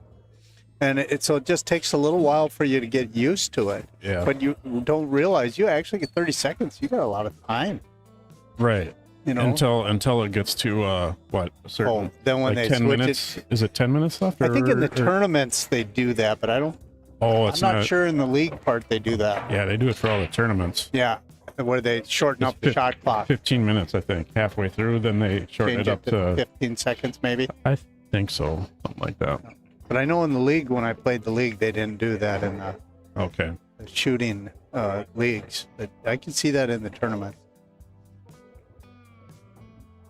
and so it just takes a little while for you to get used to it. Yeah. But you don't realize you actually get 30 seconds. You got a lot of time. Right. You know, until it gets to what a certain. then when like they 10 switch minutes. it, Is it 10 minutes left? I think in the or- tournaments they do that, but I don't. Oh, I'm it's not sure in the league part they do that. Yeah, they do it for all the tournaments. Yeah, where they shorten up the shot clock. 15 minutes, I think. Halfway through, then they shorten Change it up to 15 seconds maybe. I think so, something like that. But I know in the league, when I played the league, they didn't do that in the Okay. shooting leagues. But I can see that in the tournament.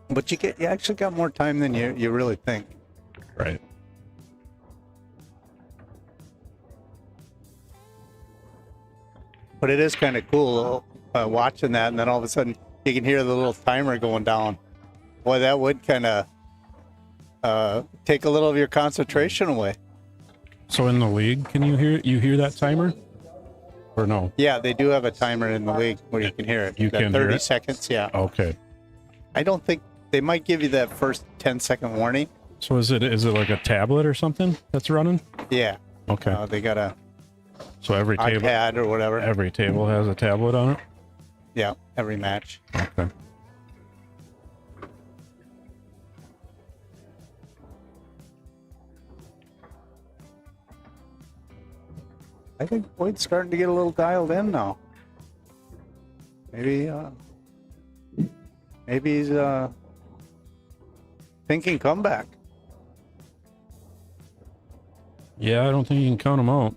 But you actually got more time than you really think. Right. But it is kind of cool watching that, and then all of a sudden you can hear the little timer going down. Boy, that would kind of take a little of your concentration away. So in the league, can you hear that timer? Or no? Yeah, they do have a timer in the league where you can hear it. You That can hear 30 it? seconds, yeah. Okay. I don't think they might give you that first 10-second warning. So is it like a tablet or something that's running? Yeah. Okay. They got a So every table iPad or whatever. every table has a tablet on it? Yeah, every match. Okay. I think Boyd's starting to get a little dialed in now. Maybe he's thinking comeback. Yeah, I don't think you can count them out.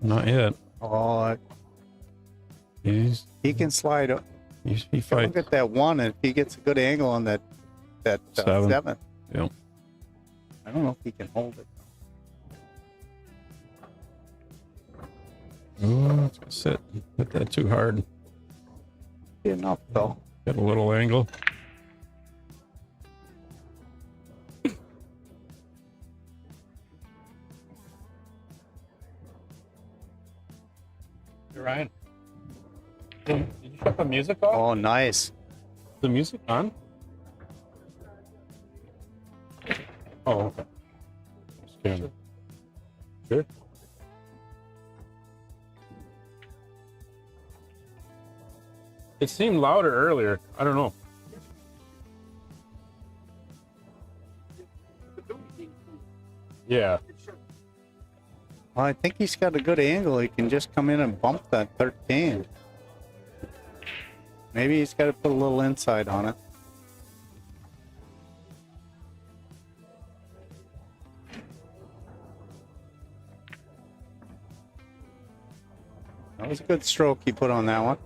Not yet. Oh, He he can slide up. he Look fights. at that one, and if he gets a good angle on that Seven. 7, Yep. I don't know if he can hold it. Oh, it's gonna sit. Hit that too hard. Be enough though. Get a little angle. Ryan, did you shut the music off? Oh, nice. The music on? Oh, okay. Just kidding. Good. It seemed louder earlier. I don't know. Yeah. Well, I think he's got a good angle. He can just come in and bump that 13. Maybe he's got to put a little inside on it. That was a good stroke he put on that one.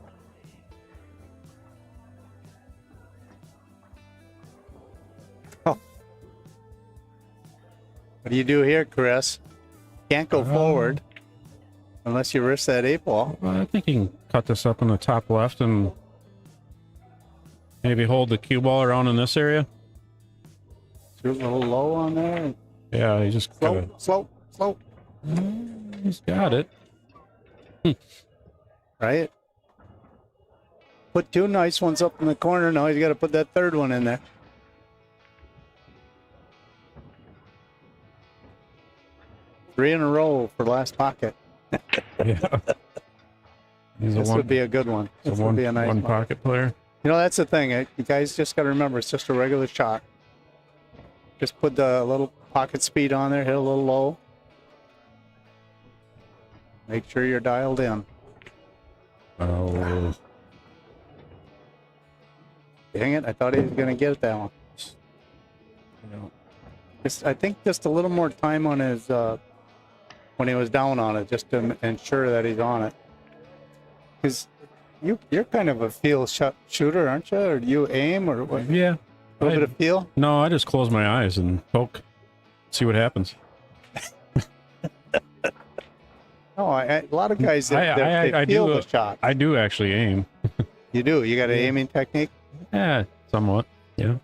Oh. What do you do here, Chris? Can't go forward unless you risk that 8-ball. Well, I think you can cut this up in the top left and maybe hold the cue ball around in this area. Shoot a little low on there. Yeah, he just Slow, slow, slow. He's got it. Right? Put 2 nice ones up in the corner. Now he's got to put that 3rd one in there. Three in a row for last pocket. Yeah. He's This would be a good one. This would be a nice one one. pocket player. You know, that's the thing. You guys just got to remember, it's just a regular shot. Just put the little pocket speed on there, hit a little low. Make sure you're dialed in. Oh, Dang it, I thought he was going to get that one. I think just a little more time on his, when he was down on it, just to ensure that he's on it. Because you're kind of a feel shooter, aren't you? Or do you aim, or what? yeah. A little bit of feel? No, I just close my eyes and poke, see what happens. No, a lot of guys, they I feel do the shot. I do actually aim. You do? You got an aiming technique? Yeah, somewhat. Yeah.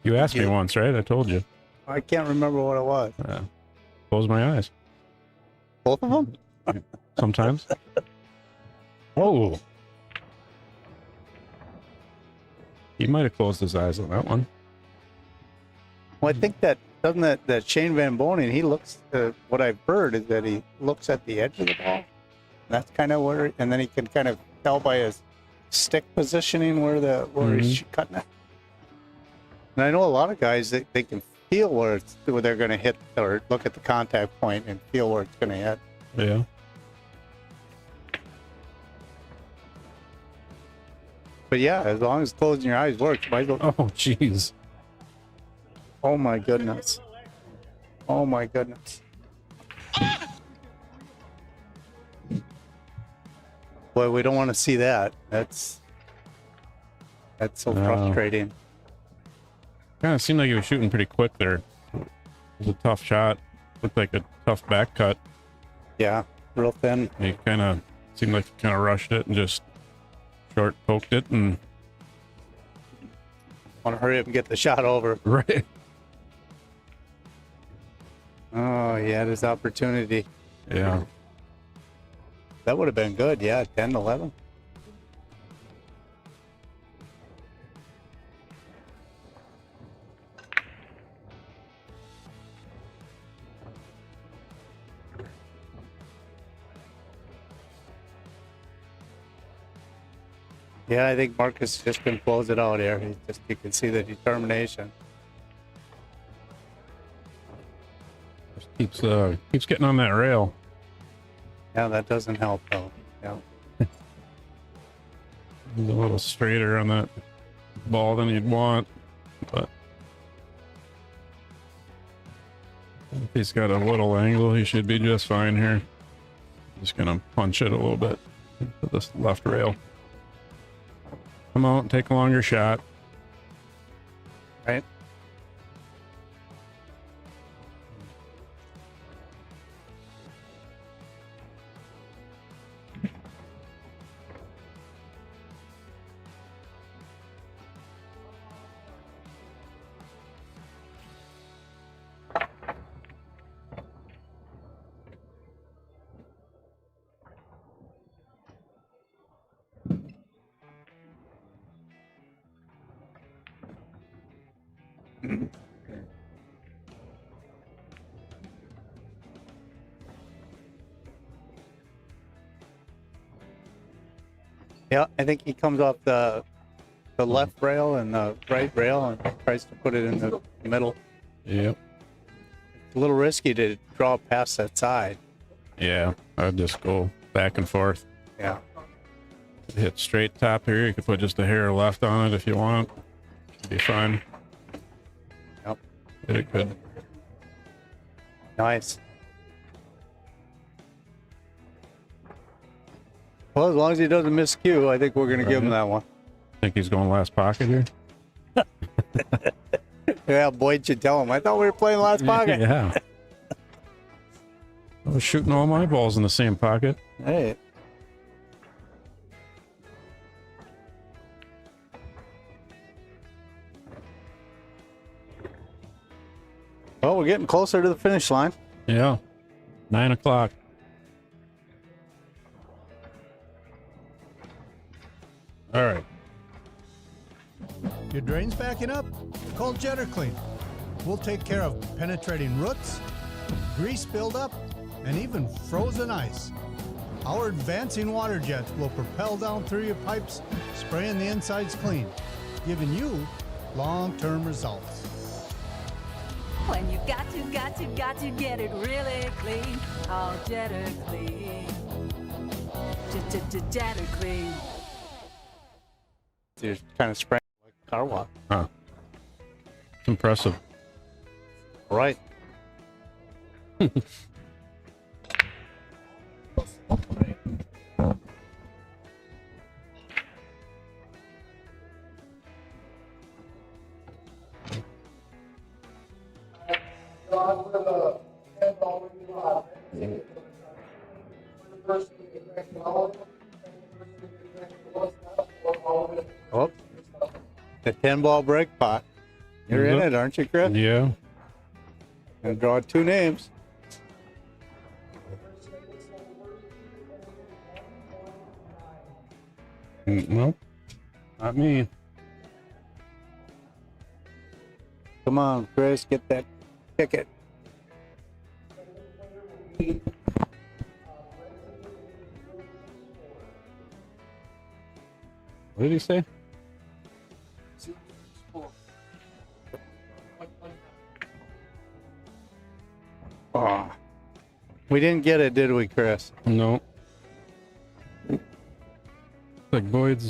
You asked me once, right? I told you. I can't remember what it was. Close my eyes. Both of them? Sometimes. Whoa. He might have closed his eyes on that one. Well, I think that Shane Van Bonen, he looks, what I've heard is that he looks at the edge of the ball. That's kind of where, and then he can kind of tell by his stick positioning where he's cutting it. And I know a lot of guys that they can feel where they're going to hit, or look at the contact point and feel where it's going to hit. Yeah. But yeah, as long as closing your eyes works, might as well. Oh, jeez. Oh my goodness. Oh my goodness. Boy, we don't want to see that. That's so frustrating. Kind of seemed like he was shooting pretty quick there. It was a tough shot. Looked like a tough back cut. Yeah, real thin. He kind of seemed like he kind of rushed it and just short poked it and. Want to hurry up and get the shot over. Right. Oh, he had his opportunity. Yeah. That would have been good. Yeah, 10, 11. Yeah, I think Marcus just can close it out here. You can see the determination. Just keeps getting on that rail. Yeah, that doesn't help though. Yeah. He's a little straighter on that ball than you'd want, but if he's got a little angle, he should be just fine here. Just gonna punch it a little bit to this left rail. Come out, take a longer shot. Right. Yeah, I think he comes off the left rail and the right rail and tries to put it in the middle. Yep. It's a little risky to draw past that side. Yeah, I'd just go back and forth. Yeah. Hit straight top here. You could put just a hair left on it if you want. Should be fine. Yep. Hit it good. Nice. Well, as long as he doesn't miss cue, I think we're going to give him that one. Think he's going last pocket here? Yeah, Boyd should tell him. I thought we were playing last pocket. Yeah. I was shooting all my balls in the same pocket. Hey. Well, we're getting closer to the finish line. Yeah. 9 o'clock. All right. Your drain's backing up? Call Jetter Clean. We'll take care of penetrating roots, grease buildup, and even frozen ice. Our advancing water jets will propel down through your pipes, spraying the insides clean, giving you long-term results. When you got to get it really clean. All Jetter Clean. Jetter Clean. You're kind of spraying like a car wash. Huh. It's impressive. Right. Oh, the 10-ball break pot. You're in it, aren't you, Chris? Yeah. And draw 2 names. Nope. Not me. Come on, Chris, get that ticket. What did he say? Oh, we didn't get it, did we, Chris? No. Like Boyd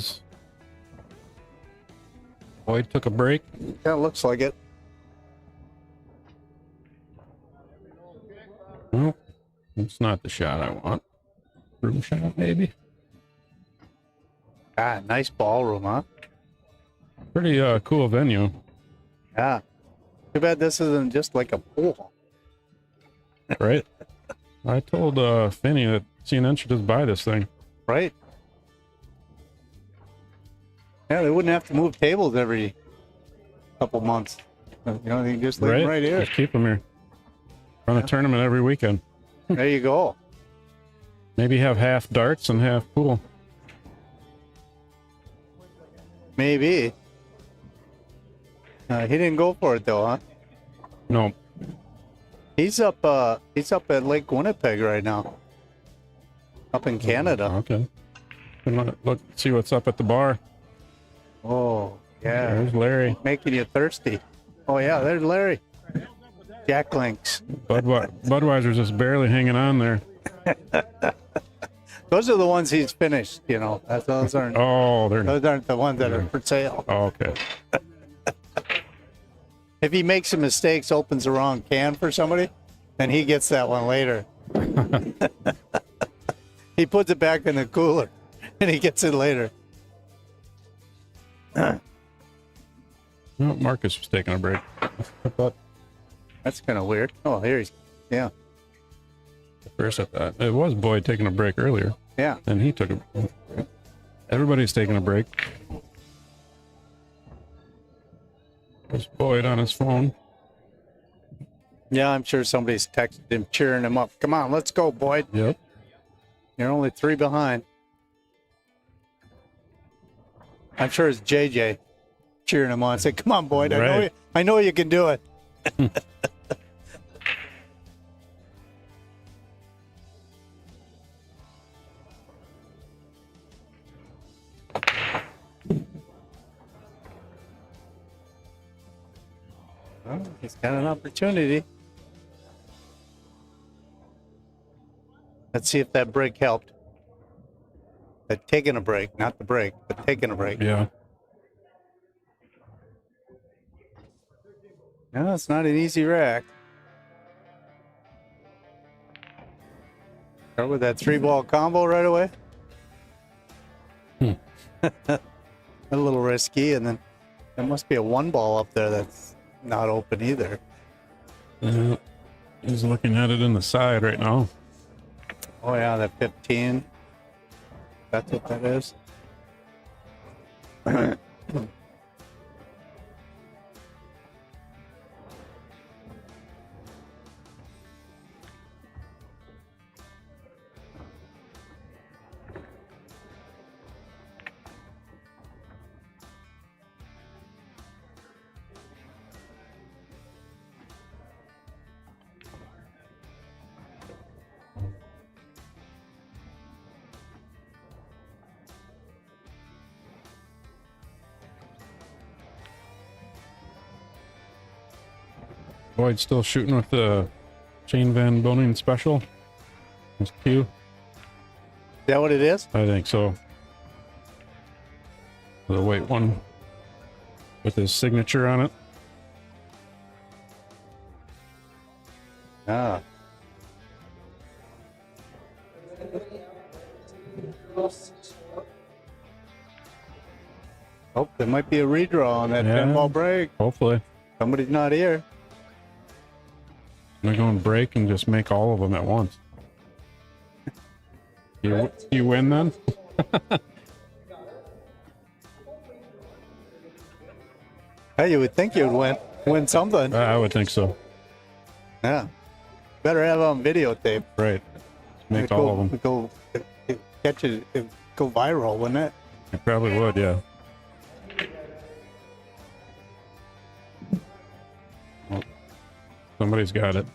took a break. Yeah, it looks like it. Nope. It's not the shot I want. Room shot, maybe. Ah, nice ballroom, huh? Pretty cool venue. Yeah. Too bad this isn't just like a pool. Right? I told Finney that CNN should just buy this thing. Right? Yeah, they wouldn't have to move tables every couple months. You know, they can just leave them right here. Just keep them here. Run a tournament every weekend. There you go. Maybe have half darts and half pool. Maybe. He didn't go for it though, huh? No. He's up at Lake Winnipeg right now. Up in Canada. Okay. Look, see what's up at the bar. Oh, yeah. There's Larry. Making you thirsty. Oh yeah, there's Larry. Jack Links. Budweiser's just barely hanging on there. Those are the ones he's finished, you know. Those aren't the ones that are for sale. Oh, okay. If he makes some mistakes, opens the wrong can for somebody, then he gets that one later. He puts it back in the cooler, and he gets it later. No, Marcus was taking a break. That's kind of weird. Oh, here he's, yeah. At first I thought it was Boyd taking a break earlier. Yeah. And he took a break. Everybody's taking a break. There's Boyd on his phone. Yeah, I'm sure somebody's texted him, cheering him up. Come on, let's go, Boyd. Yep. You're only 3 behind. I'm sure it's JJ cheering him on. Say, come on, Boyd. Right. I know you can do it. Well, he's got an opportunity. Let's see if that break helped. Taking a break, not the break, but taking a break. Yeah. No, it's not an easy rack. Start with that 3-ball combo right away. A little risky, and then there must be a 1-ball up there that's not open either. He's looking at it in the side right now. Oh yeah, that 15. That's what that is. Boyd's still shooting with the chain van boning special. It's Q. Is that what it is? I think so. The white one with his signature on it. Ah. Oh, there might be a redraw on that Yeah. 10-ball break. Hopefully. Somebody's not here. I'm going to break and just make all of them at once. You win then? Hey, you would think you'd win something. I would think so. Yeah. Better have it on videotape. Right. Make all of them. Go catch it, go viral, wouldn't it? It probably would, yeah. Well, somebody's got it.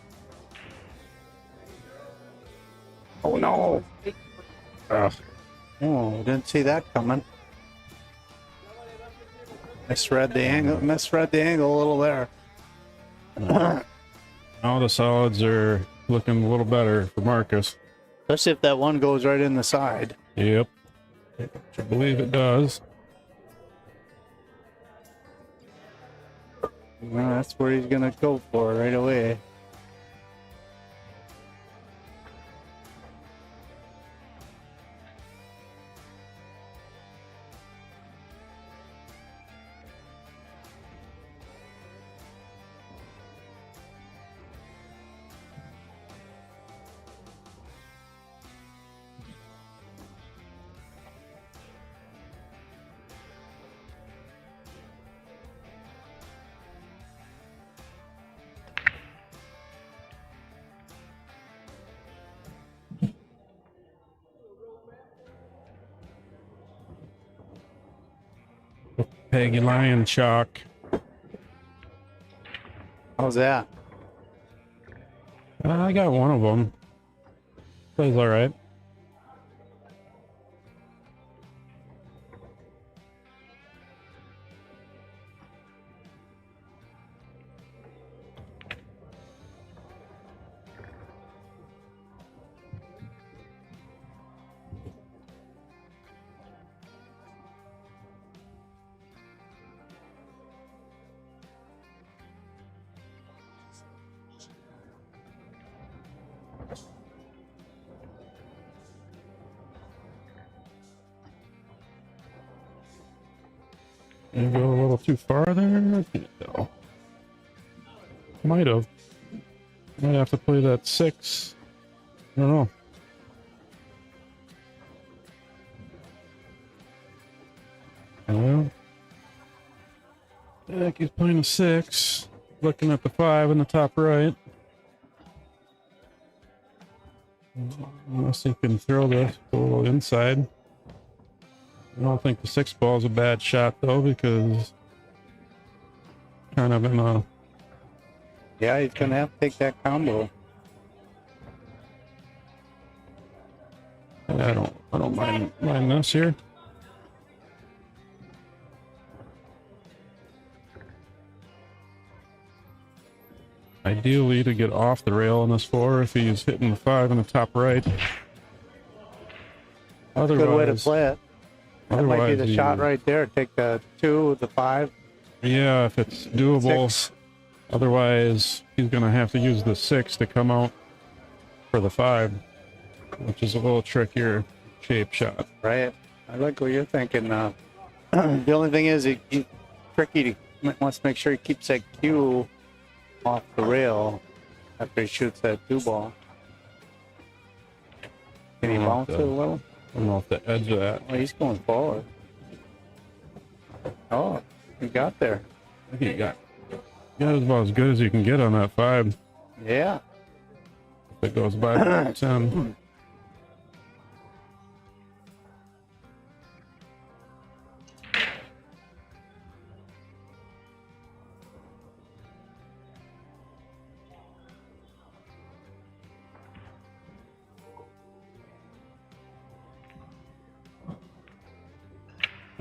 Oh no! Ugh. Oh, didn't see that coming. Misread the angle a little there. Now the solids are looking a little better for Marcus. Especially if that one goes right in the side. Yep. I believe it does. Well, that's where he's gonna go for right away. Peggy Lion Chalk. How's that? I got one of them. Plays all right. And go a little too far there. I can't tell. Might have. Might have to play that 6. I don't know. Well, I think he's playing a 6. Looking at the 5 in the top right. Unless he can throw this a little inside. I don't think the 6 ball is a bad shot though, because kind of in a. Yeah, he's gonna have to take that combo. I don't mind this here. Ideally to get off the rail on this 4 if he's hitting the 5 in the top right. That's a good way to Otherwise, play it. That might be the otherwise shot you- right there. Take the 2, the 5, Yeah, if it's doable. 6. Otherwise, he's gonna have to use the 6 to come out for the 5, which is a little trickier shape shot. Right. I like what you're thinking. The only thing is, it's tricky to wants to make sure he keeps that cue off the rail after he shoots that 2 ball. Can he bounce it a little? I don't know if the edge of that. Oh, he's going forward. Oh, he got there. I think he got about as good as you can get on that 5. Yeah. If it goes by the 10.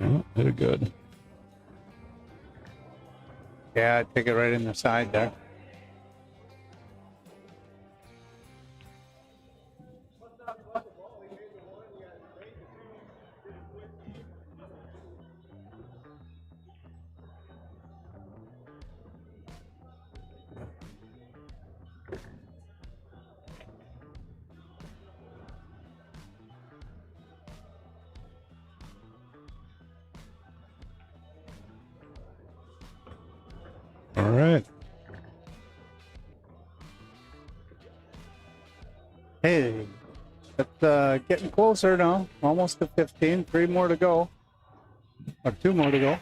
Oh, they're good. Yeah, take it right in the side there. All right. Hey, it's getting closer now. Almost to 15. 3 more to go. Or 2 more to go.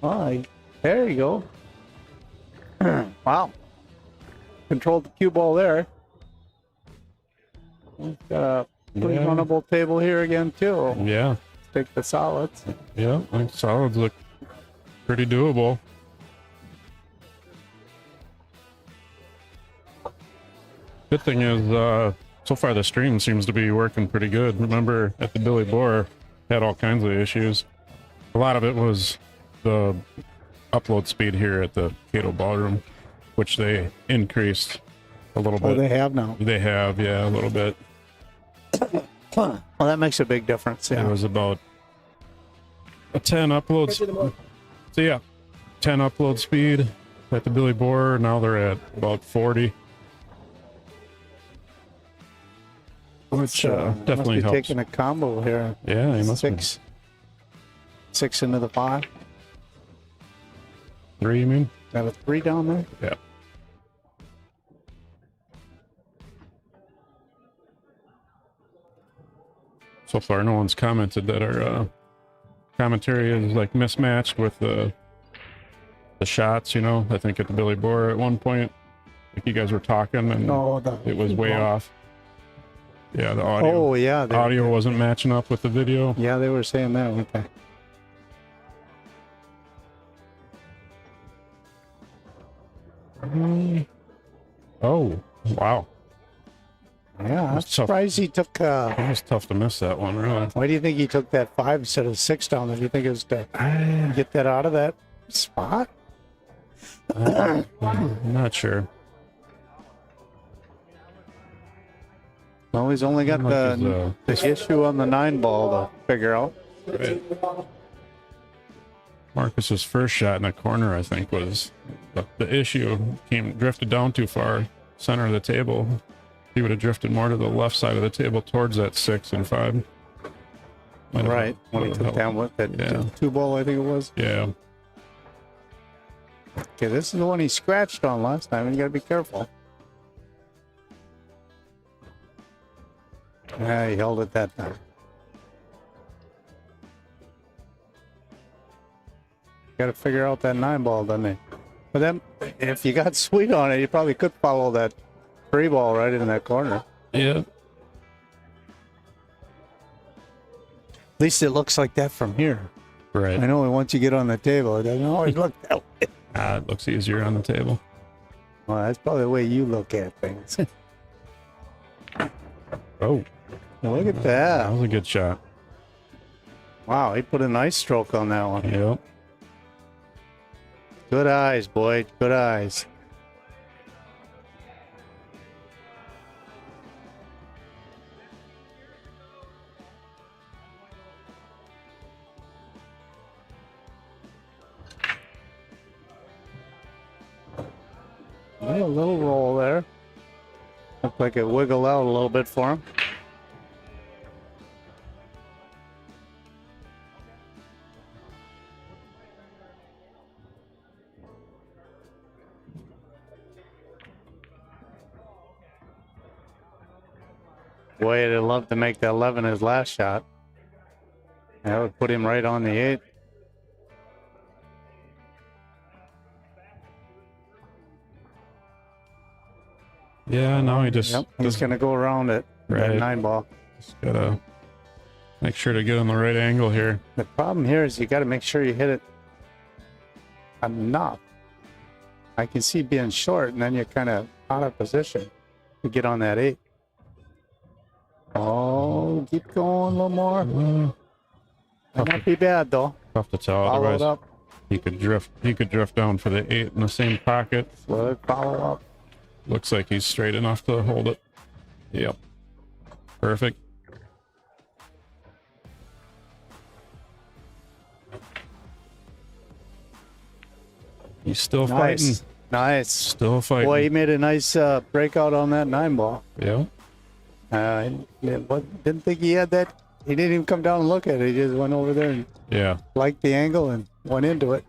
Oh, there you go. Wow. Controlled the cue ball there. We've got a pretty runnable table here again, too. Yeah. Let's take the solids. Yeah. I think solids look pretty doable. Good thing is, so far the stream seems to be working pretty good. Remember, at the Billy Boar, had all kinds of issues. A lot of it was the upload speed here at the Kato Ballroom, which they increased a little bit. Oh, they have now. They have, yeah, a little bit. Well, that makes a big difference. It Yeah. was about a 10 uploads. So yeah, 10 upload speed at the Billy Boar. Now they're at about 40. Which definitely must be helps. taking a combo here. Yeah, he must 6 into the 5. Is 3, you mean? that a 3 down there? Yeah. So far, no one's commented that our commentary is like mismatched with the shots. You know, I think at the Billy Boar at one point, like you guys were talking and No, it was way off. Yeah, the audio. Oh, yeah. The audio wasn't matching up with the video. Yeah, they were saying that, weren't they? Oh, wow. Yeah, I'm was tough. surprised he took. It was tough to miss that one, really. Why do you think he took that 5 instead of 6 down there? Do you think it was to get that out of that spot? I'm not sure. Well, he's only got Like the issue on the 9 ball to figure out. Right. Marcus's first shot in the corner, I think, was the issue. Drifted down too far, center of the table. He would have drifted more to the left side of the table towards that 6 and 5. Right. When he took down with that Yeah. 2-ball, I think it was. Yeah. Okay, this is the one he scratched on last time, and you gotta be careful. Yeah, he held it that time. Gotta figure out that 9-ball, doesn't he? But then, if you got sweet on it, you probably could follow that 3-ball right in that corner. Yeah. At least it looks like that from here. Right. I know once you get on the table, it doesn't always look that way. It looks easier on the table. Well, that's probably the way you look at things. Oh, Look at that that. was a good shot. Wow, he put a nice stroke on that one. Yep. Good eyes, boy. Good eyes. Yeah, a little roll there. Looked like it wiggled out a little bit for him. Boy, I'd love to make the 11 his last shot. That would put him right on the 8. Yeah, now he just, Yep, he's going to go around it. That Right. 9-ball. just gotta make sure to get on the right angle here. The problem here is you got to make sure you hit it enough. I can see being short, and then you're kind of out of position to get on that 8. Oh, keep going a little more. Might not be bad though. Tough to tell. Follow it Otherwise, up. he could drift down for the 8 in the same pocket. Let it follow up. Looks like he's straight enough to hold it. Yep. Perfect. He's still fighting. Nice. Nice. Still fighting. Boy, he made a nice breakout on that 9-ball. Yeah. Didn't think he had that. He didn't even come down and look at it. He just went over there and Yeah. liked the angle and went into it.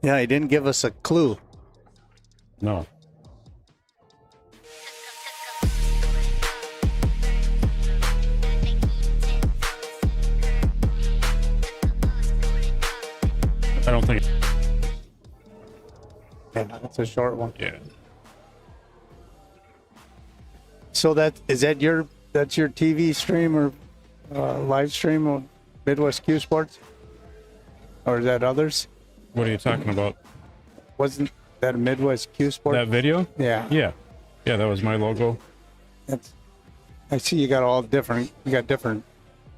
Yeah, he didn't give us a clue. No. I don't think. Yeah, that's a short one. Yeah. So that's your TV stream or live stream on Midwest Q Sports, or is that others? What are you talking about? Wasn't that a Midwest Q Sports? That video? Yeah. Yeah. Yeah, that was my logo. That's. I see you got all different. You got different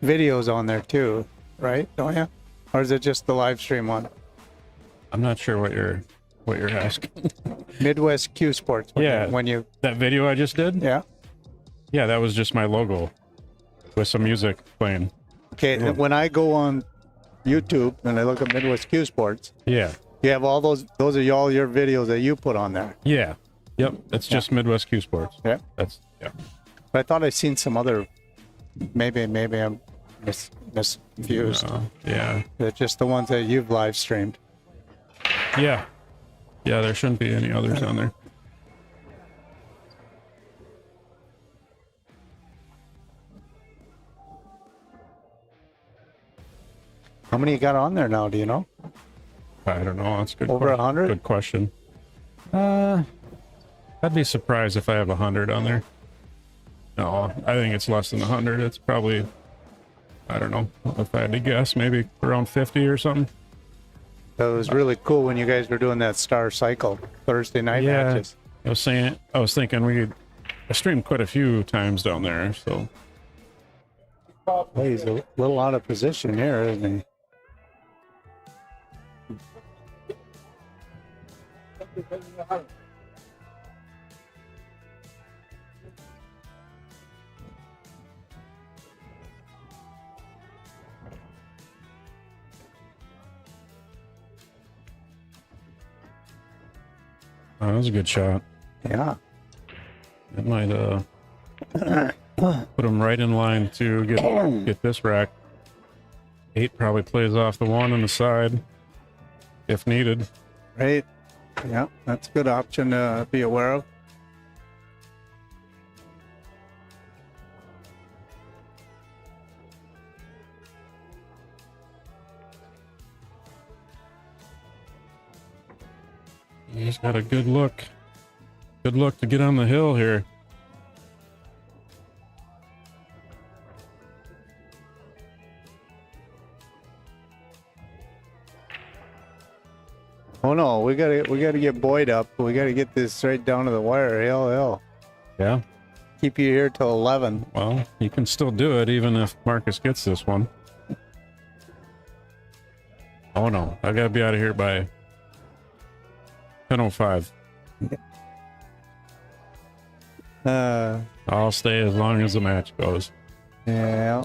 videos on there too, right? Don't you? Or is it just the live stream one? I'm not sure what you're asking. Midwest Q Sports. Yeah. When you. That video I just did? Yeah. Yeah, that was just my logo with some music playing. Okay. Yeah. When I go on YouTube and I look at Midwest Q Sports, Yeah. you have all those. Those are all your videos that you put on there. Yeah. Yep. It's just Midwest Q Sports. Yeah. That's yeah. But I thought I seen some other. Maybe I'm confused. Yeah. They're just the ones that you've live streamed. Yeah. Yeah, there shouldn't be any others on there. How many you got on there now? Do you know? I don't know. That's a good. Over 100? Good question. I'd be surprised if I have 100 on there. No, I think it's less than 100. It's probably, I don't know, if I had to guess, maybe around 50 or something. That was really cool when you guys were doing that Star Cycle Thursday night matches. I was thinking I streamed quite a few times down there, so Well, he's a little out of position here, isn't he? Oh, that was a good shot. Yeah. It might put him right in line to get this rack. 8 probably plays off the 1 on the side if needed. Right. Yeah, that's a good option to be aware of. He's got a good look. Good look to get on the hill here. Oh no, we gotta get Boyd up. We gotta get this straight down to the wire. Hell. Yeah. Keep you here till 11. Well, you can still do it even if Marcus gets this one. Oh no, I gotta be out of here by 10:05. I'll stay as long as the match goes. Yeah.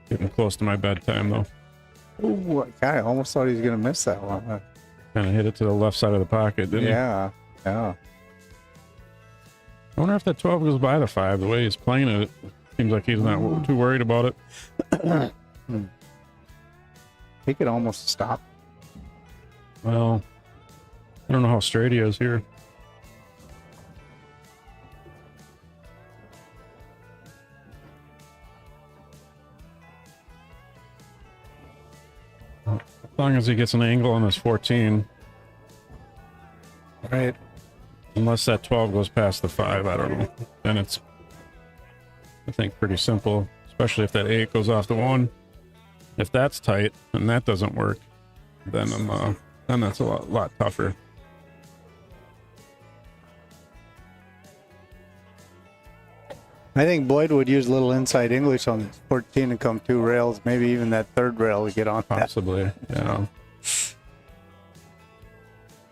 Getting close to my bedtime though. Ooh, I almost thought he was gonna miss that one. Kind of hit it to the left side of the pocket, didn't he? Yeah. I wonder if that 12 goes by the 5. The way he's playing it, seems like he's not too worried about it. He could almost stop. Well, I don't know how straight he is here. As long as he gets an angle on this 14. Right. Unless that 12 goes past the 5, I don't know. Then it's, I think, pretty simple, especially if that 8 goes off the 1. If that's tight and that doesn't work, then that's a lot tougher. I think Boyd would use a little inside English on this 14 and come 2 rails, maybe even that 3rd rail to get on that. Possibly, yeah.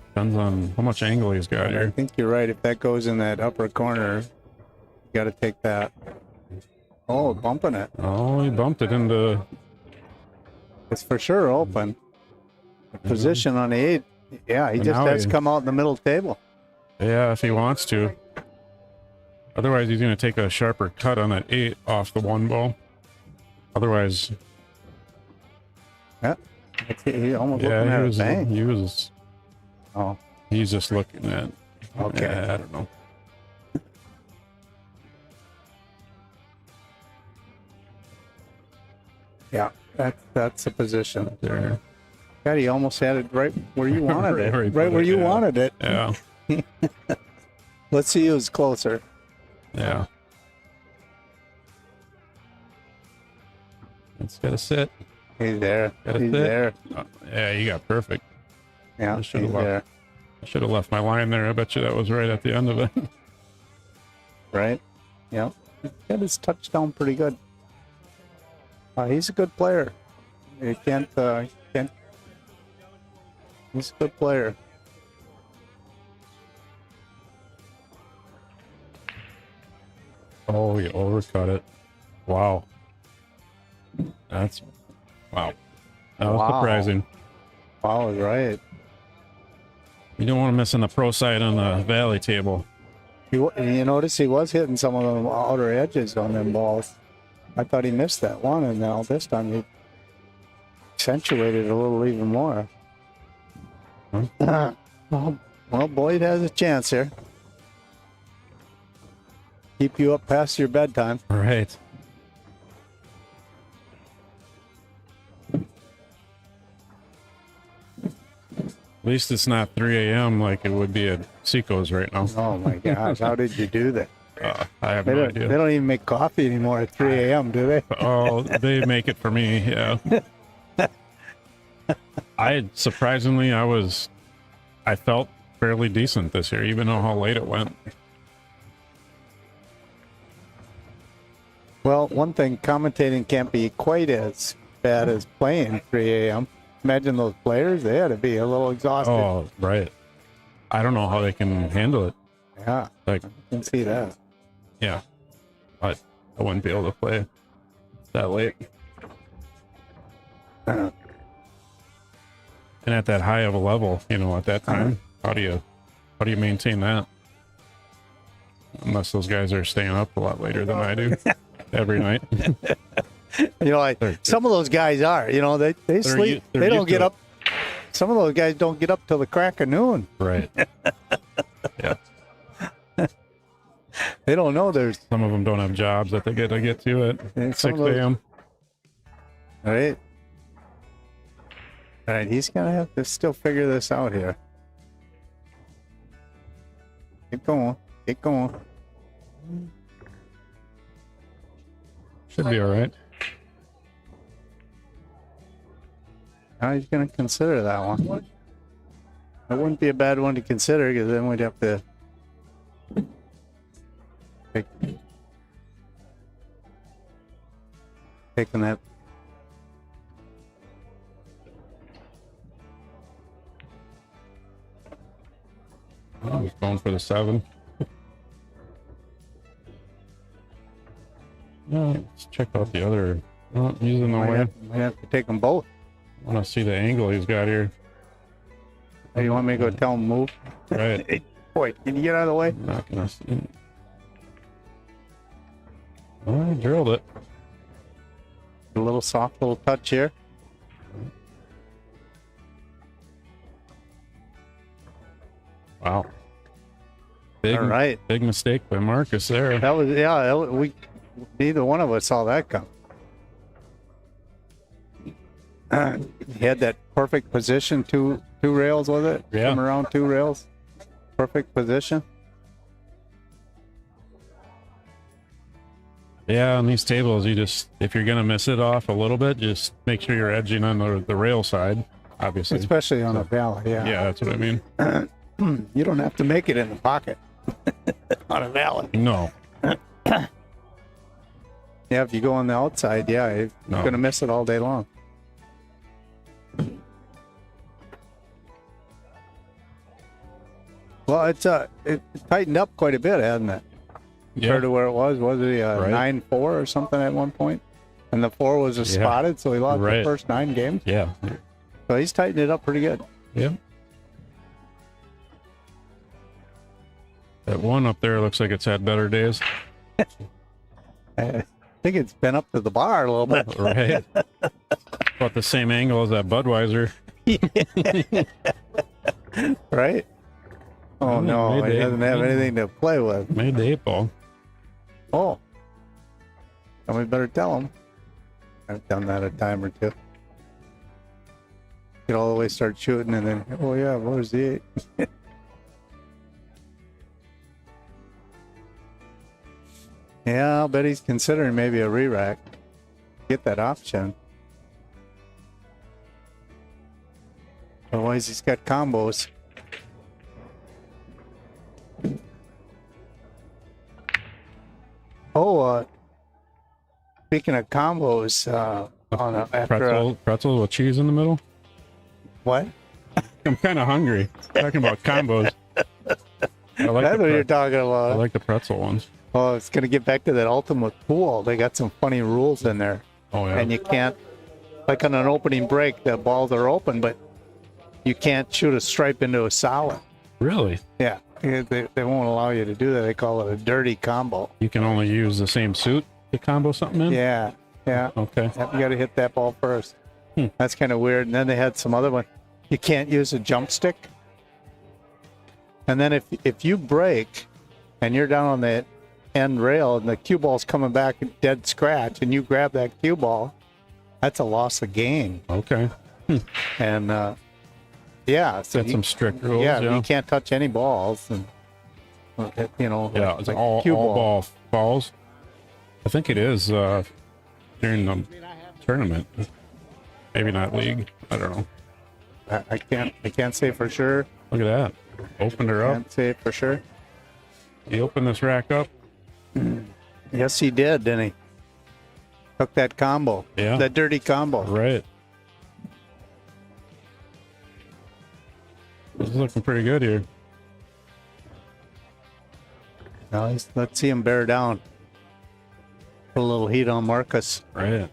Depends on how much angle he's got I here. think you're right. If that goes in that upper corner, you got to take that. Oh, bumping it. Oh, he bumped it into. It's for sure open. The position on the 8. Yeah, he And just now has he- to come out in the middle table. Yeah, if he wants to. Otherwise, he's going to take a sharper cut on that 8 off the 1 ball. Otherwise, Yeah. He almost looking at it. Bang. he was. Oh, He's just looking at. okay. I don't know. Yeah, that's the position. There. God, he almost had it right where you wanted it. Right Right where you yeah. wanted it. Yeah. Let's see who's closer. Yeah. It's got to sit. He's there. Gotta He's sit. there. Yeah, you got perfect. Yeah, I he's should've there. I should have left my line there. I bet you that was right at the end of it. Right? Yeah. He's got his touchdown pretty good. He's a good player. You can't. He's a good player. Oh, you overcut it. Wow. That's wow. That was Wow. surprising. Wow, right. You don't want to miss on the pro side on the valley table. You notice he was hitting some of them outer edges on them balls. I thought he missed that one, and now this time he accentuated it a little even more. Huh? Well, Boyd has a chance here. Keep you up past your bedtime. All right. At least it's not 3 a.m. like it would be at Seco's right now. Oh my gosh, how did you do that? I have They no don't, idea. they don't even make coffee anymore at 3 a.m., do they? Oh, they make it for me. Yeah. I felt fairly decent this year, even though how late it went. Well, one thing, commentating can't be quite as bad as playing 3 a.m. Imagine those players, they had to be a little exhausted. Oh, right. I don't know how they can handle it. Yeah, Like, I can see that. yeah. I wouldn't be able to play that late. And at that high of a level, you know, at that time, how do you maintain that? Unless those guys are staying up a lot later than I do every night. You know, like some of those guys are. You know, they sleep. They don't get up. Some of those guys don't get up till the crack of noon. Right. Yeah. They don't know there's. Some of them don't have jobs that they get to at some 6 of those- a.m. All right. All right, he's gonna have to still figure this out here. Keep going. Keep going. Should be all right. Now he's gonna consider that one. That wouldn't be a bad one to consider because then we'd have to. Taking that. I was going for the 7. No, let's check out the other. Oh, he's in the way. Might have to take them both. I want to see the angle he's got here. Hey, you want me to go tell him move? Right. Hey, boy, can you get out of the way? I'm not gonna see. Oh, I drilled it. A little soft little touch here. Wow. Big, All right. Big mistake by Marcus there. That was we neither one of us saw that come. He had that perfect position, two rails with it. Yeah. Come around 2 rails. Perfect position. Yeah, on these tables, you just, if you're gonna miss it off a little bit, just make sure you're edging on the rail side, obviously. Especially on a valley, yeah. Yeah, that's what I mean. You don't have to make it in the pocket on a valley. No. Yeah, if you go on the outside, yeah, you're No. gonna miss it all day long. Well, it tightened up quite a bit, hasn't it? Compared to where it was. Was it a Right. 9-4 or something at one point? And the 4 was a spotted, so he lost Right. the first 9 games. Yeah. So he's tightened it up pretty good. Yep. That one up there looks like it's had better days. I think it's been up to the bar a little bit. Right. About the same angle as that Budweiser. Right? Oh, no, made he the- doesn't have anything to play with. Made the 8 ball. Oh. Somebody better tell him. I've done that a time or two. Get all the way, start shooting, and then, oh yeah, where's the 8? Yeah, I'll bet he's considering maybe a re-rack. Get that option. Otherwise, he's got combos. Oh, speaking of combos, Pretzel with cheese in the middle. what? I'm kind of hungry. Talking about combos. I like That's the what you're pre- talking I about. like the pretzel ones. Oh, it's gonna get back to that ultimate pool. They got some funny rules in there, Oh yeah. and you can't, like on an opening break, the balls are open, but you can't shoot a stripe into a solid. Really? Yeah, they won't allow you to do that. They call it a dirty combo. You can only use the same suit to combo something in? Yeah, yeah. Okay. You got to hit that ball first. Hmm. That's kind of weird. And then they had some other one. You can't use a jump stick. And then if you break and you're down on the end rail and the cue ball's coming back dead scratch and you grab that cue ball, that's a loss of game. Okay. And yeah, so Got some strict rules. yeah, you can't touch any balls. And you know, Yeah, like- it's like all cue ball falls. I think it is during the tournament. Maybe not league. I don't know. I can't say for sure. Look at that. Opened her up. Can't say it for sure. He opened this rack up. Yes, he did, didn't he? Took that combo. Yeah. That dirty combo. Right. This is looking pretty good here. Now let's see him bear down. Put a little heat on Marcus. Right.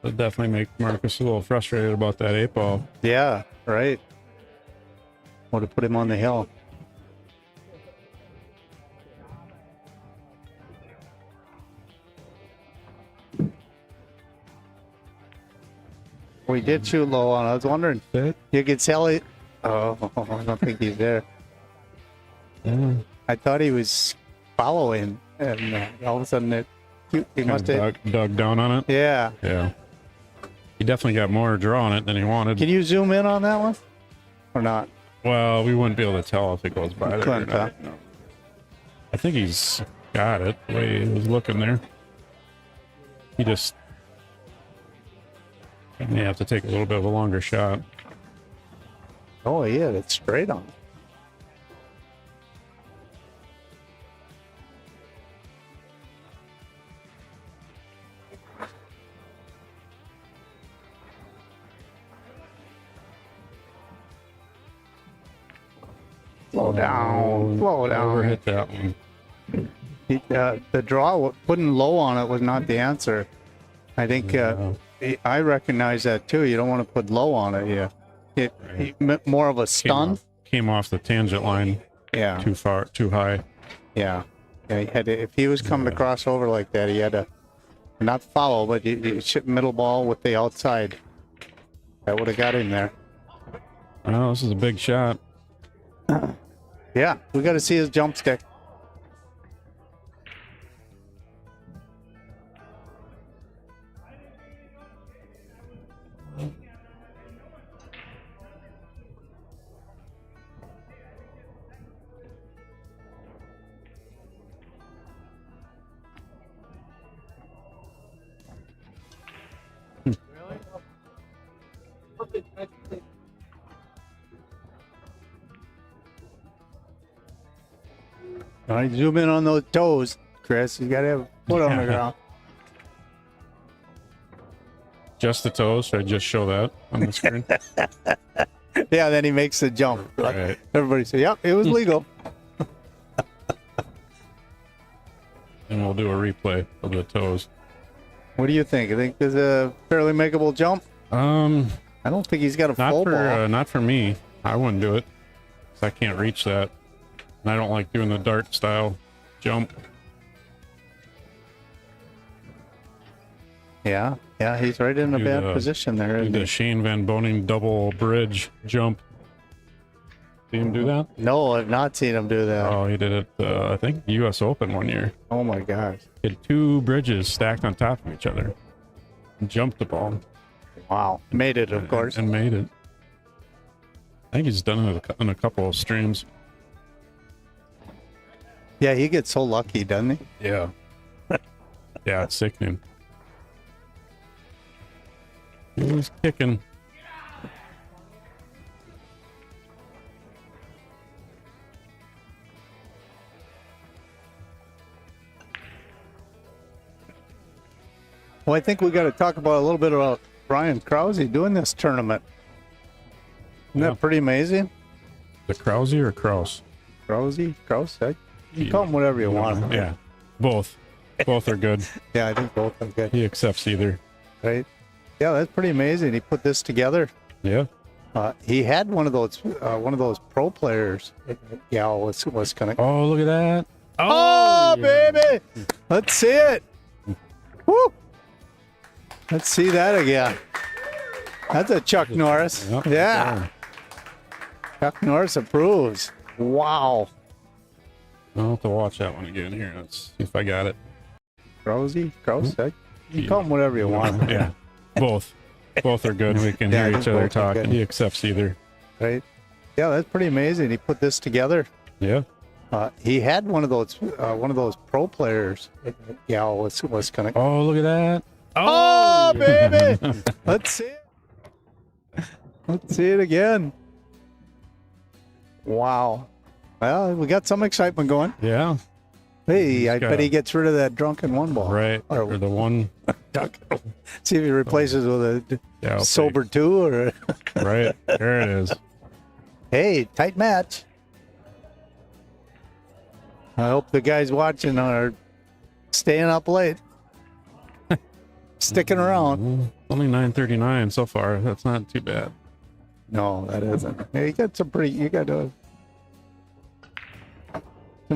That'd definitely make Marcus a little frustrated about that 8-ball. Yeah, right. Would have put him on the hill. We did shoot low on. I was wondering, you could tell it. Oh, I don't think he's there. Yeah. I thought he was following, and all of a sudden he must have dug down on it. Yeah. Yeah. He definitely got more draw on it than he wanted. Can you zoom in on that one, or not? Well, we wouldn't be able to tell if it goes by there or Couldn't, not. No. I think he's got it the way he was looking there. He just may have to take a little bit of a longer shot. Oh, yeah, it's straight on. Slow down. Overhit that one. The draw, putting low on it was not the answer. I think I recognize that too. You don't want to put low on it. Yeah, it more of a stun. Came off the tangent line. Yeah, too far, too high. Yeah, he had to, if he was coming to cross over like that, he had to not follow, but you ship middle ball with the outside. That would have got him there. Oh, this is a big shot. Yeah, we got to see his jump stick. All right, zoom in on those toes, Chris. You got to have a foot on the ground. Just the toes? Should I just show that on the screen? Yeah, then he makes the jump. Right. Everybody say, yep, it was legal. And we'll do a replay of the toes. What do you think? I think there's a fairly makeable jump. I don't think he's got a full ball. Not for me. I wouldn't do it. 'Cause I can't reach that. And I don't like doing the dart style jump. Yeah, he's right in a bad position there. The Shane Van Boning double bridge jump. See him do that? No, I've not seen him do that. Oh, he did it, I think, U.S. Open one year. Oh my gosh. He had 2 bridges stacked on top of each other. And jumped the ball. Wow. Made it, of course. And made it. I think he's done it in a couple of streams. Yeah, he gets so lucky, doesn't he? Yeah. Yeah, it's sickening. He's kicking. Well, I think we got to talk about a little bit about Brian Krause doing this tournament. Isn't that pretty amazing? The Krause or Kraus? Krause? You call him whatever you want. Yeah, both. Both are good. Yeah, I think both are good. He accepts either. Right? Yeah, that's pretty amazing. He put this together. Yeah. He had one of those pro players. Yeah, was gonna. Oh, look at that! Oh, baby! Let's see it. Woo! Let's see that again. That's a Chuck Norris. Yep. Yeah. Chuck Norris approves. Wow. I'll have to watch that one again here. Let's see if I got it. Krause? You call him whatever you want. Yeah. Both are good. We can hear each other talk. He accepts either. Right? Yeah, that's pretty amazing. He put this together. Yeah. He had one of those pro players. Yeah, was gonna. Oh, look at that! Oh, baby! Let's see it. Let's see it again. Wow. Well, we got some excitement going. Yeah. Hey, I bet he gets rid of that drunken one ball. Right. Or the one. See if he replaces with a sober 2 or. Right. There it is. Hey, tight match. I hope the guys watching are staying up late. sticking around. Only 939 so far. That's not too bad. No, that isn't. Yeah, you got some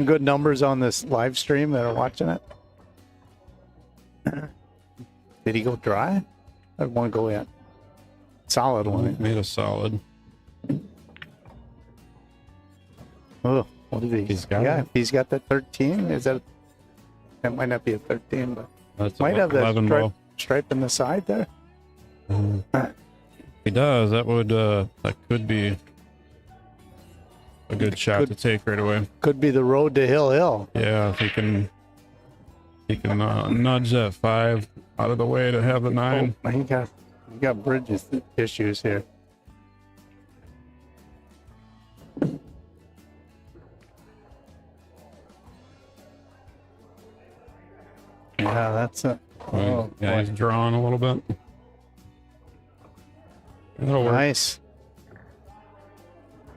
good numbers on this live stream that are watching it. Did he go dry? I want to go in. Solid one. Made a solid. Oh, what is he? He's got yeah, it. he's got that 13. Is that might not be a 13, but That's might have that 11 ball. stripe in the side there. If he does, that could be a good shot to take right away. Could be the road to Hill. Yeah, if he can nudge that 5 out of the way to have the 9. Oh, he got bridges issues here. Yeah, that's it. Oh, yeah, boy. he's drawing a little bit. That'll work. Nice.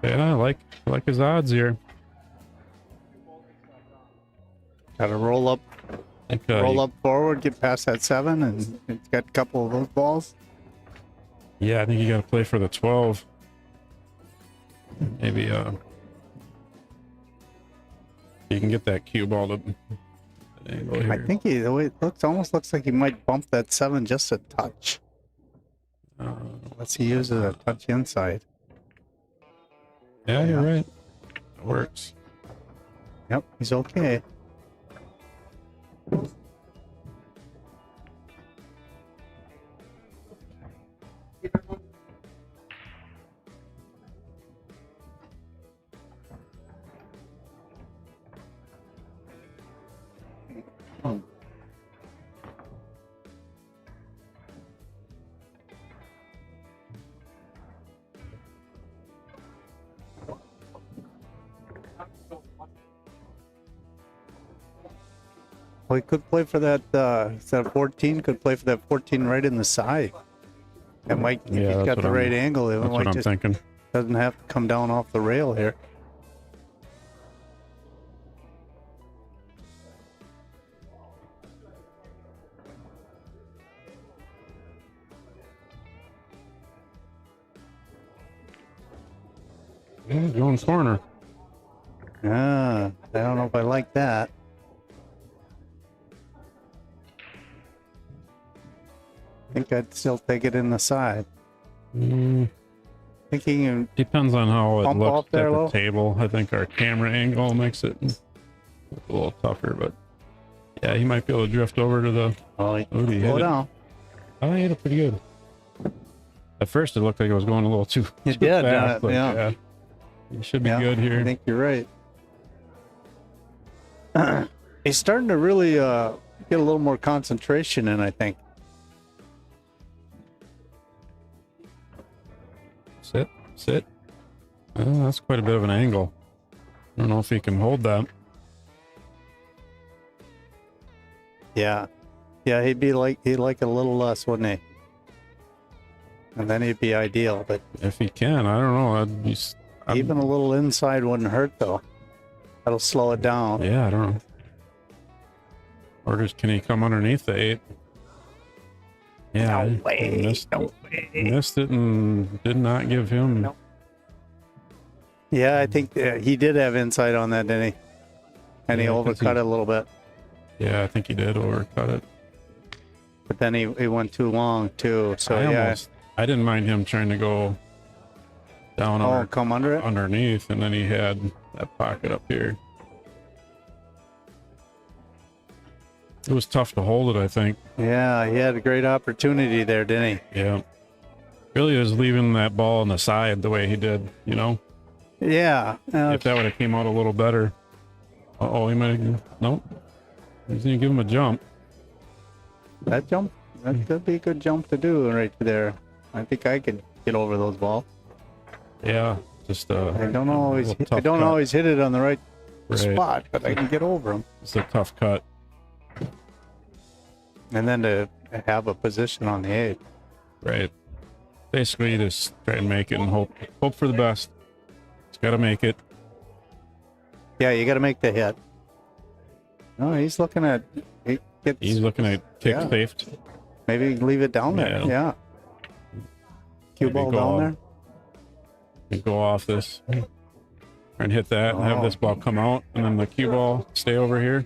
Yeah, I like his odds here. Got to roll up forward, get past that 7, and it's got a couple of those balls. Yeah, I think you got to play for the 12. Maybe you can get that cue ball to angle here. I think the way it almost looks like he might bump that 7 just a touch. Unless he uses a touch inside. Yeah, you're right. It works. Yep, he's okay. Well, he could play for that, is that 14? Could play for that 14 right in the side. That might, if he's got the right angle, it That's might what I'm just thinking. doesn't have to come down off the rail here. Yeah, Jones corner. Ah, I don't know if I like that. I think I'd still take it in the side. Thinking you Depends on how it Bump off looks there at a the little? table. I think our camera angle makes it a little tougher, but yeah, he might be able to drift over to the. oh, He slow hit it. down. Oh, he hit it pretty good. At first, it looked like it was going a little too It too did, fast, but yeah. he should be Yeah, good here. I think you're right. He's starting to really get a little more concentration in, I think. Sit. Oh, that's quite a bit of an angle. I don't know if he can hold that. Yeah. Yeah, he'd like it a little less, wouldn't he? And then he'd be ideal, but If he can, I don't know. even a little inside wouldn't hurt though. That'll slow it down. Yeah, I don't know. Or just can he come underneath the 8? Yeah, No way. missed it and did not give him. No. Yeah, I think he did have inside on that, didn't he? And he Yeah, 'cause overcut it a little bit. Yeah, I think he did overcut it. But then he went too long too. So I didn't mind him trying to go down come under it. underneath, and then he had that pocket up here. It was tough to hold it, I think. Yeah, he had a great opportunity there, didn't Yeah. Really was leaving that ball on the side the way he did, you know? he? Yeah. If that would have came out a little better. Uh-oh, he might have... Nope. He's going to give him a jump. That jump, that'd be a good jump to do right there. I think I could get over those balls. Yeah. Just I don't always little tough I don't cut. always hit it on the right Right. spot, but I can get over them. It's a tough cut. And then to have a position on the 8. Right. Basically, just try and make it and hope for the best. Just got to make it. Yeah, you got to make the hit. No, he's looking at He's looking at kick Yeah. safety. Maybe leave it down there. Yeah. Yeah. Cue Maybe ball go down off. there. You go off this and hit that and have this ball come out, and then the cue ball stay over here.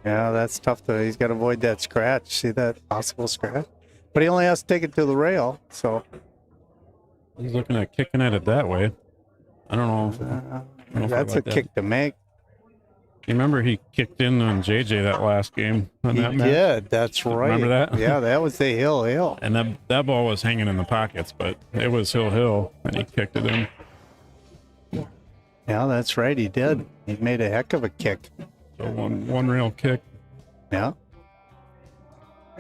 Yeah, that's tough though. He's got to avoid that scratch. See that possible scratch? But he only has to take it to the rail. So He's looking at kicking at it that way. I don't know. I don't know if I that's a like that. kick to make. You remember he kicked in on JJ that last game on He that match? did. That's right. Remember that? Yeah, that was the hill. And that ball was hanging in the pockets, but it was hill, and he kicked it in. Yeah, that's right. He did. He made a heck of a kick. So one rail kick. Yeah.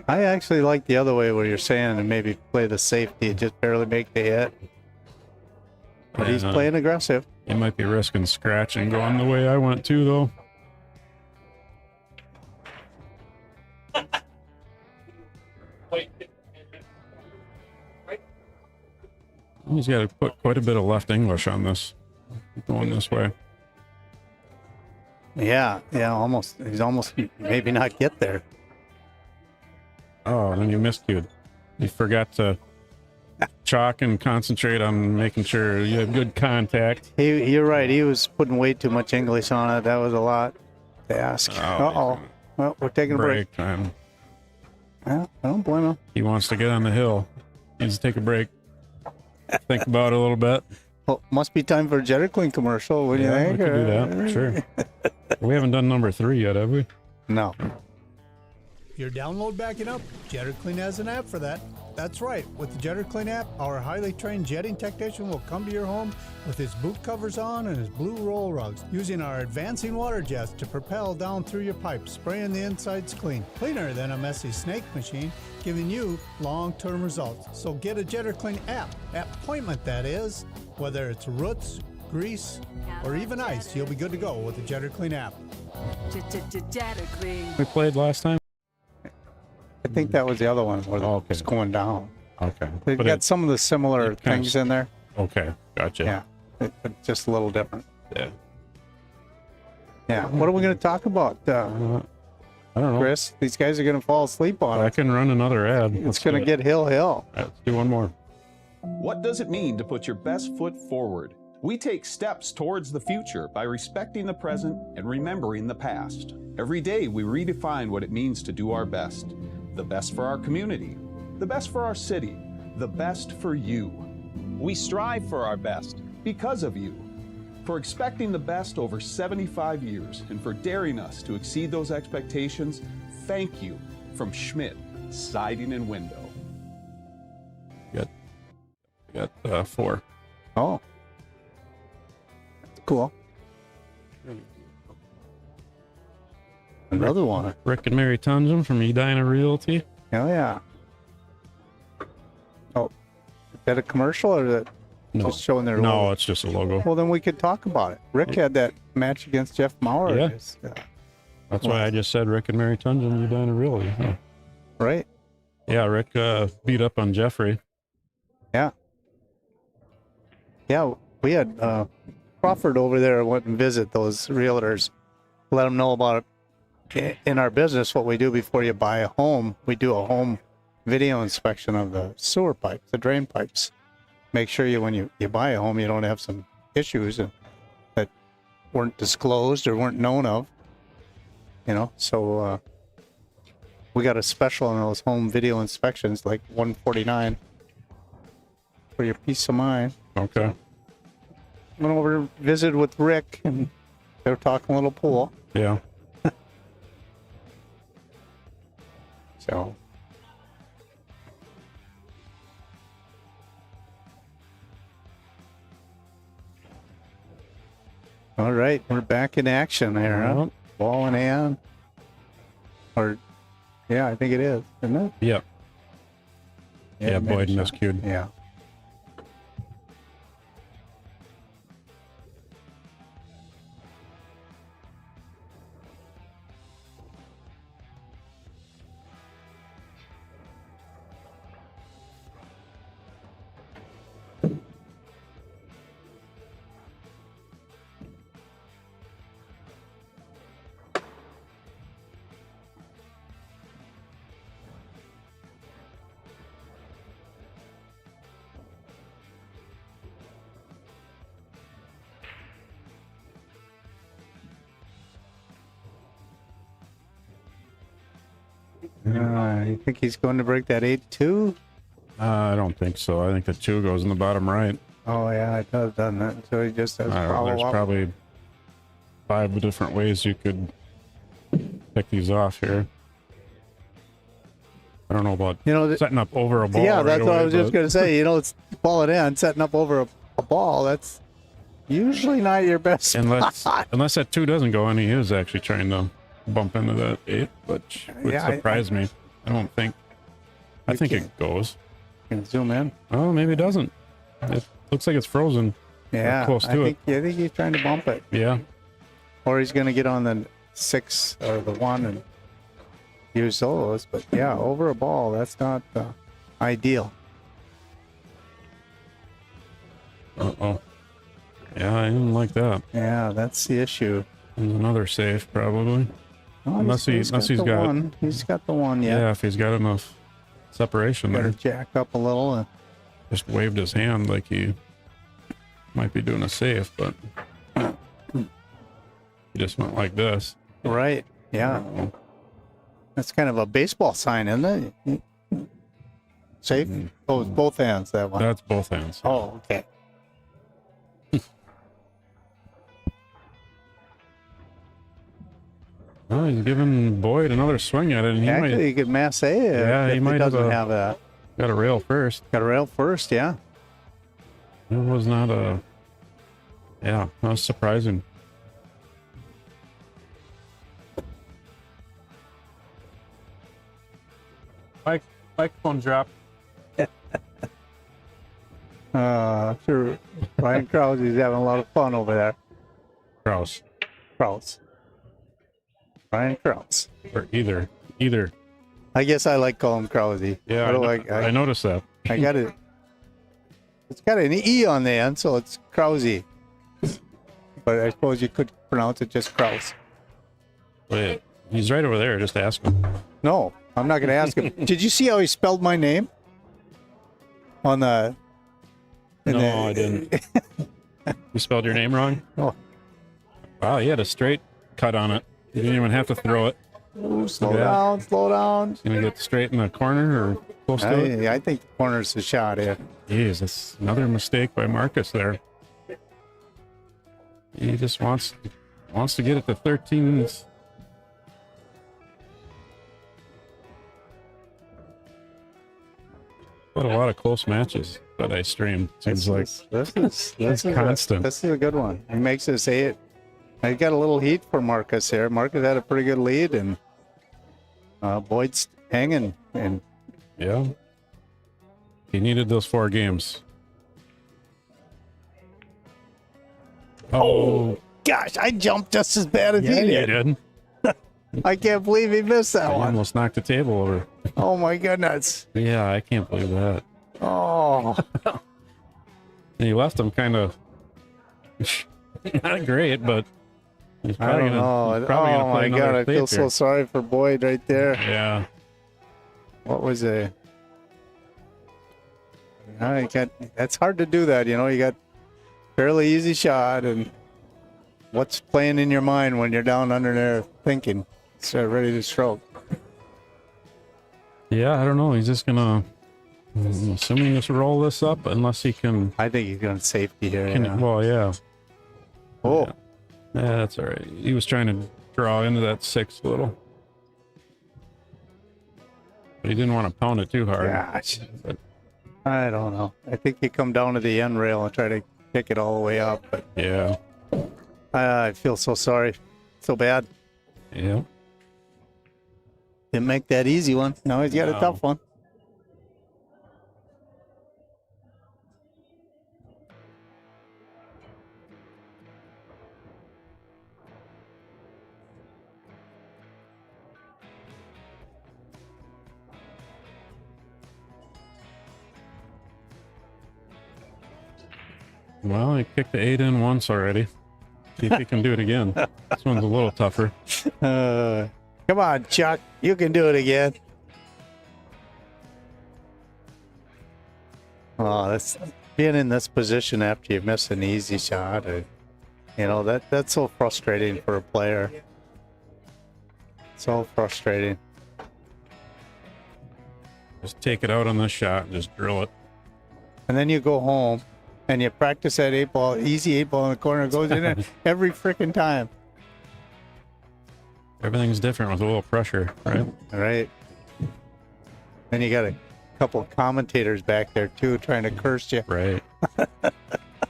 I actually like the other way where you're saying and maybe play the safety, just barely make the hit. But he's Yeah. playing aggressive. He might be risking scratching going the way I went to, though. He's got to put quite a bit of left English on this, going this way. Yeah, almost. He's almost maybe not get there. Oh, and then you miscued. You forgot to chalk and concentrate on making sure you have good contact. You're right. He was putting way too much English on it. That was a lot to ask. Oh, Uh-oh. Well, we're taking a break. Time. Yeah, I don't blame him. He wants to get on the hill. He needs to take a break. Think about it a little bit. Well, must be time for a Jetter Clean commercial. What do you Yeah, think? we could do that. Sure. We haven't done number 3 yet, have we? No. Your download backing up? Jetter Clean has an app for that. That's right. With the Jetter Clean app, our highly trained jetting technician will come to your home with his boot covers on and his blue roll rugs, using our advancing water jets to propel down through your pipes, spraying the insides clean. Cleaner than a messy snake machine, giving you long-term results. So get a Jetter Clean app, appointment that is. Whether it's roots, grease, or even ice, you'll be good to go with the Jetter Clean app. Jetter Clean. We played last time? I think that was the other one where Okay. it's going down. Okay. They've But got some of the similar it kinda things in there. Okay, gotcha. Yeah. But just a little different. Yeah. Yeah. What are we going to talk about, I don't know. Chris? These guys are going to fall asleep on I it. can run another ad. It's going to get hill. Let's do one more. What does it mean to put your best foot forward? We take steps towards the future by respecting the present and remembering the past. Every day we redefine what it means to do our best. The best for our community, the best for our city, the best for you. We strive for our best because of you. For expecting the best over 75 years and for daring us to exceed those expectations, thank you from Schmidt Siding and Window. We got 4. Oh. That's cool. Another one. Rick and Mary Tunjum from Edina Realty. Oh, yeah. Oh, is that a commercial or is it just showing their No, logo? it's just a logo. Well, then we could talk about it. Rick had that match against Jeff Maurer. Yeah. That's why I just said Rick and Mary Tunjum, Edina Realty. Huh. Right. Yeah, Rick beat up on Jeffrey. Yeah. Yeah, we had Crawford over there went and visit those realtors, let them know about it. In our business, what we do before you buy a home, we do a home video inspection of the sewer pipes, the drain pipes. Make sure when you buy a home, you don't have some issues that weren't disclosed or weren't known of. You know, so we got a special on those home video inspections, like $149 for your peace of mind. Okay. Went over, visited with Rick, and they were talking a little pool. Yeah. So, all right, we're back in action there, huh? Yep. Ball in hand. Or, yeah, I think it is, isn't it? Yep. Yeah, Boyd maybe so. miscued. Yeah. You think he's going to break that 8-2? I don't think so. I think the 2 goes in the bottom right. Oh, yeah, it does, doesn't it? So he just has I don't know, there's follow-up. probably 5 different ways you could pick these off here. I don't know about setting up over a ball. Yeah, right that's what I away, was just but- going to say. It's ball it in, setting up over a ball. That's usually not your best Unless spot. unless that 2 doesn't go in, he is actually trying to bump into that 8, which would Yeah, surprise me. I don't think. I You think can't- it goes. Can zoom in. Oh, maybe it doesn't. It looks like it's frozen. Yeah, close to it. I think he's trying to bump it. Yeah. Or he's going to get on the 6 or the 1 and use those. But yeah, over a ball, that's not ideal. Uh-oh. Yeah, I didn't like that. Yeah, that's the issue. There's another safe, probably. Oh, Unless he's got the one. He's got the one, Yeah, yeah. if he's got enough separation Better there. jack up a little. Just waved his hand like he might be doing a safe, but he just went like this. Right. Yeah. Uh-oh. That's kind of a baseball sign, isn't it? Safe? Oh, it's both hands, that one. That's both hands. Oh, okay. Oh, he's giving Boyd another swing at it, and he Actually, might you could mass A Yeah, if he might have doesn't a- have that. got a rail first. Got a rail first, yeah. It was not a. Yeah, that was surprising. Microphone drop. I'm sure Ryan Krause is having a lot of fun over there. Kraus. Krause. Ryan Krause. Or either. I guess I like calling him Krause. Yeah, I noticed that. I got it. It's got an E on the end, so it's Krause. But I suppose you could pronounce it just Krause. Wait, he's right over there. Just ask him. No, I'm not going to ask him. Did you see how he spelled my name? On the... in No, the- I didn't. You spelled your name wrong? Oh. Wow, he had a straight cut on it. You didn't even have to throw it. Ooh, slow Yeah. down, slow down. Gonna get straight in the corner or close to it. I think the corner's the shot here. Jeez, that's another mistake by Marcus there. He just wants to get it to 13s. But a lot of close matches that I stream. Seems like this is constant. This is a good one. He makes us say it. I got a little heat for Marcus here. Marcus had a pretty good lead, and Boyd's hanging. And yeah, he needed those 4 games. Oh, gosh, I jumped just as bad as he you did. did. I can't believe he missed that I one. almost knocked the table over. Oh my goodness. Yeah, I can't believe that. Oh, And he left him kind of not great, but he's I probably don't know. he's probably Oh gonna play my God, another I feel safe so here. sorry for Boyd right there. Yeah, What was a? That's hard to do that. You know, you got fairly easy shot, and what's playing in your mind when you're down under there thinking, ready to stroke. yeah. I don't know. He's just gonna. I'm assuming just roll this up unless he can. I think he's going safety here. Yeah. Well, yeah. Oh, Yeah, that's all right. He was trying to draw into that 6 a little. But he didn't want to pound it too hard. gosh. But I don't know. I think you come down to the end rail and try to kick it all the way up. But yeah. I feel so sorry. So bad. Yeah. Didn't make that easy one. No, he's got a No. tough one. Well, he kicked the 8 in once already. See if he can do it again. This one's a little tougher. Come on, Chuck. You can do it again. Oh, that's being in this position after you miss an easy shot. That's so frustrating for a player. So frustrating. Just take it out on the shot and just drill it. And then you go home and you practice that 8-ball, easy 8-ball in the corner. It goes in it every freaking time. Everything's different with a little pressure, right? Right. Then you got a couple commentators back there too trying to curse you. Right.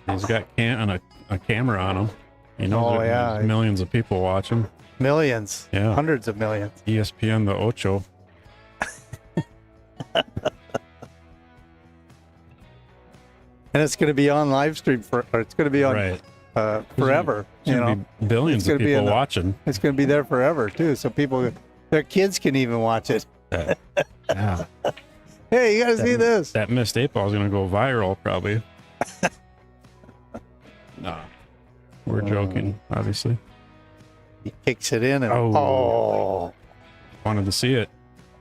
He's got a camera on him. You know, there's millions of people watching. Millions. Yeah. Hundreds of millions. ESPN the Ocho. And it's going to be on live stream it's going to be on forever. There's gonna be billions of people watching. It's going to be there forever too. So their kids can even watch it. Yeah. Hey, you got to see this. That missed 8-ball is going to go viral probably. Nah. We're joking, obviously. He kicks it in and wanted to see it.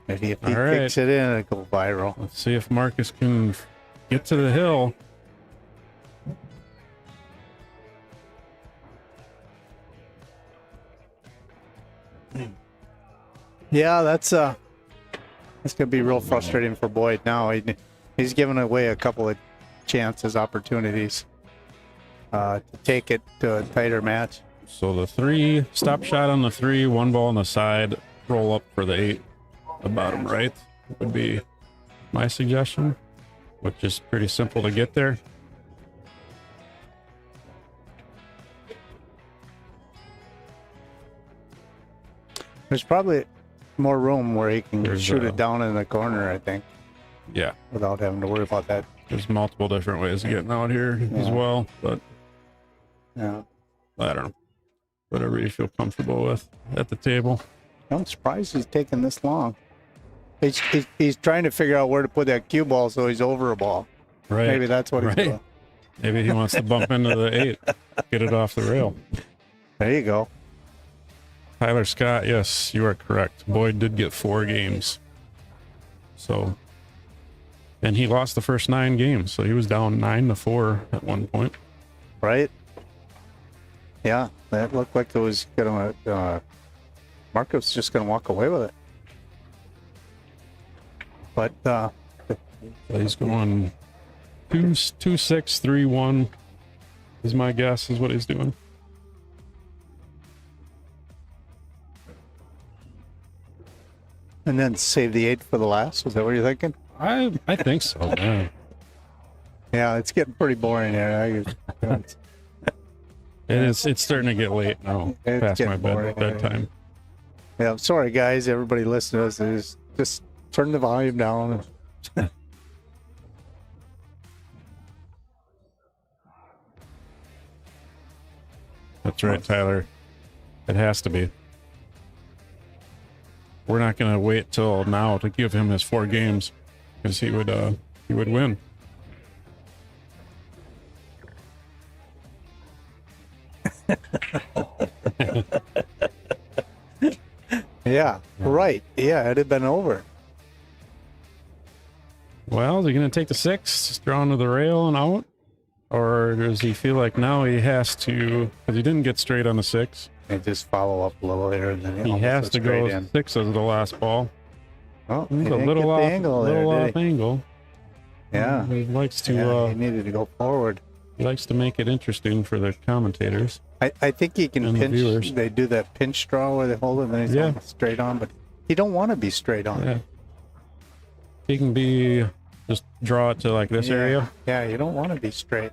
Maybe if he kicks it in, it'll go viral. Let's see if Marcus can get to the hill. Yeah, that's gonna be real frustrating for Boyd now. He's given away a couple of chances, opportunities to take it to a tighter match. So the 3 stop shot on the 3, 1 ball on the side, roll up for the 8, the bottom right would be my suggestion, which is pretty simple to get there. There's probably more room where he can shoot it down in the corner, I think. Yeah. Without having to worry about that. There's multiple different ways of getting out here as well, but yeah, I don't know. Whatever you feel comfortable with at the table. I'm surprised he's taking this long. He's trying to figure out where to put that cue ball so he's over a ball. Right. Maybe that's what he's doing. Maybe he wants to bump into the 8, get it off the rail. There you go. Tyler Scott, yes, you are correct. Boyd did get 4 games. So, and he lost the first 9 games, so he was down 9-4 at one point. Right? Yeah, that looked like it was gonna. Marcus was just gonna walk away with it. But so he's going 2-6-3-1 is my guess, is what he's doing. And then save the 8 for the last. Is that what you're thinking? I think so. Yeah. Yeah, it's getting pretty boring here. It's starting to get late now. It's Past my boring. bedtime. Yeah, I'm sorry, guys. Everybody listening to us, just turn the volume down. That's right, Tyler. It has to be. We're not going to wait till now to give him his 4 games because he would win. Yeah, right. Yeah, it'd have been over. Well, is he going to take the 6, just draw into the rail and out? Or does he feel like now he has to, because he didn't get straight on the 6? And just follow up a little later. And then he has to go 6 as the last ball. Oh, he's a little off angle. Yeah. He likes to. He needed to go forward. He likes to make it interesting for the commentators. I think he can pinch. They do that pinch draw where they hold it and then he's going straight on, but he don't want to be straight on. Yeah. He can be just draw it to like this area. Yeah, you don't want to be straight.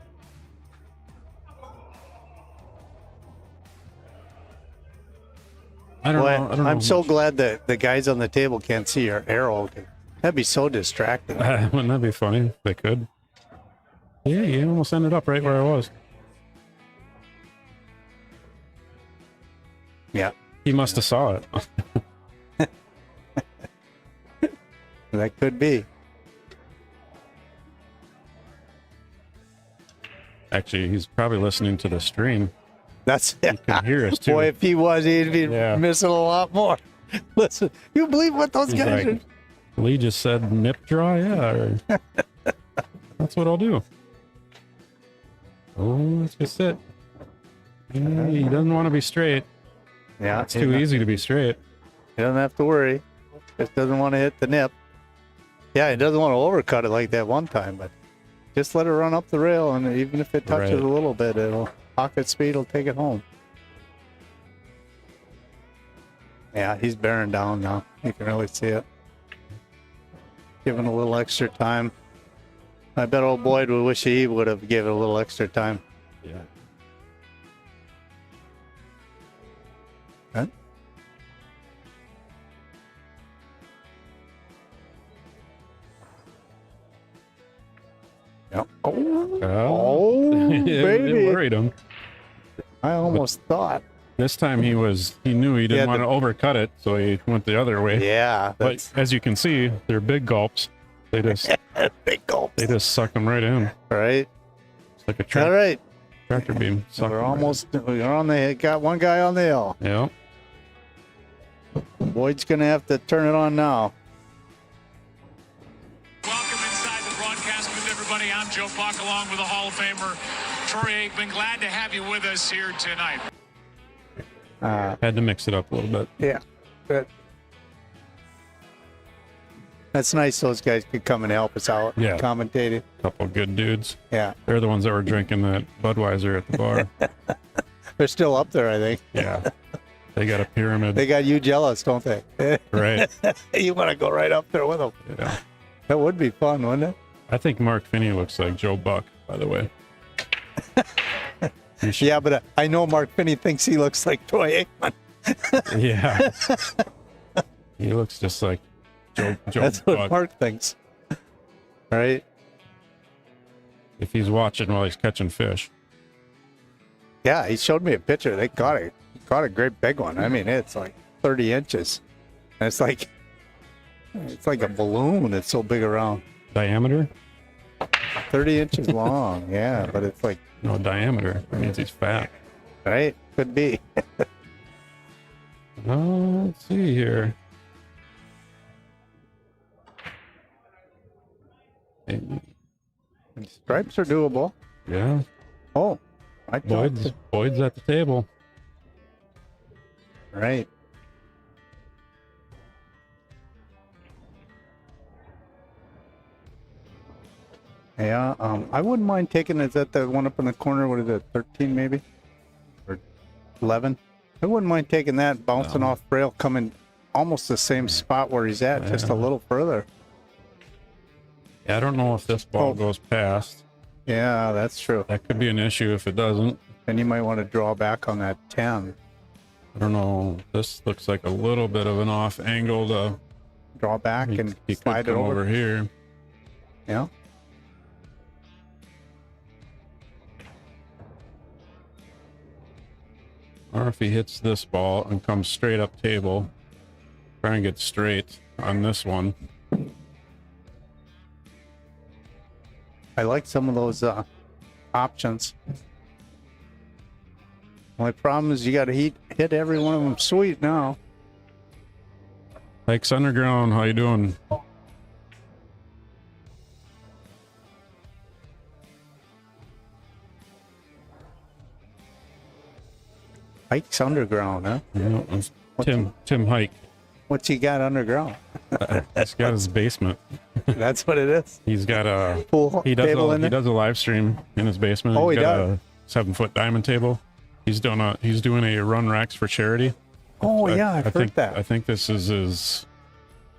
I don't know. I'm so glad that the guys on the table can't see your arrow. That'd be so distracting. Wouldn't that be funny if they could? Yeah, you almost ended up right where I was. Yeah. He must have saw it. That could be. Actually, he's probably listening to the stream. That's He can hear us too. Boy, if he was, he'd be missing a lot more. Listen, you believe what those He's guys like, are? Lee just said nip draw, or that's what I'll do. Oh, let's just sit. Yeah, he doesn't want to be straight. Yeah, it's too easy to be straight. He doesn't have to worry. Just doesn't want to hit the nip. Yeah, he doesn't want to overcut it like that one time, but just let it run up the rail, and even if it touches Right. a little bit, it'll pocket speed will take it home. Yeah, he's bearing down now. You can really see it. Giving a little extra time. I bet old Boyd would wish he would have given a little extra time. Yeah. Huh? Yep. Oh, It baby. worried him. I almost thought. This time he knew he didn't want to overcut it, so he went the other way. Yeah. But as you can see, they're big gulps. They just big gulp. they just suck them right in. Right. It's like a All right. tractor beam. Suck We're 'em right almost. We're on the. Got one guy on the hill. in. Yeah. Boyd's gonna have to turn it on now. Welcome inside the broadcast booth, everybody. I'm Joe Buck, along with the Hall of Famer Troy Aikman. Glad to have you with us here tonight. Had to mix it up a little bit. Yeah. Good. That's nice. Those guys could come and help us out. Yeah. Commentating. Couple good dudes. Yeah. They're the ones that were drinking that Budweiser at the bar. They're still up there, I think. Yeah. They got a pyramid. They got you jealous, don't they? Right. You want to go right up there with them. Yeah. That would be fun, wouldn't it? I think Mark Finney looks like Joe Buck, by the way. Yeah, but I know Mark Finney thinks he looks like Troy Aikman. Yeah. He looks just like Joe That's Buck. what Mark thinks. Right? If he's watching while he's catching fish. Yeah, he showed me a picture. They caught a great big one. I mean, it's like 30 inches. And it's like a balloon. It's so big around. Diameter? 30 inches long. Yeah, but it's like, No, diameter. That means he's fat. right? Could be. Let's see here. Hey, Stripes are doable. yeah. Oh, I thought. Boyd's at the table. Right. Yeah, I wouldn't mind taking. Is that the one up in the corner? What is it? 13 maybe, or 11? I wouldn't mind taking that, bouncing off rail, coming almost the same spot where he's at, just a little further. Yeah, I don't know if this ball goes past. Yeah, that's true. That could be an issue if it doesn't. Then you might want to draw back on that 10. I don't know. This looks like a little bit of an off angle to Draw back and he could slide it come over. over here. Yeah. Or if he hits this ball and comes straight up table, try and get straight on this one. I like some of those options. Only problem is you got to hit every one of them sweet now. Lakes Underground, how you doing? Hike's underground, huh? Yeah, it's Tim Hike. What's he got underground? He's got his basement. That's what it is. He's got a Pool table in he there? does a live stream in his basement. Oh, He's he got does? a 7-foot diamond table. He's doing a run racks for charity. Oh, yeah, I've heard that. I think this is his,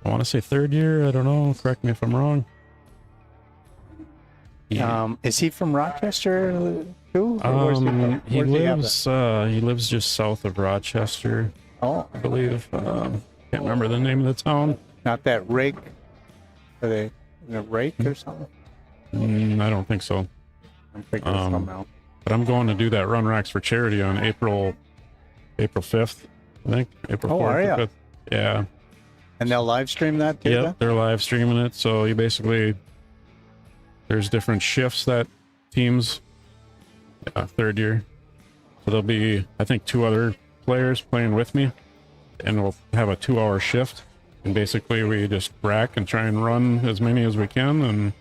I want to say 3rd year. I don't know. Correct me if I'm wrong. Is he from Rochester too? Or where's He where's he have he lives just south of Rochester, that? Oh, I believe. Can't remember the name of the town. not that rake. Are they in a rake or something? I don't think so. I'm thinking of something else. But I'm going to do that run racks for charity on April 5th. I think April 4th. Oh, are or ya? 5th. Yeah. And they'll live stream that too? Yep, then? they're live streaming it. So you basically, there's different shifts that teams, 3rd year. So there'll be, I think, 2 other players playing with me, and we'll have a 2-hour shift. And basically, we just rack and try and run as many as we can and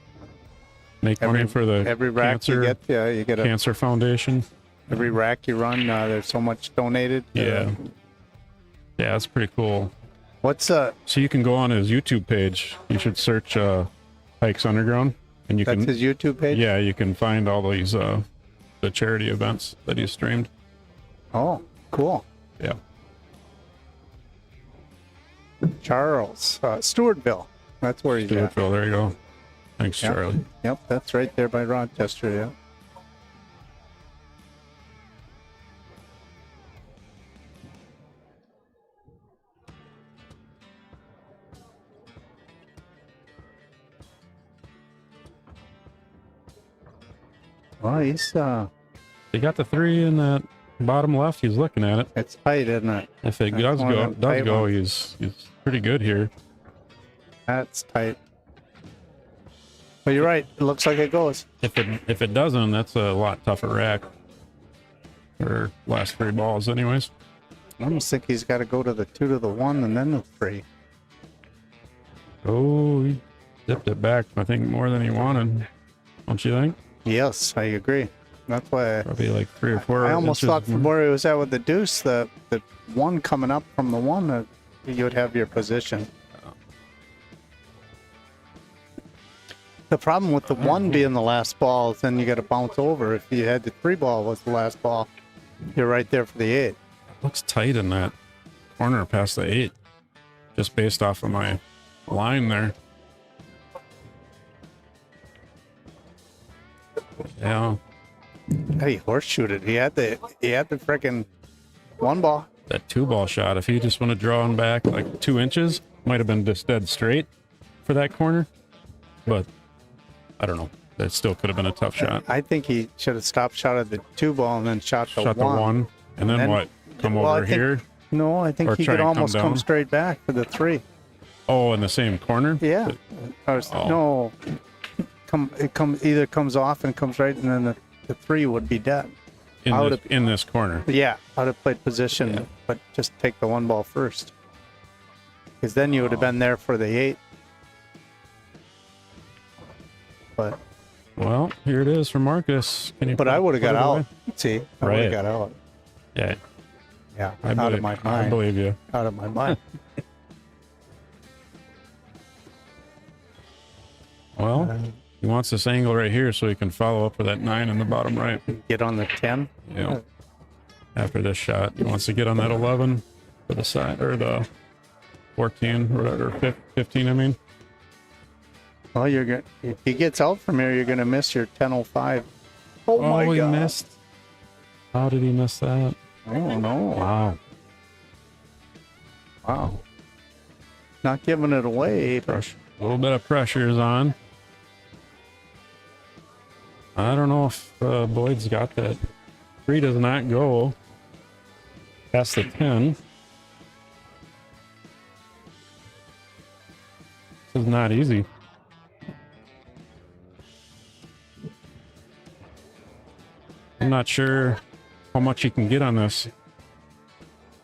make money for the Every rack cancer, you get a cancer foundation. every rack you run. There's so much donated. Yeah. Yeah, it's pretty cool. What's So you can go on his YouTube page. You should search Hikes Underground, and you that's can his YouTube page? yeah, you can find all these the charity events that he's streamed. Oh, cool. Yeah. Charles, Stewartville. That's where he's at. Stewartville, there you go. Thanks, Yep. Charlie. Yep, that's right there by Rochester, yeah. Well, he's He got the 3 in that bottom left. He's looking at it. it's tight, isn't it? If it That's does one of go, them tight ones. he's pretty good here. That's tight. But you're right. It looks like it goes. If it doesn't, that's a lot tougher rack. For last 3 balls, anyways. I almost think he's got to go to the 2 to the 1 and then the 3. Oh, he dipped it back. I think more than he wanted. Don't you think? Yes, I agree. That's why Probably like 3 or 4. I almost inches thought from more. where he was at with the deuce, the 1 coming up from the 1, that you would have your position. The problem with the 1 being the last ball is then you got to bounce over. If you had the 3 ball was the last ball, you're right there for the 8. Looks tight in that corner past the 8. Just based off of my line there. Yeah. Hey, horseshoed it. He had the freaking 1 ball. That 2 ball shot, if he just would have drawn back like 2 inches, might have been just dead straight for that corner. But I don't know. That still could have been a tough shot. I think he should have stopped shot at the 2 ball and then shot the 1. Shot the 1. And then what? Come over here? No, I Or think he try could and come almost come down? straight back for the 3. Oh, in the same corner? Yeah. Or, Oh. No. It either comes off and comes right, and then the 3 would be dead. In this corner. Yeah, out of play position, but just take the 1 ball first. Because then you would have been there for the 8. But Well, here it is for Marcus. Can you I would have got put it away? out. See, I would Right. have got out. Yeah. Yeah, I out of my I mind. believe you. Out of my mind. Well, he wants this angle right here so he can follow up with that 9 in the bottom right. Get on the 10. Yeah. After this shot, he wants to get on that 11 for the side, or the 14, or 15, I mean. Well, if he gets out from here, you're gonna miss your 10:05. Oh my he god! missed. How did he miss that? Oh no! Wow. Wow! Not giving it away. Pressure. A little bit of pressure is on. I don't know if Boyd's got that. 3 does not go past the 10. This is not easy. I'm not sure how much he can get on this.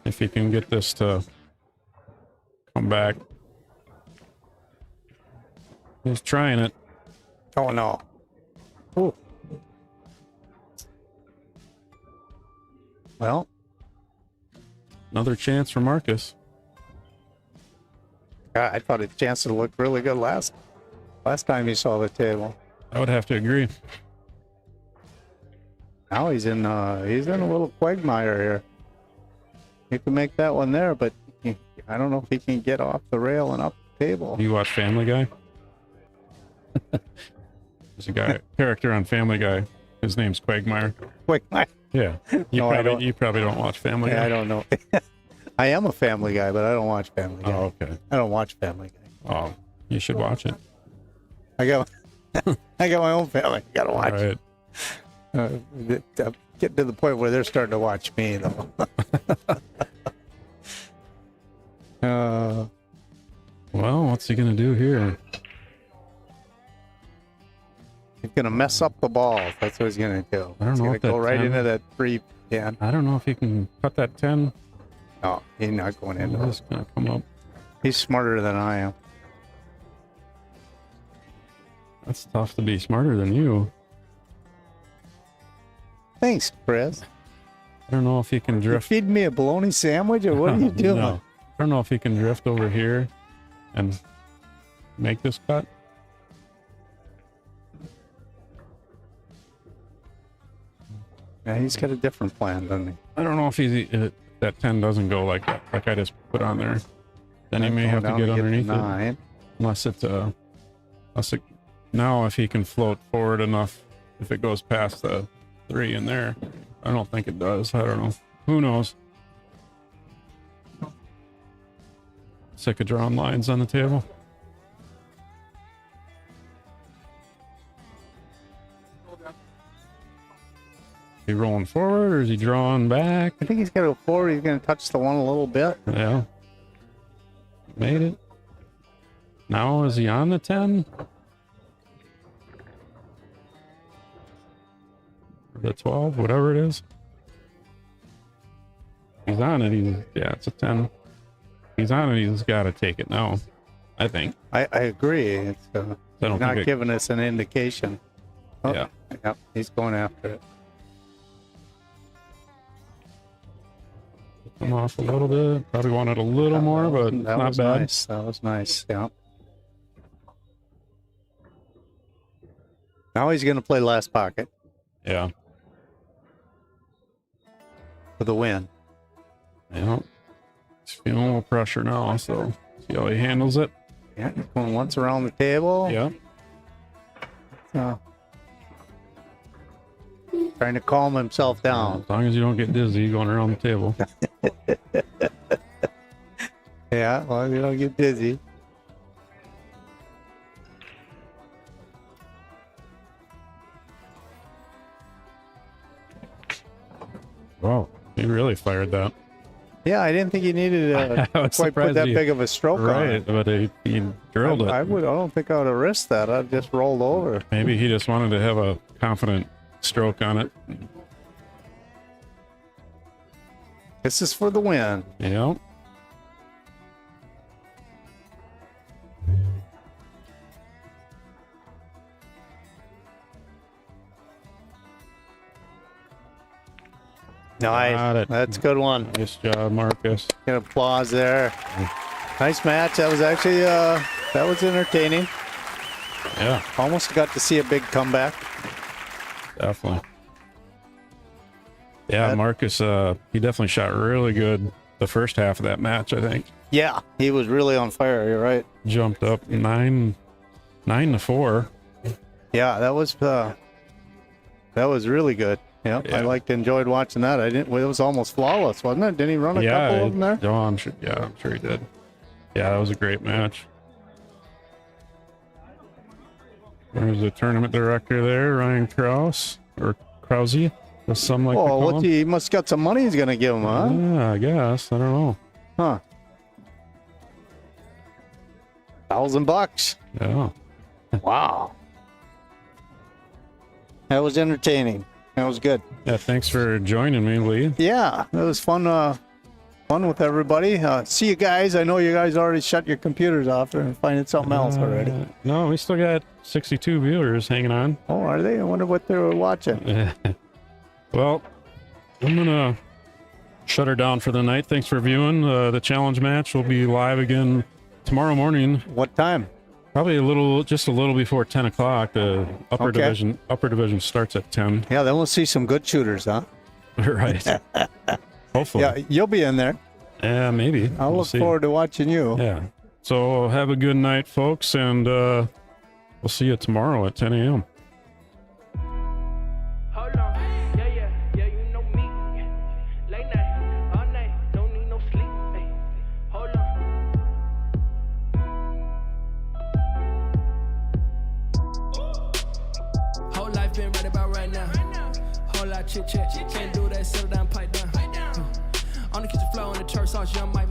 If he can get this to come back. He's trying it. Oh no! Oh. Well, Another chance for Marcus. God, I thought his chances looked really good last time he saw the table. I would have to agree. Now he's in a little quagmire here. He can make that one there, but I don't know if he can get off the rail and up the table. You watch Family Guy? There's a character on Family Guy. His name's Quagmire. Quagmire. Yeah. No, I don't. You probably don't watch Family Guy. I don't know. I am a Family Guy, but I don't watch Family Guy. Oh, okay. I don't watch Family Guy. Oh, you should watch it. I got my own family. I gotta watch. All right. Getting to the point where they're starting to watch me, though. Well, what's he gonna do here? He's gonna mess up the ball. That's what he's gonna do. I don't He's know gonna if that go right 10 into that 3 10. I don't know if he can cut that 10. No, he's not going into He's this. just gonna come up. He's smarter than I am. That's tough to be smarter than you. Thanks, Chris. I don't know if he can You drift. feeding me a bologna sandwich, or what are you doing? No. I don't know if he can drift over here and make this cut. Yeah, he's got a different plan, doesn't he? I don't know if if that 10 doesn't go like that, like I just put on there. Then he may have to get underneath it. Unless it, now if he can float forward enough, if it goes past the 3 in there. I don't think it does. I don't know. Who knows? Sick of drawing lines on the table. Is he rolling forward or is he drawing back? I think he's got to go forward. He's going to touch the one a little bit. Yeah. Made it. Now is he on the 10? Or the 12, whatever it is. He's on it. Yeah, it's a 10. He's on it. He's got to take it now, I think. I agree. It's not giving us an indication. Oh, yeah. Yep, he's going after it. Come off a little bit. Probably wanted a little more, but that not was bad. Nice. That was nice. Yeah. Now he's going to play last pocket. Yeah. For the win. Yeah. He's feeling a little pressure now, so see how he handles it. Yeah, he's going once around the table. Yeah. Trying to calm himself down. As long as you don't get dizzy going around the table. Yeah, well, you don't get dizzy. Wow, he really fired that. Yeah, I didn't think he needed to quite put that big of a stroke on it. But he drilled it. I don't think I would have risked that. I'd just rolled over. Maybe he just wanted to have a confident stroke on it. This is for the win. Yeah. Nice. That's a good one. Nice job, Marcus. Get applause there. Nice match. That was actually that was entertaining. Yeah. Almost got to see a big comeback. Definitely. Yeah, Marcus, he definitely shot really good the first half of that match, I think. Yeah, he was really on fire. You're right. Jumped up 9-4. Yeah, that was really good. Yeah, I enjoyed watching that. It was almost flawless, wasn't it? Didn't he run a couple of them there? Oh, I'm sure he did. Yeah, that was a great match. There's the tournament director there, Ryan Krause, or Krause, as some like to call him. He must got some money he's gonna give him, huh? Yeah, I guess. I don't know. Huh. $1,000. Yeah. Wow. That was entertaining. That was good. Yeah, thanks for joining me, Lee. Yeah, it was fun. Fun with everybody. See you guys. I know you guys already shut your computers off and finding something else already. No, we still got 62 viewers hanging on. Oh, are they? I wonder what they were watching. Well, I'm gonna shut her down for the night. Thanks for viewing. The challenge match will be live again tomorrow morning. What time? Probably just a little before 10 o'clock. The upper division starts at 10. Yeah, then we'll see some good shooters, huh? Right. Hopefully. Yeah, you'll be in there. Yeah, maybe. I'll look forward to watching you. Yeah. So have a good night, folks, and we'll see you tomorrow at 10 a.m. Been right about right now. Whole lot chit chat. Can't do that, settle down, pipe down. On the kitchen floor on the church sauce, young Mike.